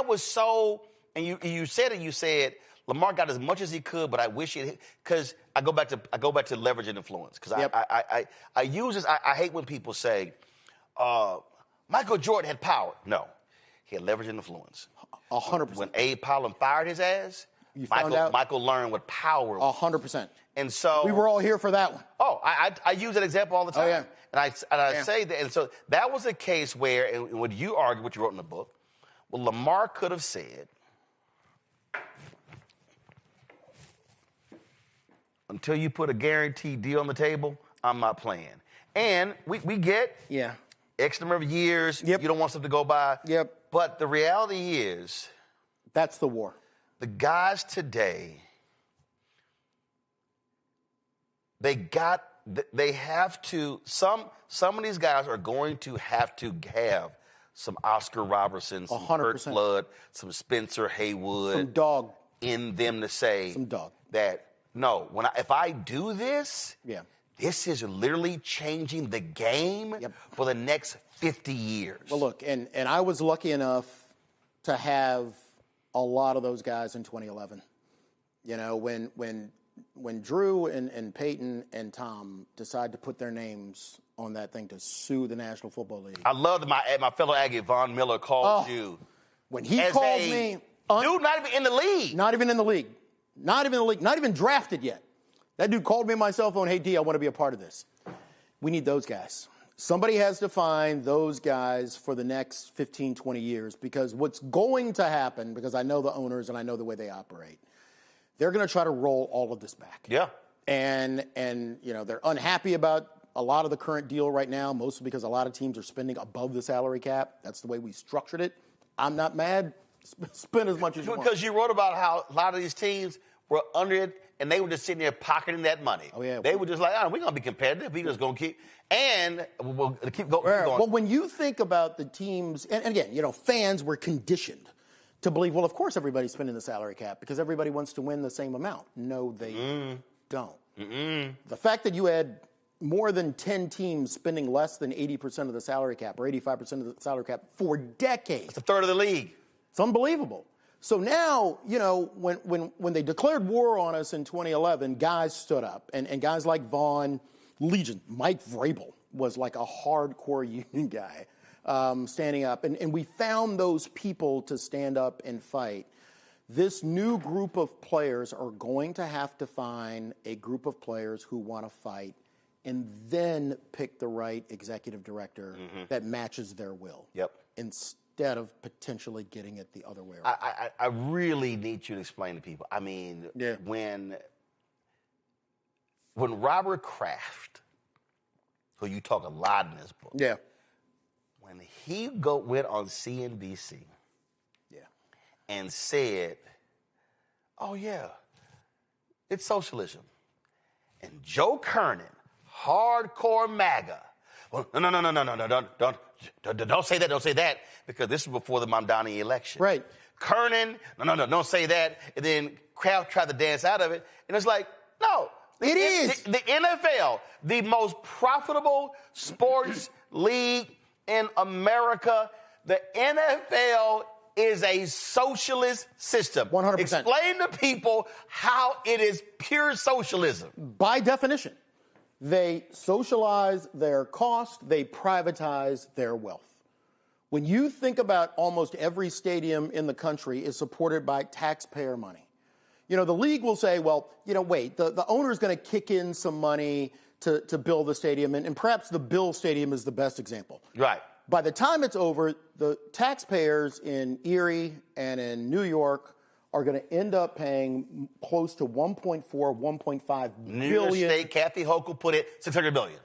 was so. And you said it. You said Lamar got as much as he could, but I wish it, because I go back to leverage and influence, because I use this. I hate when people say Michael Jordan had power. No, he had leverage and influence. 100%. When Abe Pollan fired his ass, Michael learned what power was. 100%. And so we were all here for that one. Oh, I use that example all the time. Oh, yeah. And I say that. And so that was a case where, and when you argue what you wrote in the book, well, Lamar could have said, until you put a guaranteed deal on the table, I'm not playing. And we get X number of years. Yep. You don't want stuff to go by. Yep. But the reality is, that's the war. The guys today, they have to, some of these guys are going to have some Oscar Robertson, some 100%. Kurt Flood, some Spencer Haywood. Some dog. In them to say that, no, if I do this, this is literally changing the game for the next 50 years. Well, look, and I was lucky enough to have a lot of those guys in 2011. You know, when Drew and Peyton and Tom decide to put their names on that thing to sue the National Football League. I love that my fellow Aggie, Von Miller, called you. When he called me. Dude, not even in the league. Not even in the league. Not even in the league. Not even drafted yet. That dude called me on my cell phone, hey, D, I want to be a part of this. We need those guys. Somebody has to find those guys for the next 15, 20 years, because what's going to happen, because I know the owners and I know the way they operate, they're going to try to roll all of this back. Yeah. And they're unhappy about a lot of the current deal right now, mostly because a lot of teams are spending above the salary cap. That's the way we structured it. I'm not mad. Spend as much as you want. Because you wrote about how a lot of these teams were under it, and they were just sitting there pocketing that money. Oh, yeah. They were just like, we're going to be competitive. We're just going to keep, and we'll keep going. Well, when you think about the teams, and again, fans were conditioned to believe, well, of course everybody's spending the salary cap because everybody wants to win the same amount. No, they don't. The fact that you had more than 10 teams spending less than 80% of the salary cap or 85% of the salary cap for decades. It's a third of the league. It's unbelievable. So now, when they declared war on us in 2011, guys stood up. And guys like Vaughn, Legion, Mike Vrabel was like a hardcore union guy standing up. And we found those people to stand up and fight. This new group of players are going to have to find a group of players who want to fight and then pick the right executive director that matches their will. Yep. Instead of potentially getting it the other way around. I really need you to explain to people. I mean, when Robert Kraft, who you talk a lot in this book, when he went on CNBC and said, oh, yeah, it's socialism. And Joe Kernan, hardcore MAGA, well, no, don't say that, don't say that, because this is before the Mamdani election. Right. Kernan, no, don't say that. And then Kraft tried to dance out of it. And it's like, no. It is. The NFL, the most profitable sports league in America, the NFL is a socialist system. 100%. Explain to people how it is pure socialism. By definition, they socialize their cost, they privatize their wealth. When you think about almost every stadium in the country is supported by taxpayer money. The league will say, well, wait, the owner's going to kick in some money to build the stadium, and perhaps the Bill Stadium is the best example. Right. By the time it's over, the taxpayers in Erie and in New York are going to end up paying close to 1.4, 1.5 billion. New York State, Kathy Hochul put it $600 billion.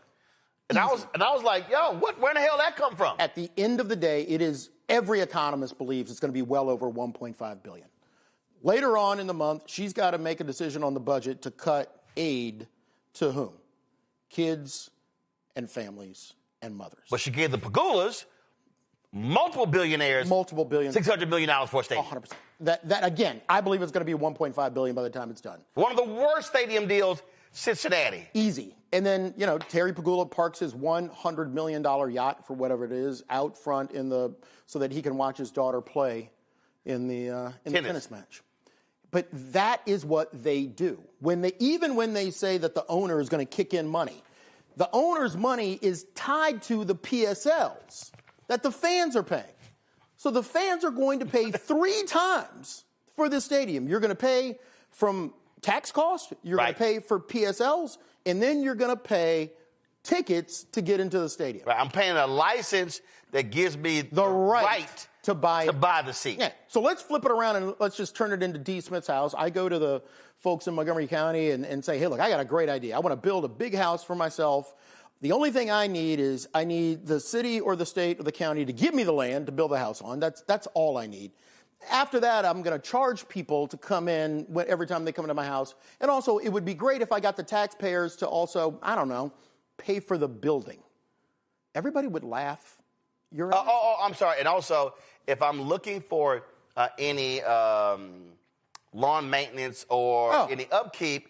And I was like, where in the hell that come from? At the end of the day, every economist believes it's going to be well over 1.5 billion. Later on in the month, she's got to make a decision on the budget to cut aid to whom? Kids and families and mothers. But she gave the Pagulas, multiple billionaires, $600 million for a stadium. 100%. That again, I believe it's going to be 1.5 billion by the time it's done. One of the worst stadium deals, Cincinnati. Easy. And then, Terry Pagula parks his $100 million yacht, for whatever it is, out front so that he can watch his daughter play in the tennis match. But that is what they do. Even when they say that the owner is going to kick in money, the owner's money is tied to the PSLs that the fans are paying. So the fans are going to pay 3 times for this stadium. You're going to pay from tax cost, you're going to pay for PSLs, and then you're going to pay tickets to get into the stadium. Right. I'm paying a license that gives me the right to buy the seat. Yeah. So let's flip it around and let's just turn it into D. Smith's house. I go to the folks in Montgomery County and say, hey, look, I got a great idea. I want to build a big house for myself. The only thing I need is the city or the state or the county to give me the land to build the house on. That's all I need. After that, I'm going to charge people to come in every time they come into my house. And also, it would be great if I got the taxpayers to also, pay for the building. Everybody would laugh. I'm sorry. And also, if I'm looking for any lawn maintenance or any upkeep,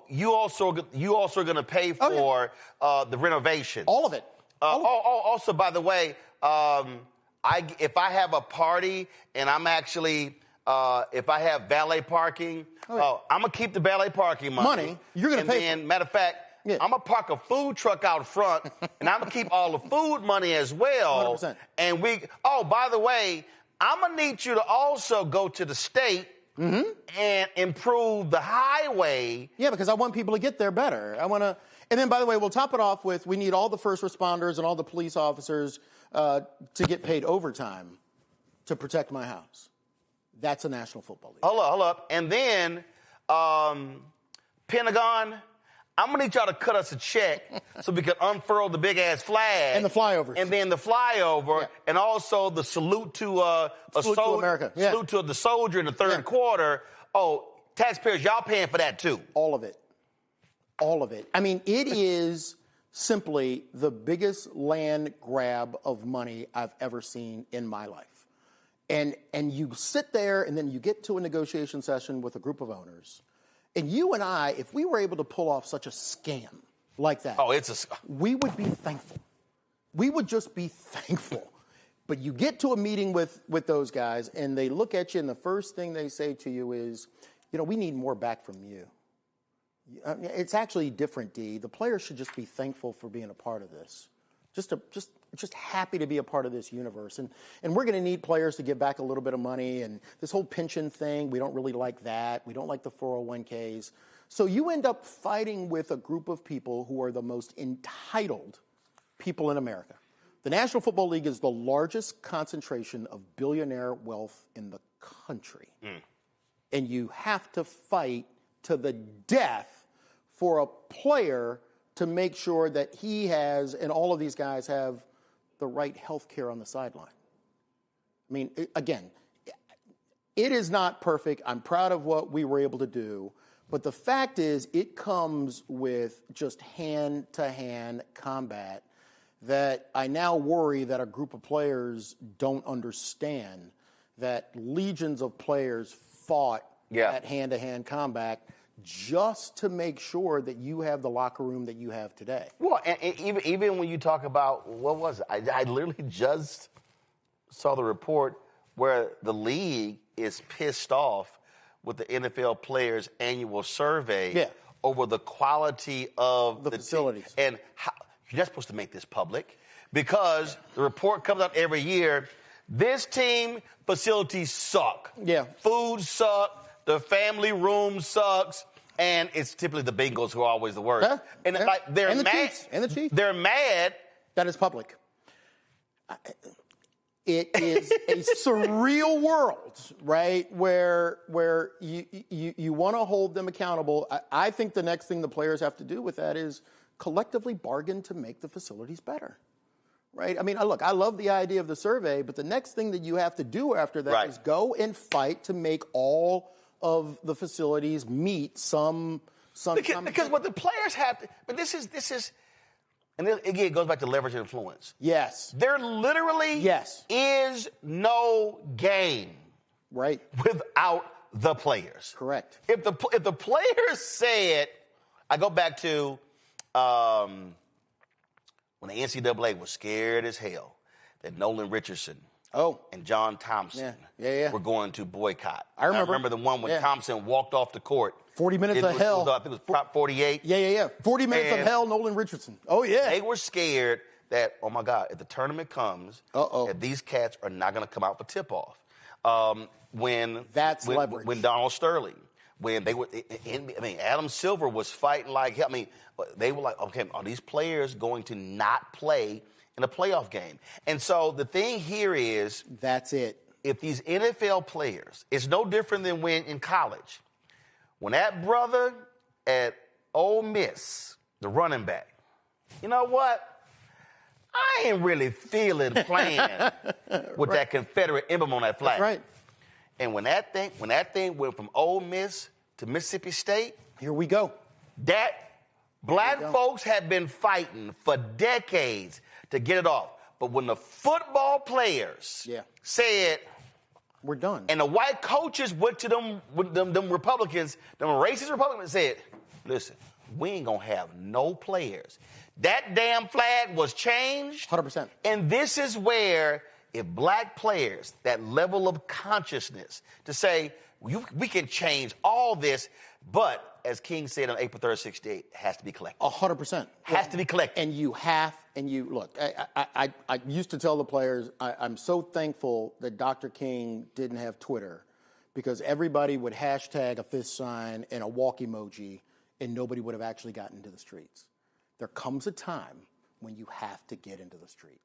you also are going to pay for the renovation. All of it. Also, by the way, if I have a party and I'm actually, if I have valet parking, I'm going to keep the valet parking money. You're going to pay. And matter of fact, I'm going to park a food truck out front, and I'm going to keep all the food money as well. 100%. And by the way, I'm going to need you to also go to the state and improve the highway. Yeah, because I want people to get there better. And then, by the way, we'll top it off with we need all the first responders and all the police officers to get paid overtime to protect my house. That's a National Football League. Hold up. And then, Pentagon, I'm going to need y'all to cut us a check so we can unfurl the big-ass flag. And the flyovers. And then the flyover, and also the salute to America. Yeah. Salute to the soldier in the third quarter. Oh, taxpayers, y'all paying for that too. All of it. All of it. I mean, it is simply the biggest land grab of money I've ever seen in my life. And you sit there, and then you get to a negotiation session with a group of owners. And you and I, if we were able to pull off such a scam like that, we would be thankful. We would just be thankful. But you get to a meeting with those guys, and they look at you, and the first thing they say to you is, we need more back from you. It's actually different, D. The players should just be thankful for being a part of this. Just happy to be a part of this universe. And we're going to need players to give back a little bit of money. And this whole pension thing, we don't really like that. We don't like the 401ks. So you end up fighting with a group of people who are the most entitled people in America. The National Football League is the largest concentration of billionaire wealth in the country. And you have to fight to the death for a player to make sure that he has, and all of these guys have, the right health care on the sideline. I mean, again, it is not perfect. I'm proud of what we were able to do. But the fact is, it comes with just hand-to-hand combat that I now worry that a group of players don't understand that legions of players fought that hand-to-hand combat just to make sure that you have the locker room that you have today. Well, and even when you talk about, what was it? I literally just saw the report where the league is pissed off with the NFL players' annual survey over the quality of the facilities. And how, you're not supposed to make this public because the report comes out every year. This team facilities suck. Yeah. Food suck. The family room sucks. And it's typically the Bengals who are always the worst. And they're and the mad. Chiefs. And the Chiefs. They're mad. That is public. It is a surreal world, right, where you want to hold them accountable. I think the next thing the players have to do with that is collectively bargain to make the facilities better, right? I mean, look, I love the idea of the survey, but the next thing that you have to do after that is go and fight to make all of the facilities meet some because what the players have to, but this is and then, again, it goes back to leverage and influence. Yes. There literally is no game without the players. Correct. If the players said, I go back to when the NCAA was scared as hell that Nolan Richardson and John Thompson were going to boycott. I remember the one when Thompson walked off the court. 40 minutes of hell. I think it was Prop 48. Yeah. 40 minutes of hell, Nolan Richardson. Oh, yeah. They were scared that, oh, my God, if the tournament comes, that these cats are not going to come out for tip-off. When Donald Sterling, when they were, Adam Silver was fighting like, they were like, okay, are these players going to not play in a playoff game? And so the thing here is, that's it. If these NFL players, it's no different than when in college, when that brother at Ole Miss, the running back, you know what? I ain't really feeling playing with that Confederate emblem on that flag. That's right. And when that thing went from Ole Miss to Mississippi State, here we go. That black folks have been fighting for decades to get it off. But when the football players said, we're done. And the white coaches went to them Republicans, them racist Republicans, said, listen, we ain't going to have no players. That damn flag was changed. 100%. And this is where, if black players, that level of consciousness to say, we can change all this, but as King said on April 3rd, 68, has to be collected. 100%. Has to be collected. And look, I used to tell the players, I'm so thankful that Dr. King didn't have Twitter because everybody would hashtag a fist sign and a walk emoji and nobody would have actually gotten into the streets. there comes a time when you have to get into the street.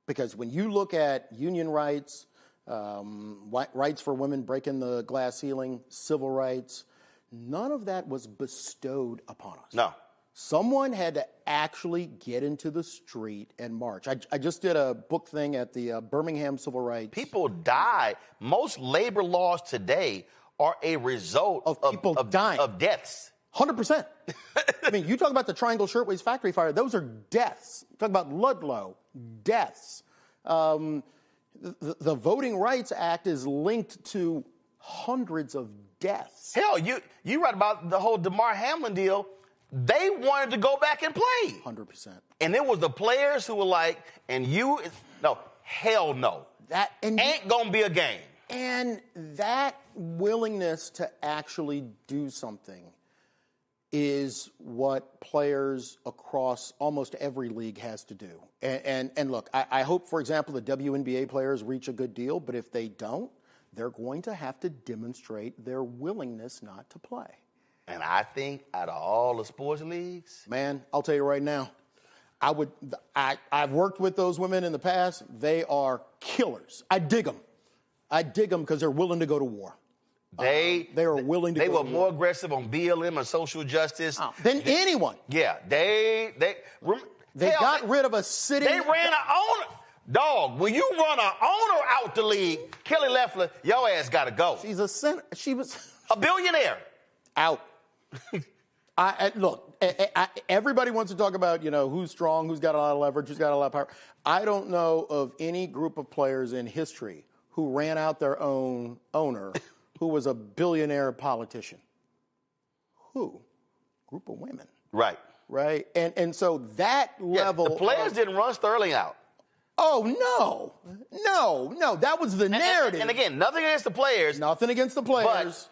Because when you look at union rights, rights for women breaking the glass ceiling, civil rights, none of that was bestowed upon us. No. Someone had to actually get into the street and march. I just did a book thing at the Birmingham Civil Rights. People die. Most labor laws today are a result of people dying. Of deaths. 100%. I mean, you talk about the Triangle Shirtwaist factory fire, those are deaths. Talk about Ludlow, deaths. The Voting Rights Act is linked to hundreds of deaths. Hell, you read about the whole DeMar Hamlin deal. They wanted to go back and play. 100%. And it was the players who were like, no, hell no. That ain't going to be a game. And that willingness to actually do something is what players across almost every league has to do. And look, I hope, for example, the WNBA players reach a good deal, but if they don't, they're going to have to demonstrate their willingness not to play. And I think out of all the sports leagues, man, I'll tell you right now, I've worked with those women in the past. They are killers. I dig them because they're willing to go to war. They are willing to go to war. They were more aggressive on BLM and social justice than anyone. Yeah, they got rid of a city. They ran an owner. Dog, when you run an owner out the league, Kelly Loeffler, your ass got to go. She was a billionaire. Out. Look, everybody wants to talk about, who's strong, who's got a lot of leverage, who's got a lot of power. I don't know of any group of players in history who ran out their own owner who was a billionaire politician. Who? Group of women. Right. Right? And so that level. The players didn't run Sterling out. Oh, no. That was the narrative. And again, nothing against the players. Nothing against the players.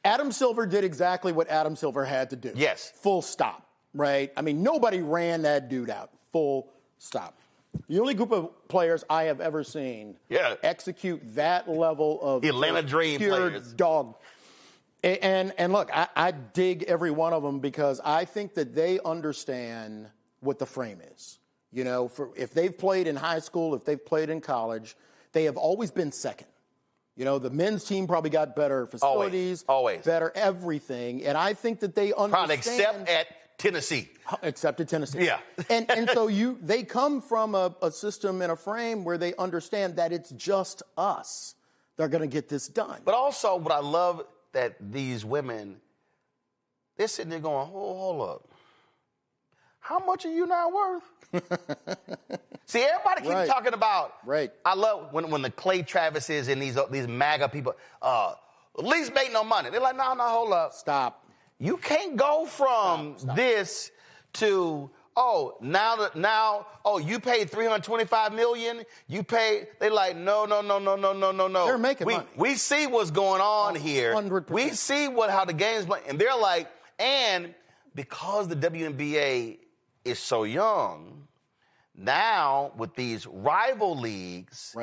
Adam Silver did exactly what Adam Silver had to do. Yes. Full stop, right? I mean, nobody ran that dude out. Full stop. The only group of players I have ever seen execute that level of Atlanta Dream pure players. Dog. And look, I dig every one of them because I think that they understand what the frame is. If they've played in high school, if they've played in college, they have always been second. The men's team probably got better facilities, always better everything, and I think that they understand. Probably except at Tennessee. Except at Tennessee. Yeah. and so they come from a system and a frame where they understand that it's just us. They're going to get this done. But also, what I love that these women, they're sitting there going, hold up. How much are you now worth? See, everybody keeps talking about. Right. I love when the Clay Travises and these MAGA people, at least make no money. They're like, no, hold up. Stop. You can't go from this to, you paid $325 million. You paid. They're like, no. They're making money. We see what's going on here. 100%. We see how the game's playing. And they're like, and because the WNBA is so young, now with these rival leagues,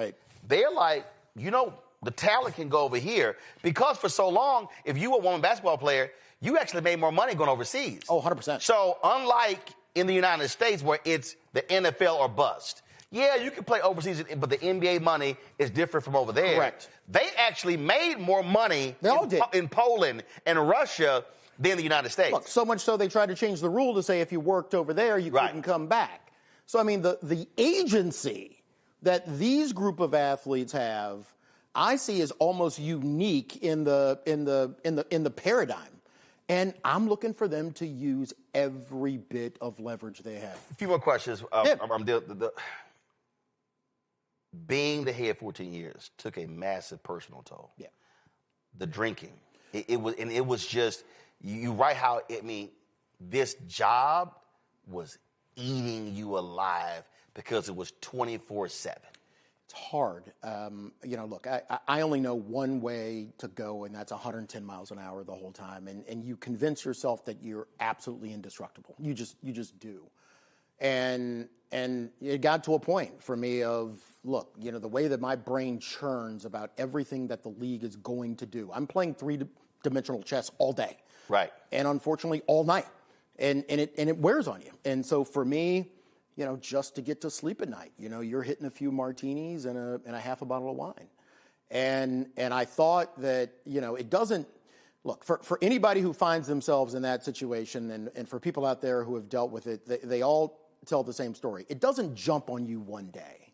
they're like, the talent can go over here. Because for so long, if you were a woman basketball player, you actually made more money going overseas. Oh, 100%. So unlike in the United States where it's the NFL or bust, yeah, you can play overseas, but the NBA money is different from over there. Correct. They actually made more money in Poland and Russia than the United States. Look, so much so they tried to change the rule to say if you worked over there, you couldn't come back. So, I mean, the agency that these group of athletes have, I see as almost unique in the paradigm. And I'm looking for them to use every bit of leverage they have. A few more questions. Being the head 14 years took a massive personal toll. Yeah. The drinking. It was just, you write how, this job was eating you alive because it was 24/7. It's hard. Look, I only know one way to go, and that's 110 miles an hour the whole time. And you convince yourself that you're absolutely indestructible. You just do. And it got to a point for me of, look, the way that my brain churns about everything that the league is going to do. I'm playing three-dimensional chess all day. Right. And unfortunately, all night. And it wears on you. And so for me, just to get to sleep at night, you're hitting a few martinis and a half a bottle of wine. And I thought that, it doesn't, look, for anybody who finds themselves in that situation and for people out there who have dealt with it, they all tell the same story. It doesn't jump on you one day.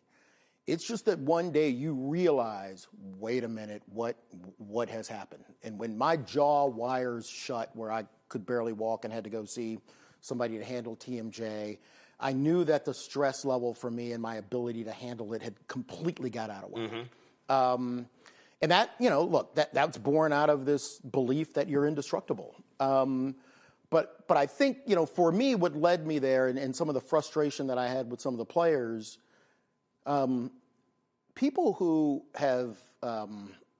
It's just that one day you realize, wait a minute, what has happened? And when my jaw wires shut where I could barely walk and had to go see somebody to handle TMJ, I knew that the stress level for me and my ability to handle it had completely got out of whack. Mm-hmm. And that, look, that's born out of this belief that you're indestructible. But I think, for me, what led me there and some of the frustration that I had with some of the players, people who have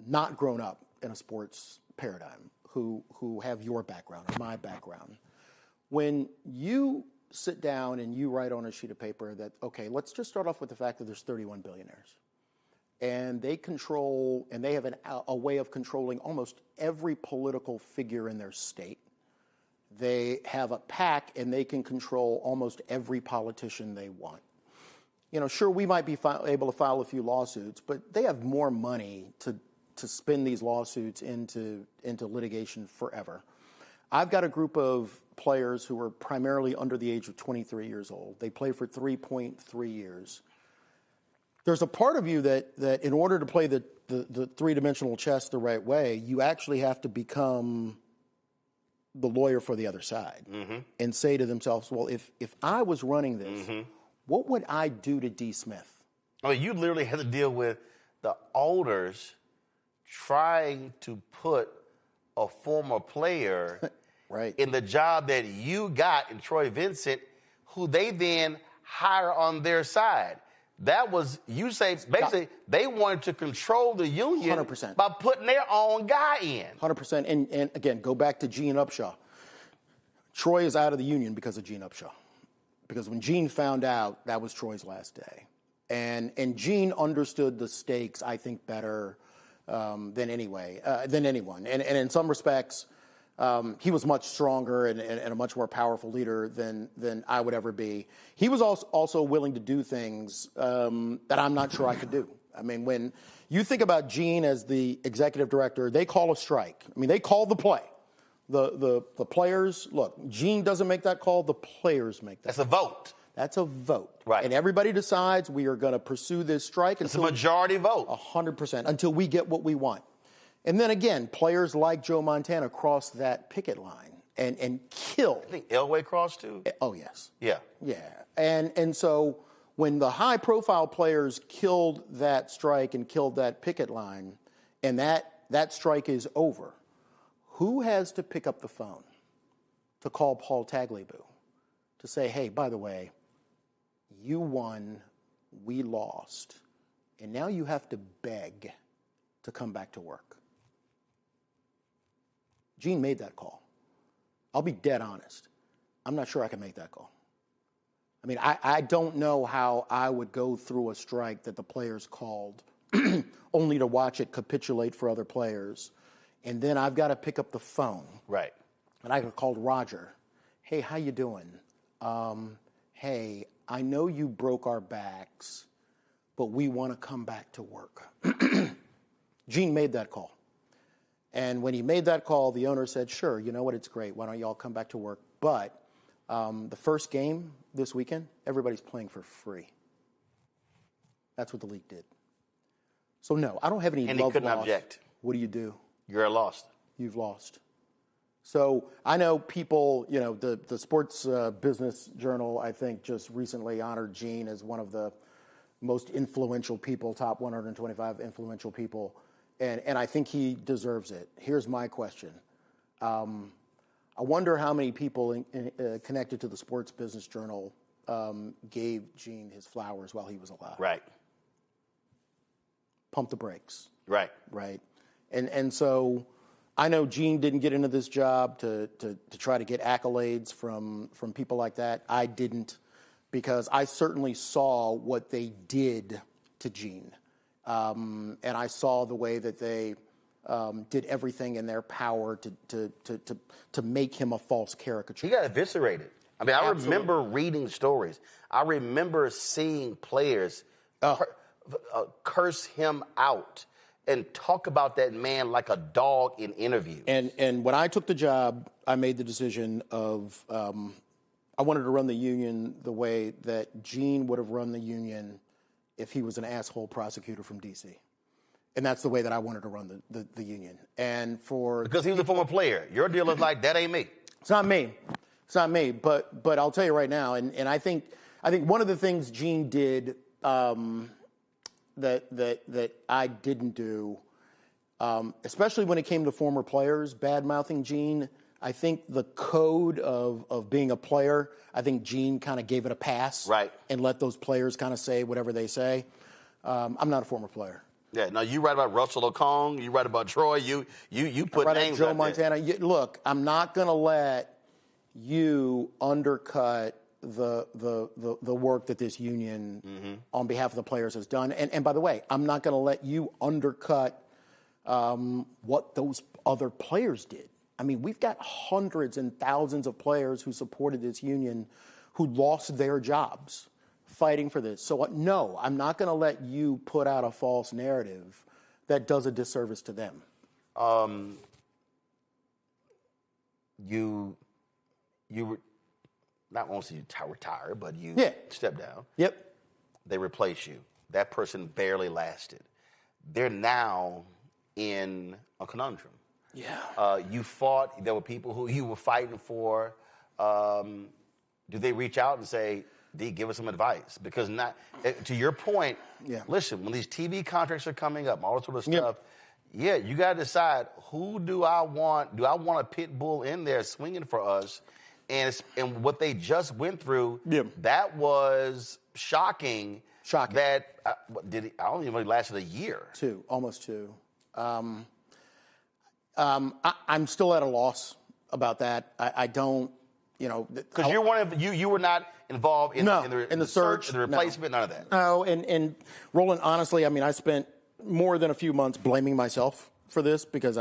not grown up in a sports paradigm, who have your background or my background, when you sit down and you write on a sheet of paper that, okay, let's just start off with the fact that there's 31 billionaires. And they control, and they have a way of controlling almost every political figure in their state. They have a PAC, and they can control almost every politician they want. Sure, we might be able to file a few lawsuits, but they have more money to spin these lawsuits into litigation forever. I've got a group of players who are primarily under the age of 23 years old. They play for 3.3 years. There's a part of you that in order to play the three-dimensional chess the right way, you actually have to become the lawyer for the other side and say to themselves, well, if I was running this, what would I do to D. Smith? I mean, you literally had to deal with the owners trying to put a former player right in the job that you got in Troy Vincent, who they then hire on their side. That was, you say, basically, they wanted to control the union 100%. by putting their own guy in. 100%. And again, go back to Gene Upshaw. Troy is out of the union because of Gene Upshaw. Because when Gene found out, that was Troy's last day. And Gene understood the stakes, I think, better than anyone. And in some respects, he was much stronger and a much more powerful leader than I would ever be. He was also willing to do things that I'm not sure I could do. I mean, when you think about Gene as the executive director, they call a strike. I mean, they call the play. The players, look, Gene doesn't make that call. The players make that. That's a vote. That's a vote. Right. And everybody decides we are going to pursue this strike. It's a majority vote. 100%, until we get what we want. And then again, players like Joe Montana crossed that picket line and killed. I think Elway crossed too. Oh, yes. Yeah. Yeah. And so when the high-profile players killed that strike and killed that picket line, and that strike is over, who has to pick up the phone to call Paul Tagliabue to say, hey, by the way, you won, we lost, and now you have to beg to come back to work? Gene made that call. I'll be dead honest. I'm not sure I can make that call. I mean, I don't know how I would go through a strike that the players called only to watch it capitulate for other players. And then I've got to pick up the phone. Right. And I called Roger. Hey, how you doing? Hey, I know you broke our backs, but we want to come back to work. Gene made that call. And when he made that call, the owner said, sure, you know what, it's great. Why don't y'all come back to work? But the first game this weekend, everybody's playing for free. That's what the league did. So, no, I don't have any love lost. And he couldn't object. What do? You're lost. You've lost. So I know people, the Sports Business Journal, I think, just recently honored Gene as one of the most influential people, top 125 influential people. And I think he deserves it. Here's my question. I wonder how many people connected to the Sports Business Journal gave Gene his flowers while he was alive. Right. Pump the brakes. Right. Right. And so I know Gene didn't get into this job to try to get accolades from people like that. I didn't, because I certainly saw what they did to Gene. And I saw the way that they did everything in their power to make him a false caricature. He got eviscerated. I mean, I remember reading stories. I remember seeing players curse him out and talk about that man like a dog in interviews. And when I took the job, I made the decision of I wanted to run the union the way that Gene would have run the union if he was an asshole prosecutor from D.C. And that's the way that I wanted to run the union. And because he was a former player, your deal is like, that ain't me. It's not me. It's not me. But I'll tell you right now, and I think one of the things Gene did that I didn't do, especially when it came to former players, bad-mouthing Gene, I think the code of being a player, I think Gene kind of gave it a pass. Right. And let those players kind of say whatever they say. I'm not a former player. Yeah, no, you write about Russell Okong, you write about Troy, you put names Joe out Montana. there. Look, I'm not going to let you undercut the work that this union on behalf of the players has done. And by the way, I'm not going to let you undercut what those other players did. I mean, we've got hundreds and thousands of players who supported this union who lost their jobs fighting for this. So, no, I'm not going to let you put out a false narrative that does a disservice to them. You were not only you retire, but you stepped down. Yep. They replace you. That person barely lasted. They're now in a conundrum. Yeah. You fought. There were people who you were fighting for. Do they reach out and say, D, give us some advice? Because to your point, listen, when these TV contracts are coming up, all that sort of stuff, you got to decide, who do I want? Do I want a pit bull in there swinging for us? And what they just went through, that was shocking. Shocking. That I don't even know, it lasted a year. Almost two. I'm still at a loss about that. I don't, because you were not involved in the search, the replacement, none of that. No, and Roland, honestly, I mean, I spent more than a few months blaming myself for this because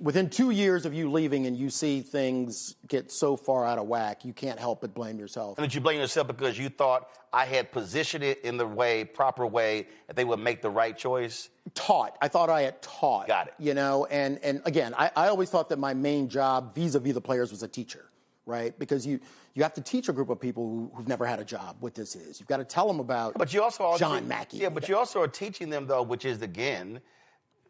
within 2 years of you leaving and you see things get so far out of whack, you can't help but blame yourself. And did you blame yourself because you thought I had positioned it in the proper way that they would make the right choice? I thought I had taught. Got it. And again, I always thought that my main job vis-a-vis the players was a teacher, right? Because you have to teach a group of people who've never had a job what this is. You've got to tell them about John Mackey. Yeah, but you also are teaching them, though, which is, again,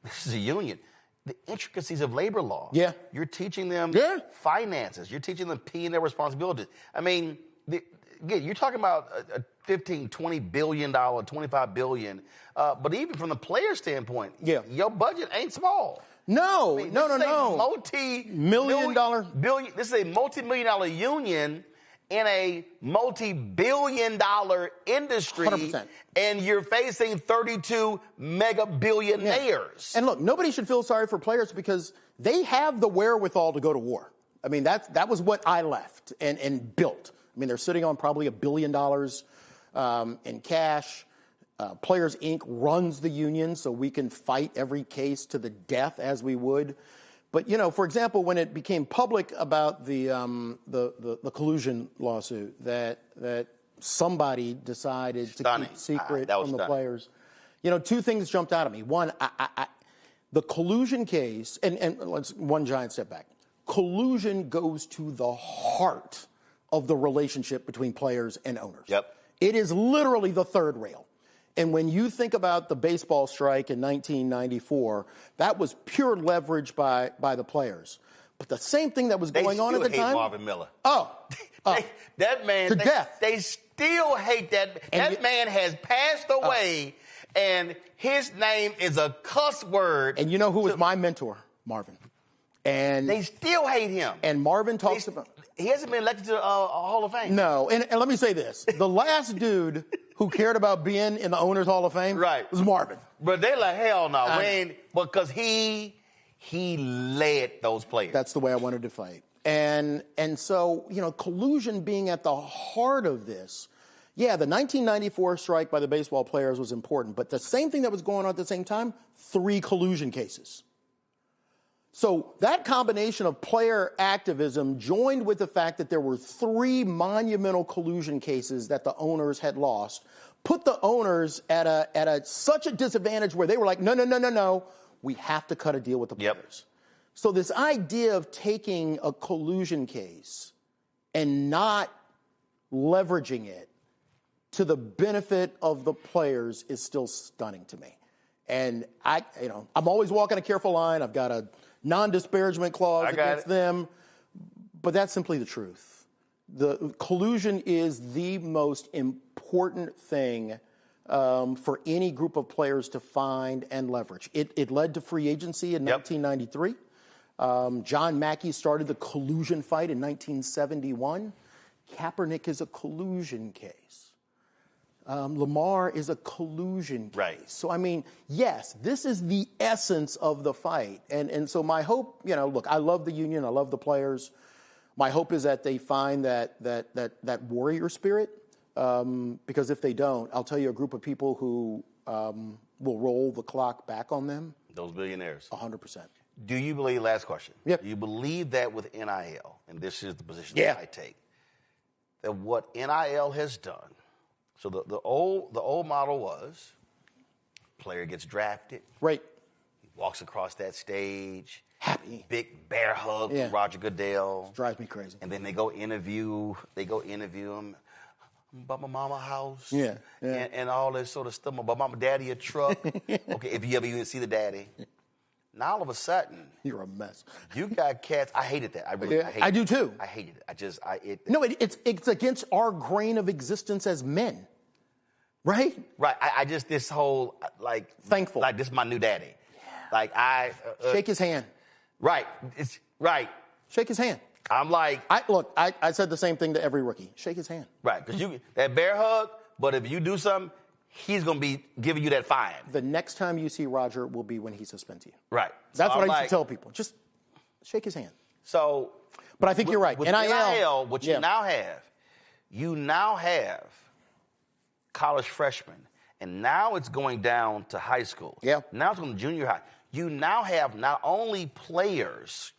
this is a union, the intricacies of labor law. Yeah. You're teaching them finances. You're teaching them P and their responsibilities. I mean, again, you're talking about a $15, $20 billion, $25 billion. But even from the player standpoint, your budget ain't small. No, I mean, no. This is a multi-million-dollar union in a multi-billion-dollar industry. 100%. And you're facing 32 mega-billionaires. And look, nobody should feel sorry for players because they have the wherewithal to go to war. I mean, that was what I left and built. I mean, they're sitting on probably $1 billion in cash. Players Inc. runs the union, so we can fight every case to the death as we would. But, for example, when it became public about the collusion lawsuit that somebody decided to keep secret from the players, two things jumped out at me. One, the collusion case, and let's one giant step back. Collusion goes to the heart of the relationship between players and owners. Yep. It is literally the third rail. And when you think about the baseball strike in 1994, that was pure leverage by the players. But the same thing that was going on at the time. Marvin Miller. That man to death. They still hate that. That man has passed away, and his name is a cuss word. And you know who was my mentor? Marvin. And they still hate him. And Marvin talks about. He hasn't been elected to a Hall of Fame. No, and let me say this: the last dude who cared about being in the Owners Hall of Fame was Marvin. But they're like, hell no, because he led those players. That's the way I wanted to fight. And so, collusion being at the heart of this. Yeah, the 1994 strike by the baseball players was important, but the same thing that was going on at the same time, 3 collusion cases So that combination of player activism joined with the fact that there were 3 monumental collusion cases that the owners had lost put the owners at such a disadvantage where they were like, no, we have to cut a deal with the players. So this idea of taking a collusion case and not leveraging it to the benefit of the players is still stunning to me. And I'm always walking a careful line. I've got a non-disparagement clause against them, but that's simply the truth. The collusion is the most important thing for any group of players to find and leverage. It led to free agency in 1993. John Mackey started the collusion fight in 1971. Kaepernick is a collusion case. Lamar is a collusion case. Right. So, I mean, yes, this is the essence of the fight. And so my hope, look, I love the union. I love the players. My hope is that they find that warrior spirit, because if they don't, I'll tell you a group of people who will roll the clock back on them. Those billionaires. 100%. Do you believe, last question, yep. Do you believe that with NIL, and this is the position that I take, that what NIL has done, so the old model was, player gets drafted. Right. He walks across that stage. Happy. Big bear hug from Roger Goodell. Drives me crazy. And then they go interview him about my mama house. Yeah. And all this sort of stuff. About mama, daddy, a truck. Okay, if you ever even see the daddy. Now all of a sudden, you're a mess. You got cats. I hated that. I do too. I hated it. It's against our grain of existence as men, right? Right. I just this whole thankful. Like this is my new daddy. Yeah. Shake his hand. Right. It's right. Shake his hand. I'm like, I said the same thing to every rookie. Shake his hand. Right. Because that bear hug. But if you do something, he's going to be giving you that fine. The next time you see Roger will be when he suspends you. Right. That's what I used to tell people. Just shake his hand. So. But I think you're right. With NIL, what you now have college freshmen. And now it's going down to high school. Yeah. Now it's going to junior high. You now have not only players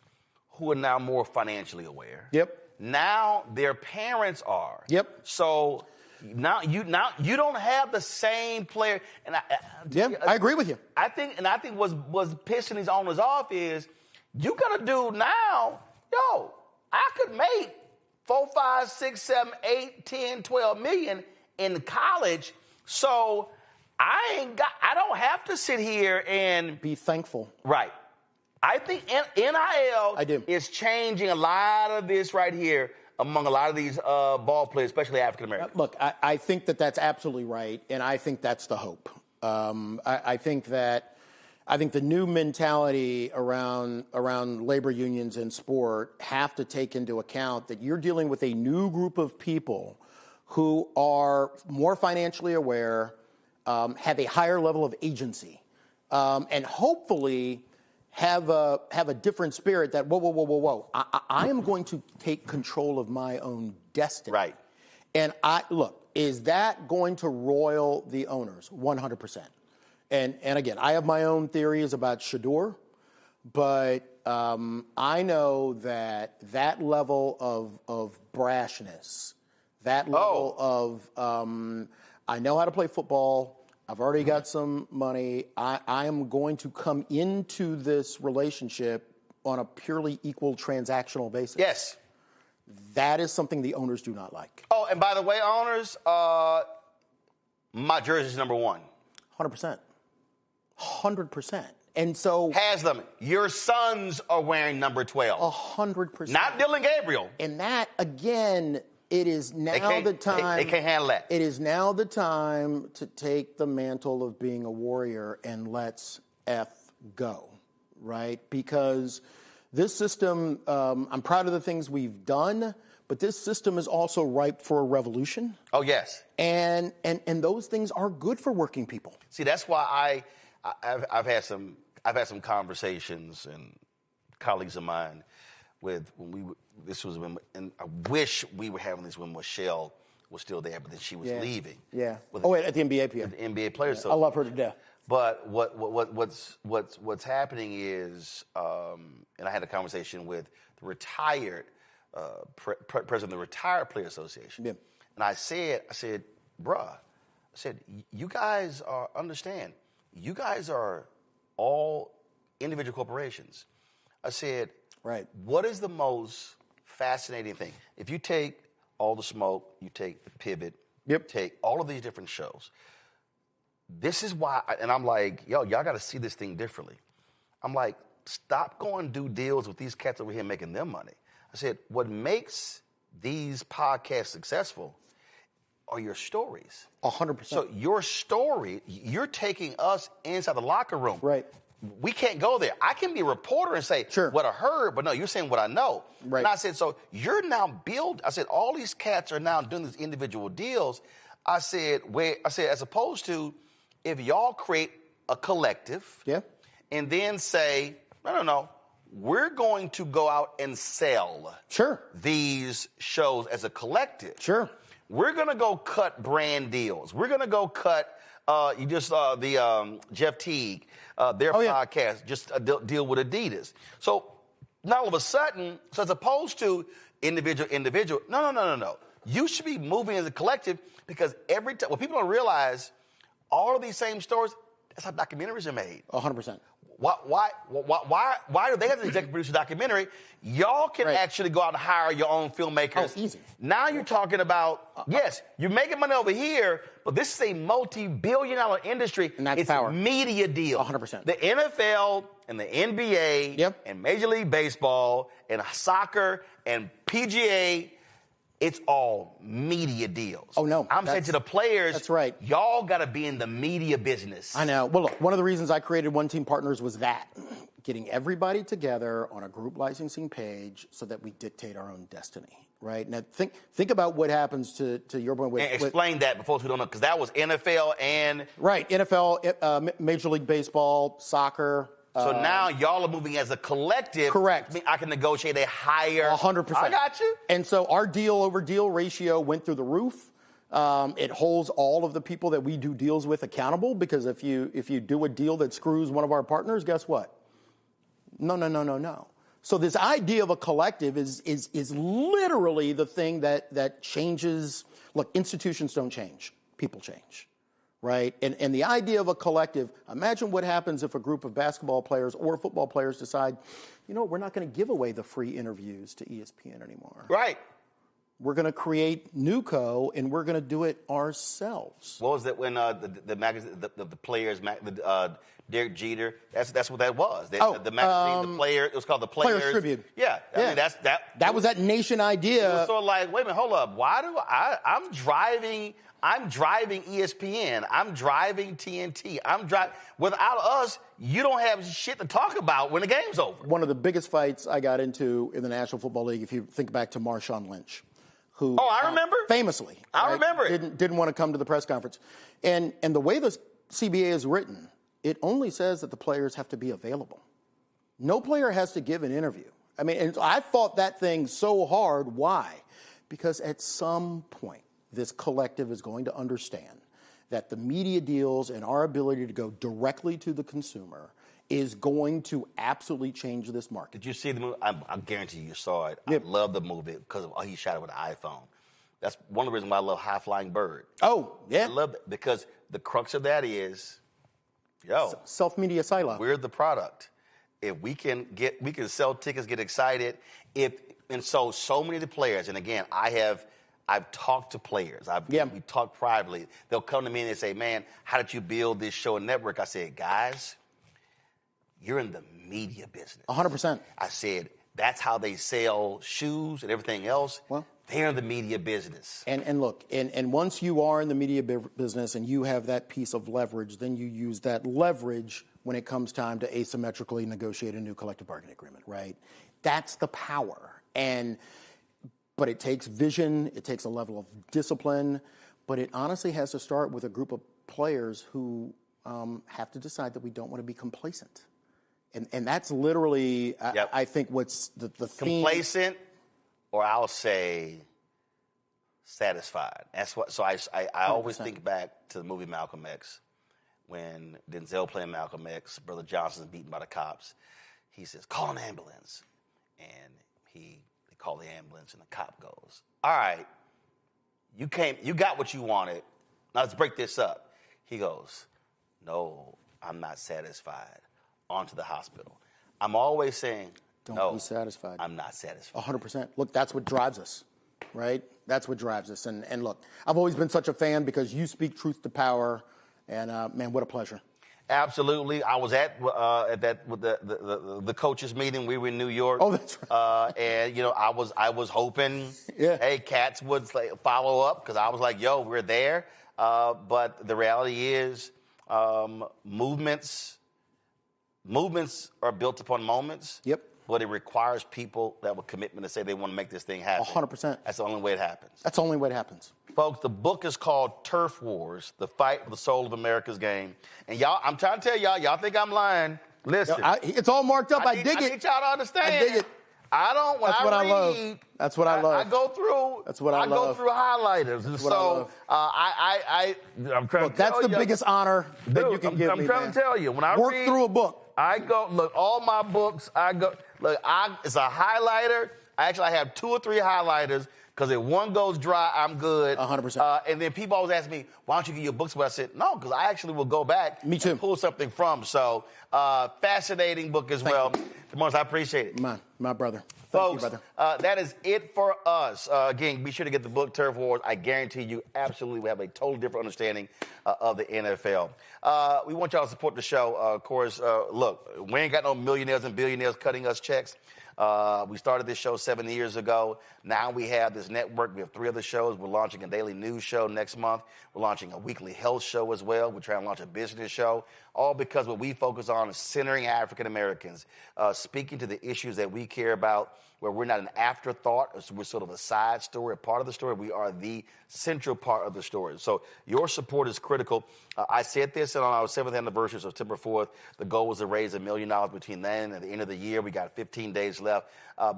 who are now more financially aware. Yep. Now their parents are. Yep. So now you don't have the same player. And I agree with you. I think was pissing these owners off is you gotta do now. I could make 4, 5, 6, 7, 8, 10, 12 million in college. So I don't have to sit here and be thankful. Right. I think NIL is changing a lot of this right here among a lot of these ball players, especially African Americans. Look, I think that's absolutely right, and I think that's the hope. I think the new mentality around labor unions in sport have to take into account that you're dealing with a new group of people who are more financially aware, have a higher level of agency, and hopefully have a different spirit that, whoa. I am going to take control of my own destiny. Right. And is that going to roil the owners? 100%. And again, I have my own theories about Shador, but I know that level of brashness, that level of I know how to play football. I've already got some money. I am going to come into this relationship on a purely equal transactional basis. Yes. That is something the owners do not like. Oh, and by the way, owners, my jersey's number 1. 100%. 100%. And so Haslam, your sons are wearing number 12. 100%. Not Dylan Gabriel. And that, again, it is now the time. They can't handle that. It is now the time to take the mantle of being a warrior and let's go, right? Because this system, I'm proud of the things we've done, but this system is also ripe for a revolution. Oh, yes. And those things are good for working people. See, that's why I've had some conversations and colleagues of mine with and I wish we were having this when Michelle was still there, but then she was leaving. Yeah. At the NBA PA. The NBA players. I love her to death. But what's happening is, and I had a conversation with the retired president of the Retired Player Association, and I said, bruh, you guys understand, you guys are all individual corporations. I said, right. What is the most fascinating thing? If you take All the Smoke, you take The Pivot, you take all of these different shows. This is why, and I'm like, y'all got to see this thing differently. I'm like, stop going do deals with these cats over here making them money. I said, what makes these podcasts successful are your stories. 100%. So your story, you're taking us inside the locker room. Right. We can't go there. I can be a reporter and say what I heard, but no, you're saying what I know. Right. And I said, so you're now I said, all these cats are now doing these individual deals. I said, as opposed to if y'all create a collective and then say, no, we're going to go out and sell these shows as a collective. Sure. We're going to go cut brand deals. We're going to go cut, you just saw the Jeff Teague, their podcast, just a deal with Adidas. So now all of a sudden, so as opposed to individual, no. You should be moving as a collective because every time, what people don't realize, all of these same stories, that's how documentaries are made. 100%. Why do they have to executive produce a documentary? Y'all can actually go out and hire your own filmmakers. Oh, easy. Now you're talking about, yes, you're making money over here, but this is a multi-billion-dollar industry. And that's it's power. Media deal. 100%. The NFL and the NBA and Major League Baseball and soccer and PGA, it's all media deals. Oh, no. I'm saying to the players, that's right. Y'all got to be in the media business. I know. Well, look, one of the reasons I created One Team Partners was that. Getting everybody together on a group licensing page so that we dictate our own destiny, right? Now, think about what happens to your point. Explain that for folks who don't know, because that was NFL and... Right, NFL, Major League Baseball, soccer... So now y'all are moving as a collective. Correct. I can negotiate a higher... 100%. I got you. And so our deal-over-deal ratio went through the roof. It holds all of the people that we do deals with accountable, because if you do a deal that screws one of our partners, guess what? No. So this idea of a collective is literally the thing that changes. Look, institutions don't change. People change. Right? And the idea of a collective, imagine what happens if a group of basketball players or football players decide, we're not going to give away the free interviews to ESPN anymore. Right. We're going to create NewCo, and we're going to do it ourselves. What was that when the magazine, the players, Derek Jeter, that's what that was. The magazine, the player, it was called the Players Tribune. Yeah. I mean, that was that nation idea. It was sort of like, wait a minute, hold up. Why do I'm driving ESPN. I'm driving TNT. Without us, you don't have shit to talk about when the game's over. One of the biggest fights I got into in the National Football League, if you think back to Marshawn Lynch, who I remember famously, I remember it. Didn't want to come to the press conference, and the way the CBA is written, it only says that the players have to be available. No player has to give an interview. I mean, and I fought that thing so hard. Why? Because at some point, this collective is going to understand that the media deals and our ability to go directly to the consumer is going to absolutely change this market. Did you see the movie? I guarantee you saw it. I love the movie because he shot it with an iPhone. That's one of the reasons why I love High Flying Bird. Oh, yeah. I love it because the crux of that is, self-media silo. We're the product. If we can sell tickets, get excited. So many of the players, and again, I've talked to players. We talked privately. They'll come to me and they say, man, how did you build this show and network? I said, guys, you're in the media business. 100%. I said, that's how they sell shoes and everything else. Well, they're in the media business. And look, and once you are in the media business and you have that piece of leverage, then you use that leverage when it comes time to asymmetrically negotiate a new collective bargaining agreement, right? That's the power. But it takes vision, it takes a level of discipline, but it honestly has to start with a group of players who have to decide that we don't want to be complacent. And that's literally, I think, what's the theme. Complacent, or I'll say satisfied. That's what. So I always think back to the movie Malcolm X, when Denzel playing Malcolm X, Brother Johnson's beaten by the cops. He says, call an ambulance. And they call the ambulance, and the cop goes, all right, you got what you wanted. Now let's break this up. He goes, no, I'm not satisfied. On to the hospital. I'm always saying, Don't be satisfied. I'm not satisfied. 100%. Look, that's what drives us, right? That's what drives us. And look, I've always been such a fan because you speak truth to power. And, man, what a pleasure. Absolutely. I was at the coaches meeting. We were in New York. Oh, that's right. And, I was hoping, hey, Cats would follow up because I was like, yo, we're there. But the reality is movements are built upon moments. Yep. But it requires people that have a commitment to say they want to make this thing happen. 100%. That's the only way it happens. That's the only way it happens. Folks, the book is called Turf Wars, The Fight for the Soul of America's Game. And y'all, I'm trying to tell y'all think I'm lying. Listen. It's all marked up. I dig it. I need y'all to understand. I dig it. That's what I love. That's what I love. I go through. That's what I love. go through highlighters. And so I'm trying to tell you. That's the biggest honor that you can give me, I'm trying to tell you. When I work through a book. I go, look, all my books, it's a highlighter. I have 2 or 3 highlighters because if one goes dry, I'm good. 100%. And then people always ask me, why don't you get your books? But I said, no, because I actually will go back and pull something from. So, fascinating book as well. Demarcus, I appreciate it. My brother. Folks, Thank you, brother. that is it for us. Again, be sure to get the book, Turf Wars. I guarantee you absolutely will have a totally different understanding of the NFL. We want y'all to support the show. Of course, look, we ain't got no millionaires and billionaires cutting us checks. We started this show 7 years ago. Now we have this network. We have 3 other shows. We're launching a daily news show next month. We're launching a weekly health show as well. We're trying to launch a business show, all because what we focus on is centering African Americans, speaking to the issues that we care about, where we're not an afterthought. We're sort of a side story, a part of the story. We are the central part of the story. So your support is critical. I said this on our 7th anniversary, September 4th. The goal was to raise $1 million between then and the end of the year. We got 15 days left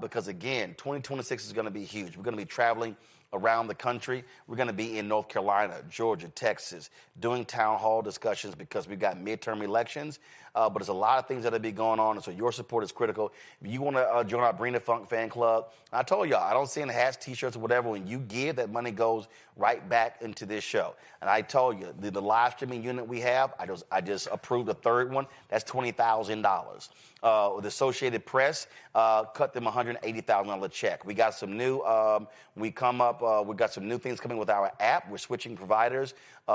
because, again, 2026 is going to be huge. We're going to be traveling around the country. We're going to be in North Carolina, Georgia, Texas, doing town hall discussions because we've got midterm elections. But there's a lot of things that will be going on, and so your support is critical. If you want to join our Bring the Funk fan club, I told y'all, I don't send hats, T-shirts, or whatever. When you give, that money goes right back into this show. And I told you, the live streaming unit we have, I just approved a 3rd one. That's $20,000. The Associated Press cut them $180,000 check. We got some new. We got some new things coming with our app. We're switching providers.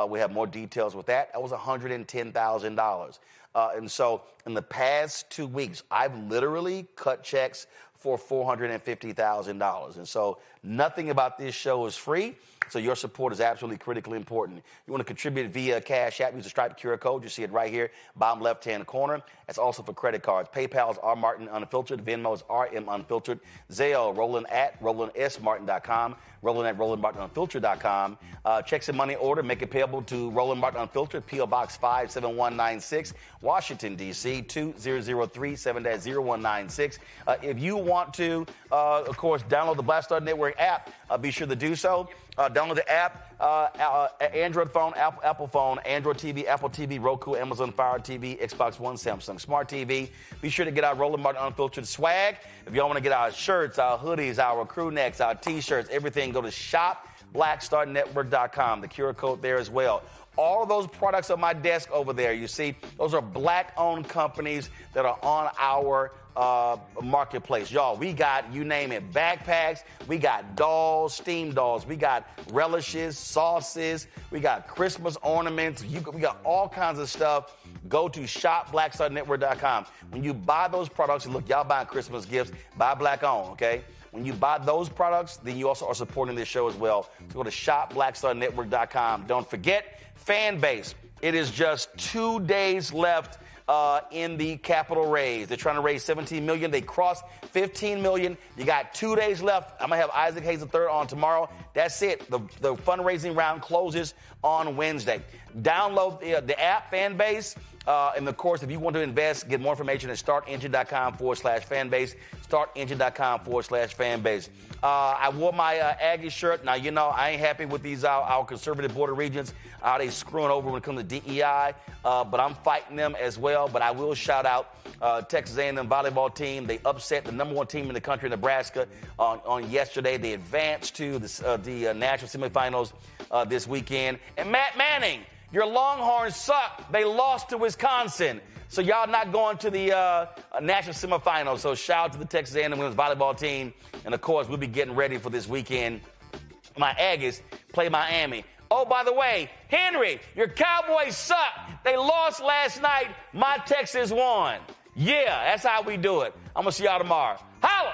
We have more details with that. That was $110,000. And so in the past 2 weeks, I've literally cut checks for $450,000. And so nothing about this show is free. So your support is absolutely critically important. You want to contribute via Cash App, use the Stripe QR code. You see it right here, bottom left-hand corner. That's also for credit cards. PayPal is R Martin Unfiltered. Venmo is RM Unfiltered. Zelle, Roland at RolandSMartin.com. Roland at RolandMartinUnfiltered.com. Checks and money order, make it payable to Roland Martin Unfiltered, P.O. Box 57196, Washington, D.C., 2003 7-0196. If you want to, of course, download the Black Star Network app, be sure to do so. Download the app, Android phone, Apple phone, Android TV, Apple TV, Roku, Amazon Fire TV, Xbox One, Samsung Smart TV. Be sure to get our Roland Martin Unfiltered swag. If y'all want to get our shirts, our hoodies, our crew necks, our T-shirts, everything, go to shopblackstarnetwork.com. The QR code there as well. All of those products on my desk over there, you see, those are Black-owned companies that are on our marketplace. Y'all, we got, you name it, backpacks, we got dolls, steam dolls, we got relishes, sauces, we got Christmas ornaments, we got all kinds of stuff. Go to shopblackstarnetwork.com. When you buy those products, and look, y'all buying Christmas gifts, buy Black-owned, okay? When you buy those products, then you also are supporting this show as well. So go to shopblackstarnetwork.com. Don't forget, fan base. It is just 2 days left in the capital raise. They're trying to raise $17 million. They crossed $15 million. You got 2 days left. I'm going to have Isaac Hayes III on tomorrow. That's it. The fundraising round closes on Wednesday. Download the app, Fanbase. And of course, if you want to invest, get more information at startengine.com/fanbase. Startengine.com/fanbase. I wore my Aggie shirt. Now, you know, I ain't happy with these our conservative border regions. They screwing over when it comes to DEI, but I'm fighting them as well. But I will shout out Texas A&M volleyball team. They upset the number 1 team in the country, Nebraska, on yesterday. They advanced to the national semifinals this weekend. And Matt Manning, your Longhorns suck. They lost to Wisconsin. So y'all not going to the national semifinals. So shout out to the Texas A&M women's volleyball team. And, of course, we'll be getting ready for this weekend. My Aggies play Miami. Oh, by the way, Henry, your Cowboys suck. They lost last night. My Texans won. Yeah, that's how we do it. I'm going to see y'all tomorrow. Holla!